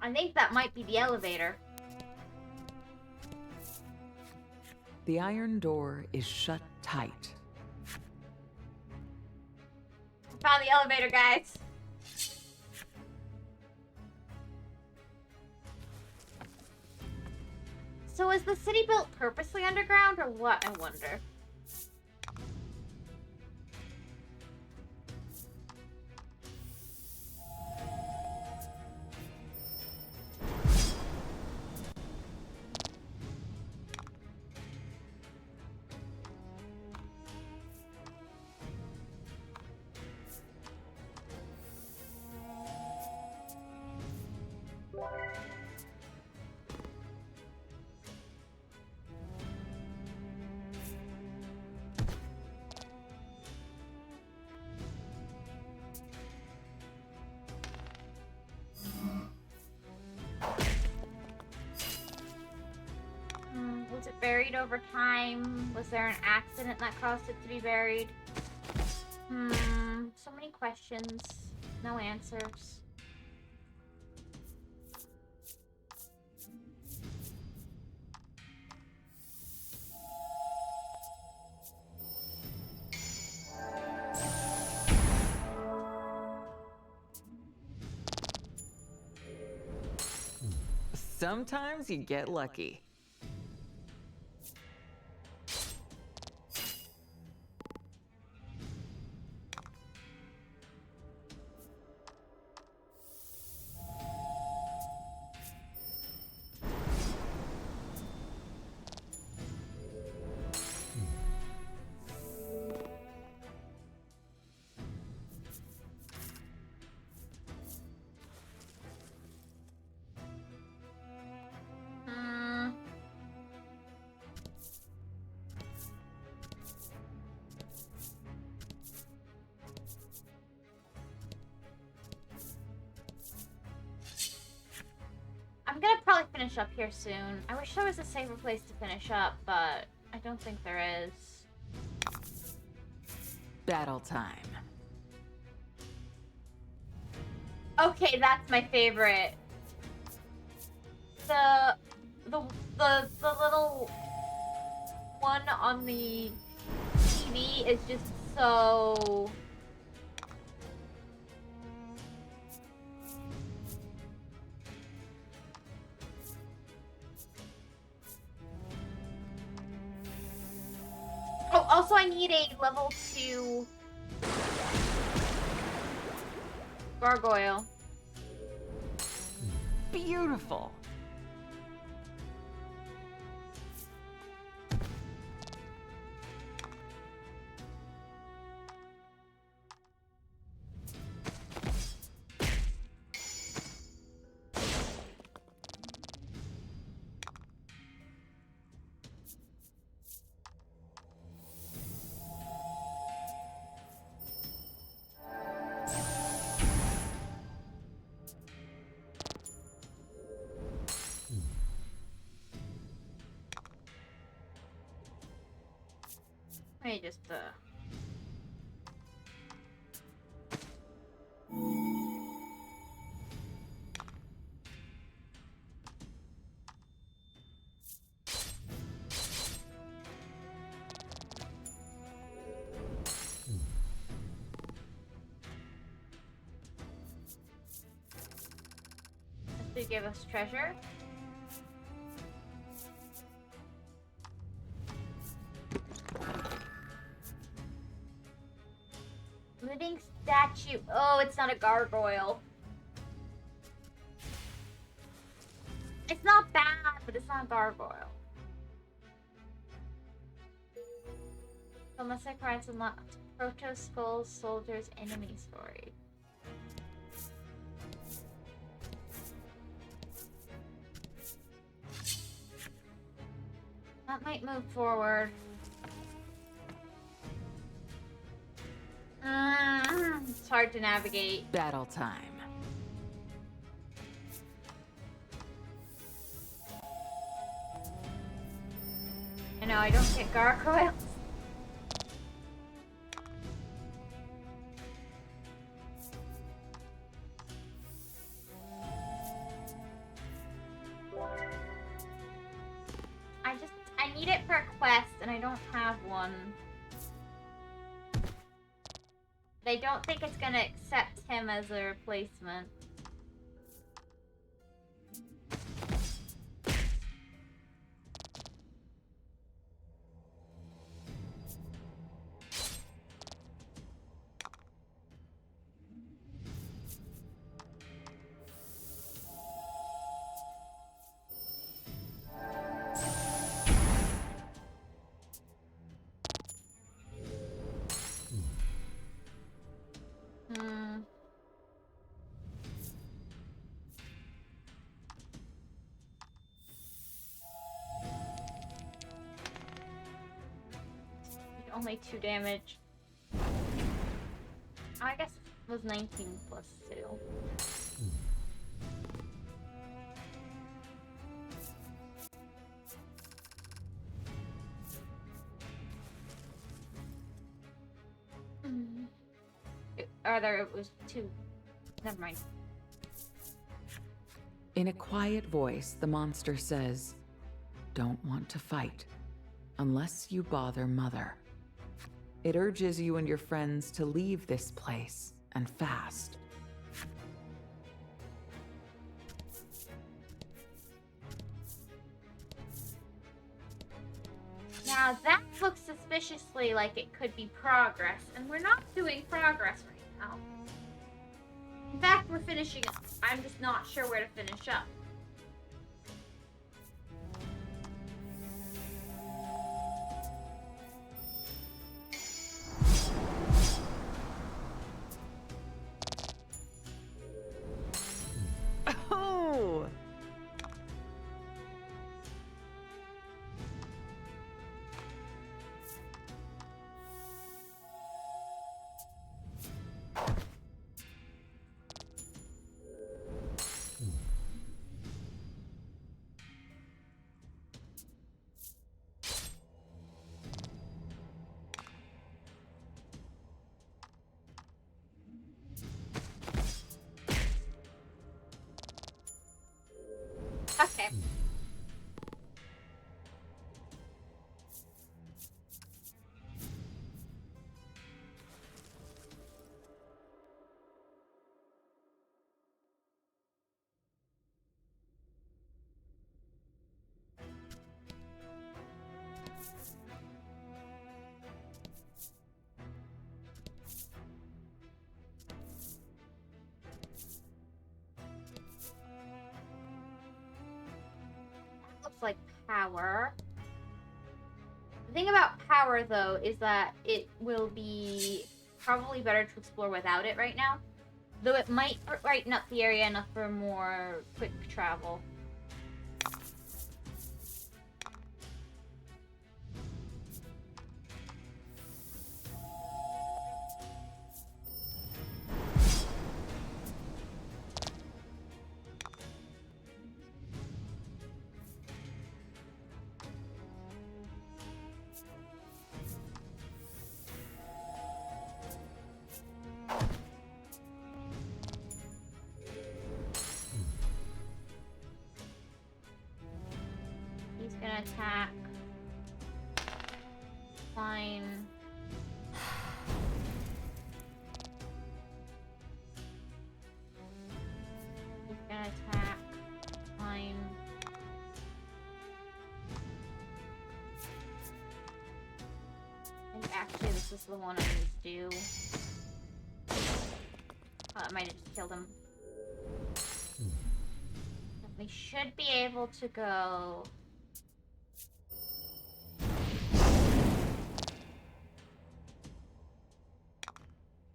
I think that might be the elevator. The iron door is shut tight. Found the elevator, guys. So is the city built purposely underground or what, I wonder? Was it buried over time? Was there an accident that caused it to be buried? So many questions, no answers. Sometimes you get lucky. I'm gonna probably finish up here soon. I wish there was a safer place to finish up, but I don't think there is. Battle time. Okay, that's my favorite. The little one on the TV is just so... Oh, also I need a level 2 gargoyle. Beautiful. Let me just, to give us treasure. Living statue. Oh, it's not a gargoyle. It's not bad, but it's not a gargoyle. Unless I cried some Proto Skull Soldier's enemy story. That might move forward. It's hard to navigate. Battle time. I know, I don't get gargoyles. I need it for a quest, and I don't have one. But I don't think it's gonna accept him as a replacement. Only 2 damage. Oh, I guess it was 19 plus 2. It was 2. Never mind. In a quiet voice, the monster says, "Don't want to fight, unless you bother Mother." It urges you and your friends to leave this place, and fast. Now that looks suspiciously like it could be progress, and we're not doing progress right now. In fact, we're finishing up. I'm just not sure where to finish up. Oh! Okay. Looks like power. The thing about power, though, is that it will be probably better to explore without it right now. Though it might brighten up the area enough for more quick travel. gonna attack. Fine. He's gonna attack. Fine. I think actually this is the one I need to do. Oh, I might have just killed him. We should be able to go.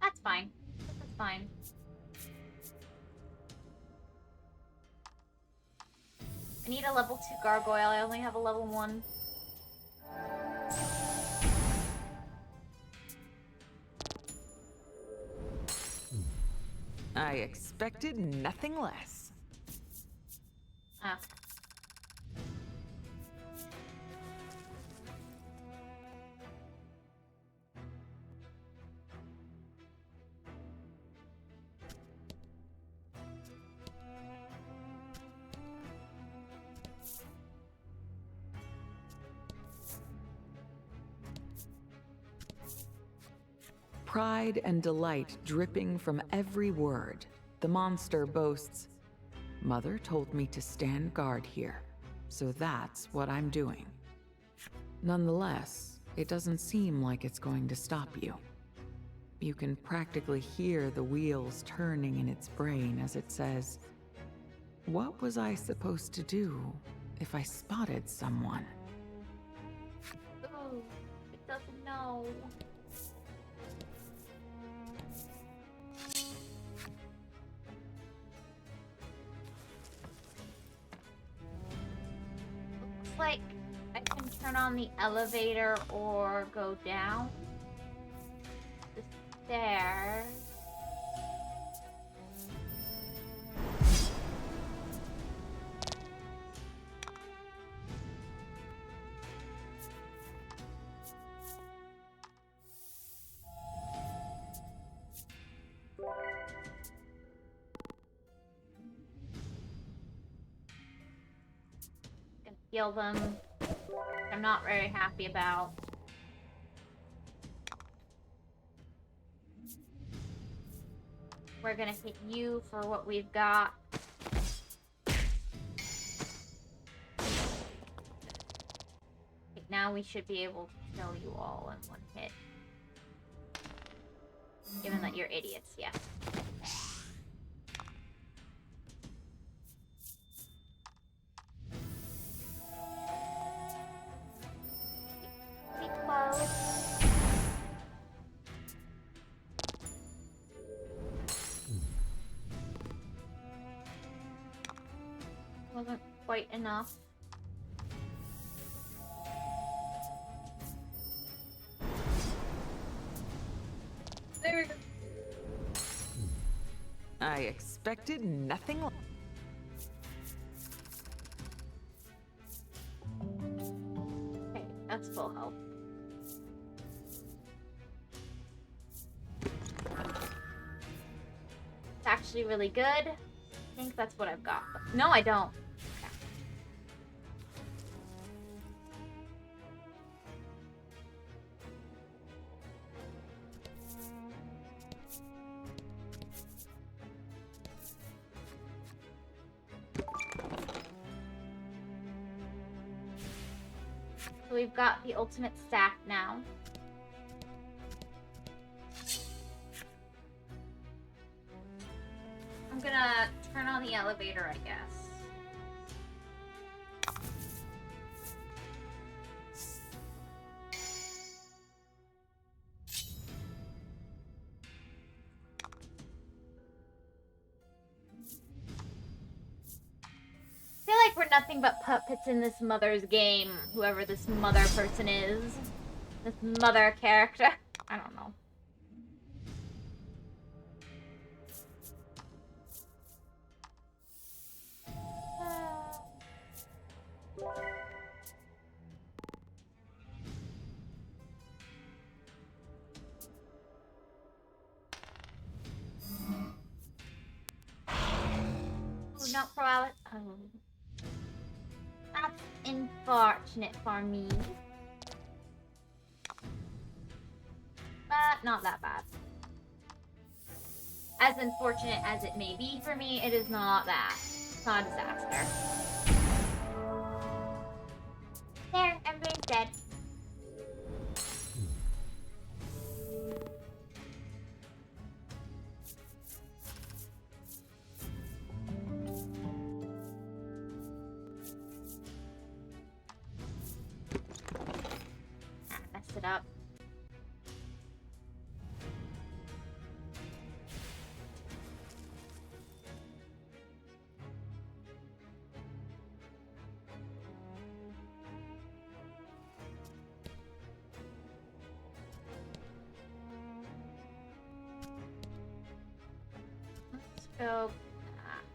That's fine. That's fine. I need a level 2 gargoyle. I only have a level 1. I expected nothing less. Ah. Pride and delight dripping from every word, the monster boasts, "Mother told me to stand guard here, so that's what I'm doing." Nonetheless, it doesn't seem like it's going to stop you. You can practically hear the wheels turning in its brain as it says, "What was I supposed to do if I spotted someone?" Ooh, it doesn't know. Looks like I can turn on the elevator or go down the stairs. Gonna heal them, which I'm not very happy about. We're gonna hit you for what we've got. Okay, now we should be able to kill you all in one hit. Given that you're idiots, yeah. Be close. Wasn't quite enough. There we go. I expected nothing less. Okay, that's full health. It's actually really good. I think that's what I've got. No, I don't. Okay. So we've got the ultimate stack now. I'm gonna turn on the elevator, I guess. I feel like we're nothing but puppets in this mother's game, whoever this mother person is. This mother character. I don't know. Ooh, not paralysis. Oh. That's unfortunate for me. But not that bad. As unfortunate as it may be for me, it is not that. It's not a disaster. There, everybody's dead. Messed it up. Let's go back.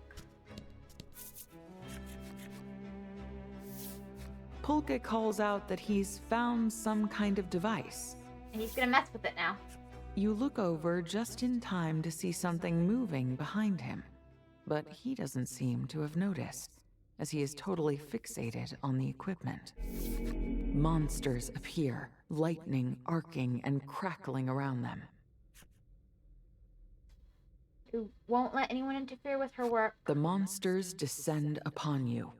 Polka calls out that he's found some kind of device. And he's gonna mess with it now. You look over just in time to see something moving behind him, but he doesn't seem to have noticed, as he is totally fixated on the equipment. Monsters appear, lightning arcing and crackling around them. Who won't let anyone interfere with her work. The monsters descend upon you.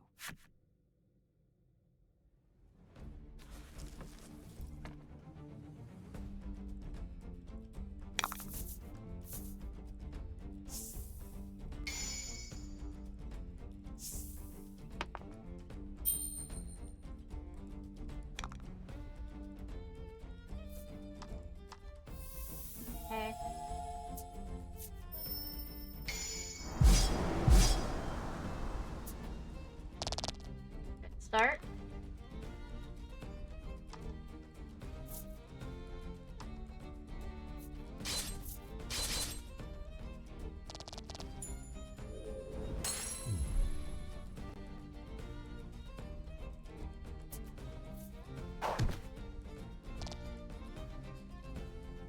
Okay. Good start.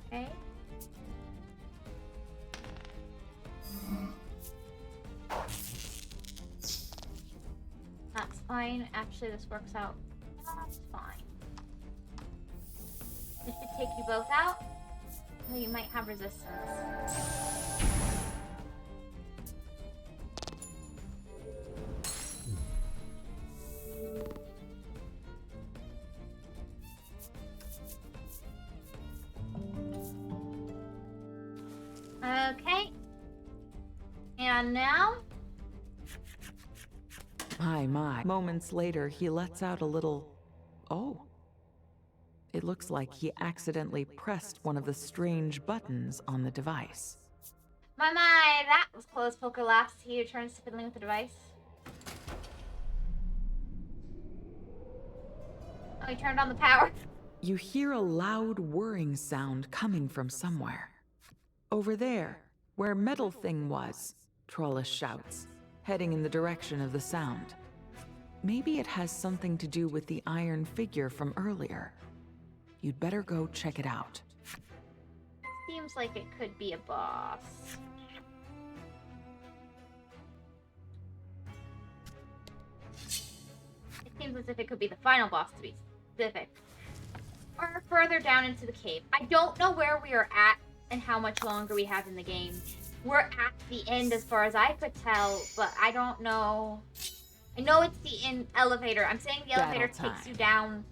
Okay. That's fine. Actually, this works out. That's fine. This should take you both out. Well, you might have resistance. Okay. And now? My. Moments later, he lets out a little, oh. It looks like he accidentally pressed one of the strange buttons on the device. My, that was close. Poker laughs. He returns to fiddling with the device. Oh, he turned on the power. You hear a loud whirring sound coming from somewhere. Over there, where Metal Thing was, Trollus shouts, heading in the direction of the sound. Maybe it has something to do with the iron figure from earlier. You'd better go check it out. Seems like it could be a boss. It seems as if it could be the final boss, to be specific. Or further down into the cave. I don't know where we are at and how much longer we have in the game. We're at the end as far as I could tell, but I don't know. I know it's the elevator. I'm saying the elevator takes you down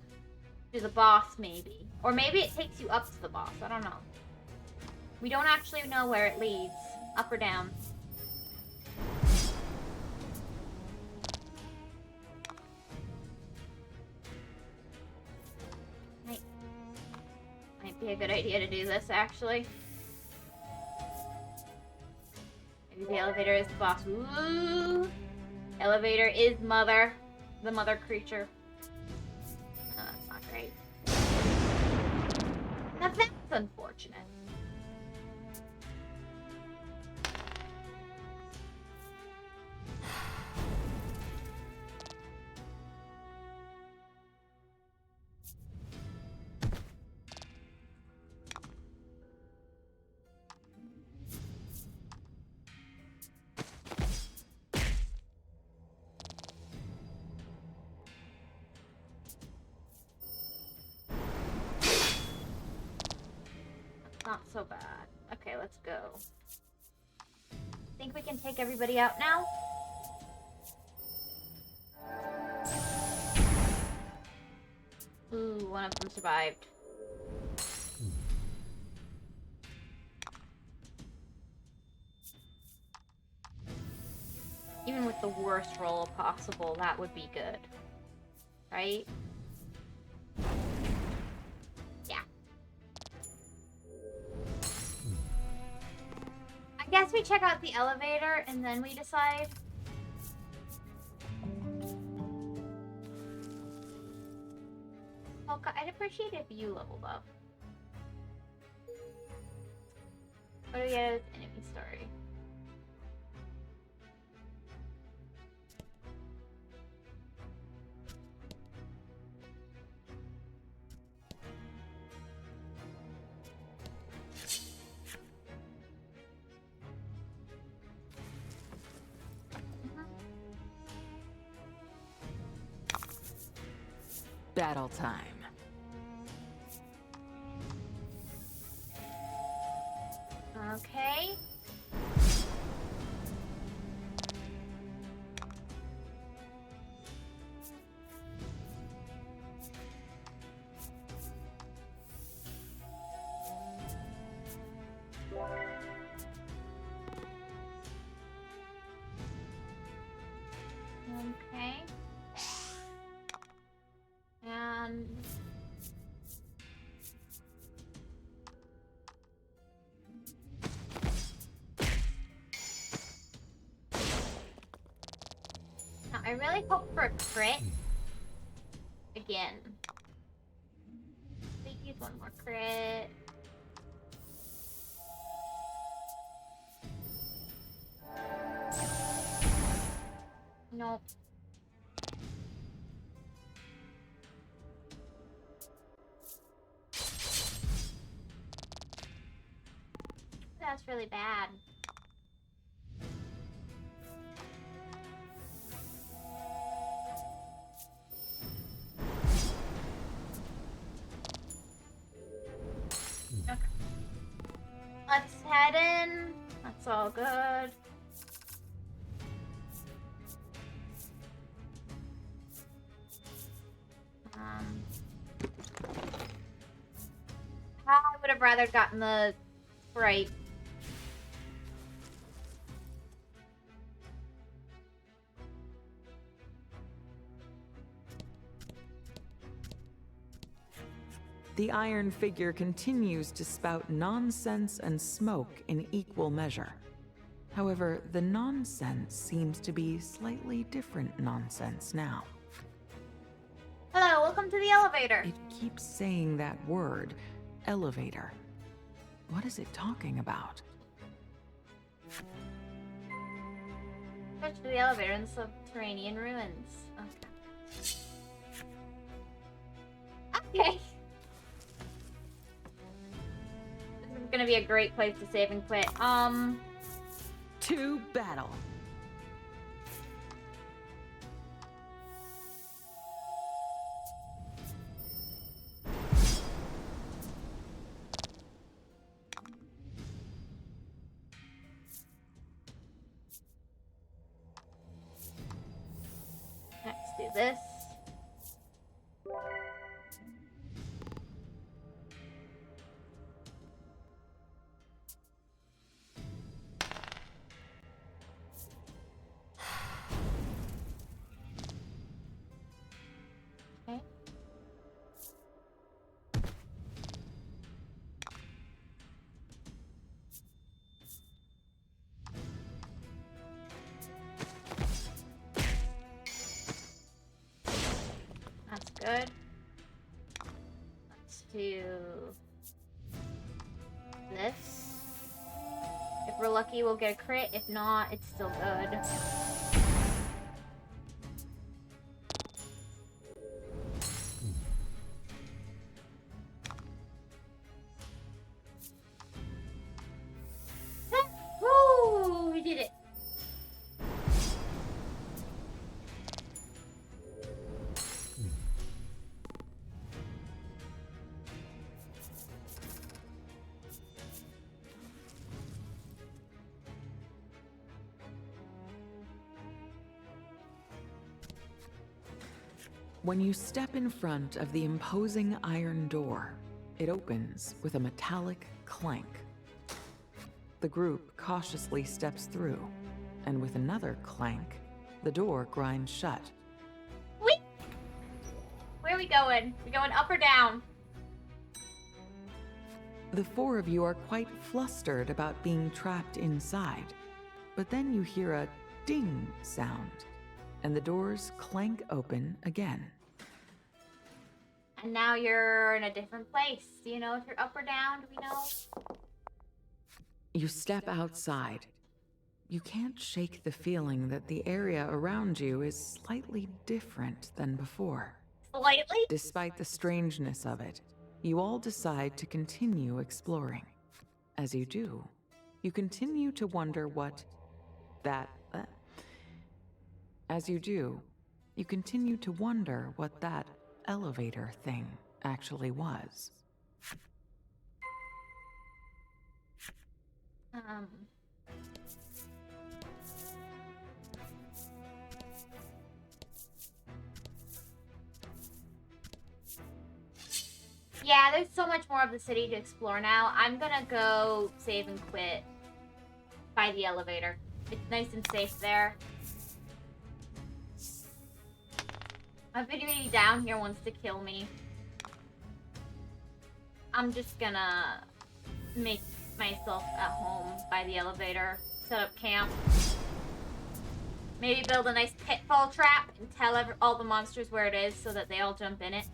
to the boss, maybe. Or maybe it takes you up to the boss. I don't know. We don't actually know where it leads. Up or down. Might be a good idea to do this, actually. Maybe the elevator is the boss. Ooh! Elevator is mother. The mother creature. Oh, that's not great. Now that's unfortunate. Not so bad. Okay, let's go. Think we can take everybody out now? Ooh, one of them survived. Even with the worst roll possible, that would be good. Right? Yeah. I guess we check out the elevator and then we decide. Oh, I'd appreciate if you leveled up. What do we get as enemy story? Battle time. Okay. Okay. And now, I really hope for a crit again. Please use one more crit. Nope. That's really bad. Okay. Let's head in. That's all good. I would have rather gotten the Sprite. The iron figure continues to spout nonsense and smoke in equal measure. However, the nonsense seems to be slightly different nonsense now. Hello, welcome to the elevator. It keeps saying that word, elevator. What is it talking about? Switch to the elevator in the subterranean ruins. Okay. Okay. This is gonna be a great place to save and quit. To battle. Let's do this. Okay. That's good. Let's do this. If we're lucky, we'll get a crit. If not, it's still good. Woo! We did it. When you step in front of the imposing iron door, it opens with a metallic clank. The group cautiously steps through, and with another clank, the door grinds shut. Whee! Where are we going? We going up or down? The four of you are quite flustered about being trapped inside, but then you hear a ding sound, and the doors clank open again. And now you're in a different place. Do you know if you're up or down? Do we know? You step outside. You can't shake the feeling that the area around you is slightly different than before. Slightly? Despite the strangeness of it, you all decide to continue exploring. As you do, you continue to wonder what that elevator thing actually was. Yeah, there's so much more of the city to explore now. I'm gonna go save and quit by the elevator. It's nice and safe there. Everybody down here wants to kill me. I'm just gonna make myself at home by the elevator. Set up camp. Maybe build a nice pitfall trap and tell all the monsters where it is so that they all jump in it.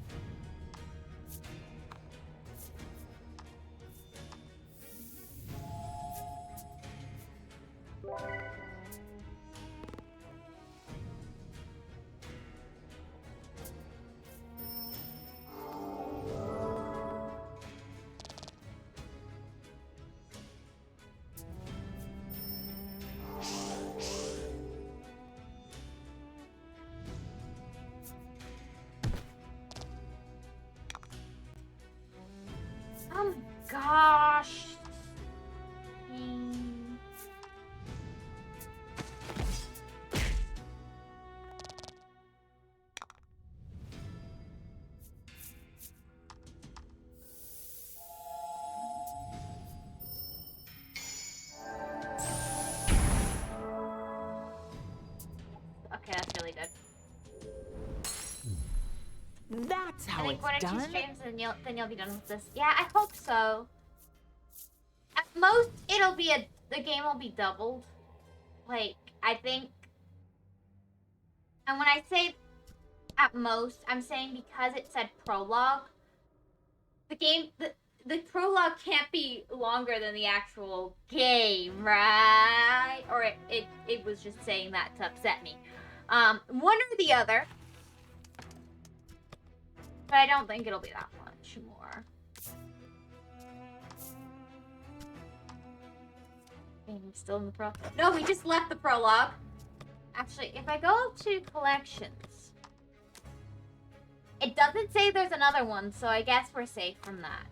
Oh my gosh. Okay, that's really good. That's how I think it's one or done. two streams, then you'll be done with this. Yeah, I hope so. At most, the game will be doubled. Like, I think. And when I say at most, I'm saying because it said prologue. The prologue can't be longer than the actual game, right? Or it was just saying that to upset me. One or the other. But I don't think it'll be that much more. I'm still in the prologue. No, we just left the prologue. Actually, if I go to collections, it doesn't say there's another one, so I guess we're safe from that.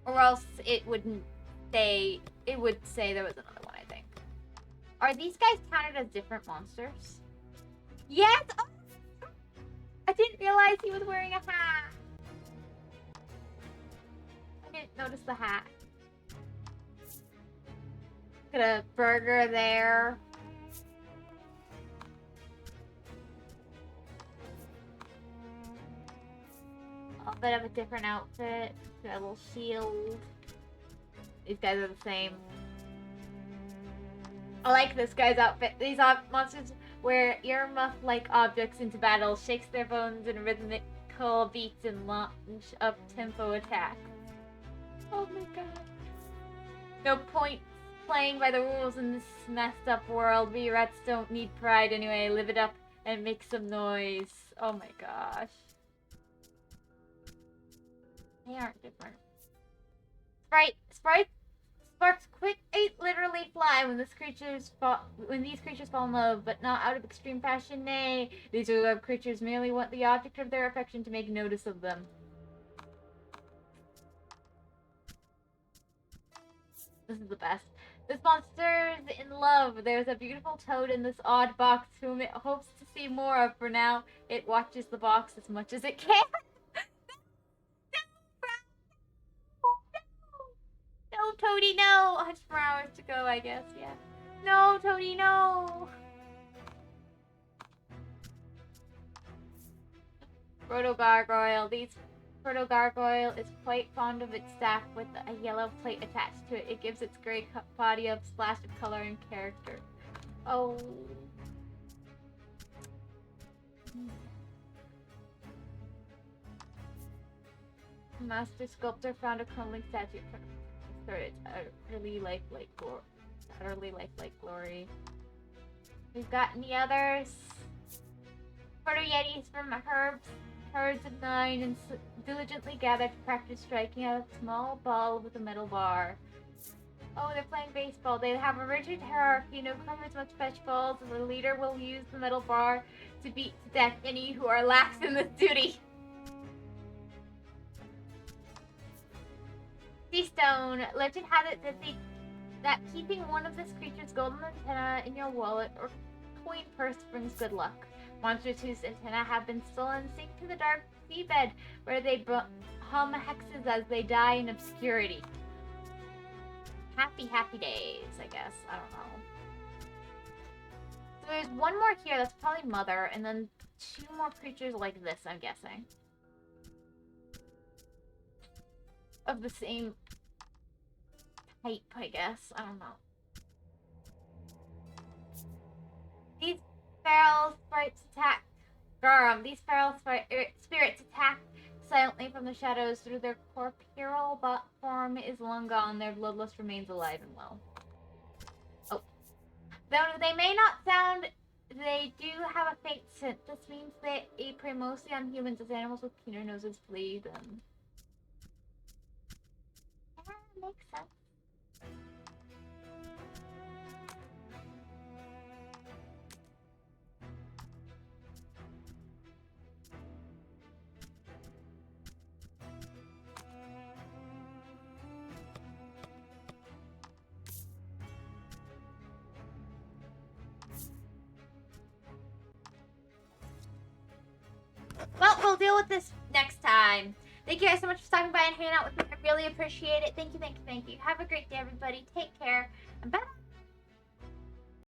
Or else it wouldn't say, it would say there was another one, I think. Are these guys counted as different monsters? Yes! Oh! I didn't realize he was wearing a hat. I didn't notice the hat. Got a burger there. A bit of a different outfit. Got a little shield. These guys are the same. I like this guy's outfit. These monsters wear earmuff-like objects into battle, shakes their bones in rhythmical beats, and launch up-tempo attacks. Oh my god. No point playing by the rules in this messed up world. We rats don't need pride anyway. Live it up and make some noise. Oh my gosh. They aren't different. Sparks quick literally fly when these creatures fall in love, but not out of extreme passion. Nay, these are love creatures merely want the object of their affection to make notice of them. This is the best. This monster's in love. There's a beautiful toad in this odd box whom it hopes to see more of. For now, it watches the box as much as it can. No, Toady, no! 100 more hours to go, I guess, yeah. No, Toady, no! Proto-gargoyle. Proto-gargoyle is quite fond of its staff with a yellow plate attached to it. It gives its gray body a splash of color and character. Oh. Master sculptor found a crumbling statue for its utterly lifelike glory. We've got any others? Proto-yetis from herds of 9 and diligently gathered to practice striking out a small ball with a metal bar. Oh, they're playing baseball. They have a rigid hierarchy. No covers must fetch balls, and the leader will use the metal bar to beat to death any who are lax in this duty. Seastone. Legend has it that keeping one of this creature's golden antenna in your wallet or coin purse brings good luck. Monsters whose antennae have been stolen sink to the dark seabed, where they hum hexes as they die in obscurity. Happy, happy days, I guess. I don't know. So there's one more here, that's probably Mother, and then 2 more creatures like this, I'm guessing. Of the same type, I guess. I don't know. These feral sprites attack. These feral spirits attack silently from the shadows. Through their corporeal form is long gone, their bloodlust remains alive and well. Oh. Though they may not sound, they do have a faint scent. This means they prey mostly on humans, as animals with keener noses flee them. Yeah, makes sense. Well, we'll deal with this next time. Thank you guys so much for stopping by and hanging out with me. I really appreciate it. Thank you, thank you, thank you. Have a great day, everybody. Take care. And bye.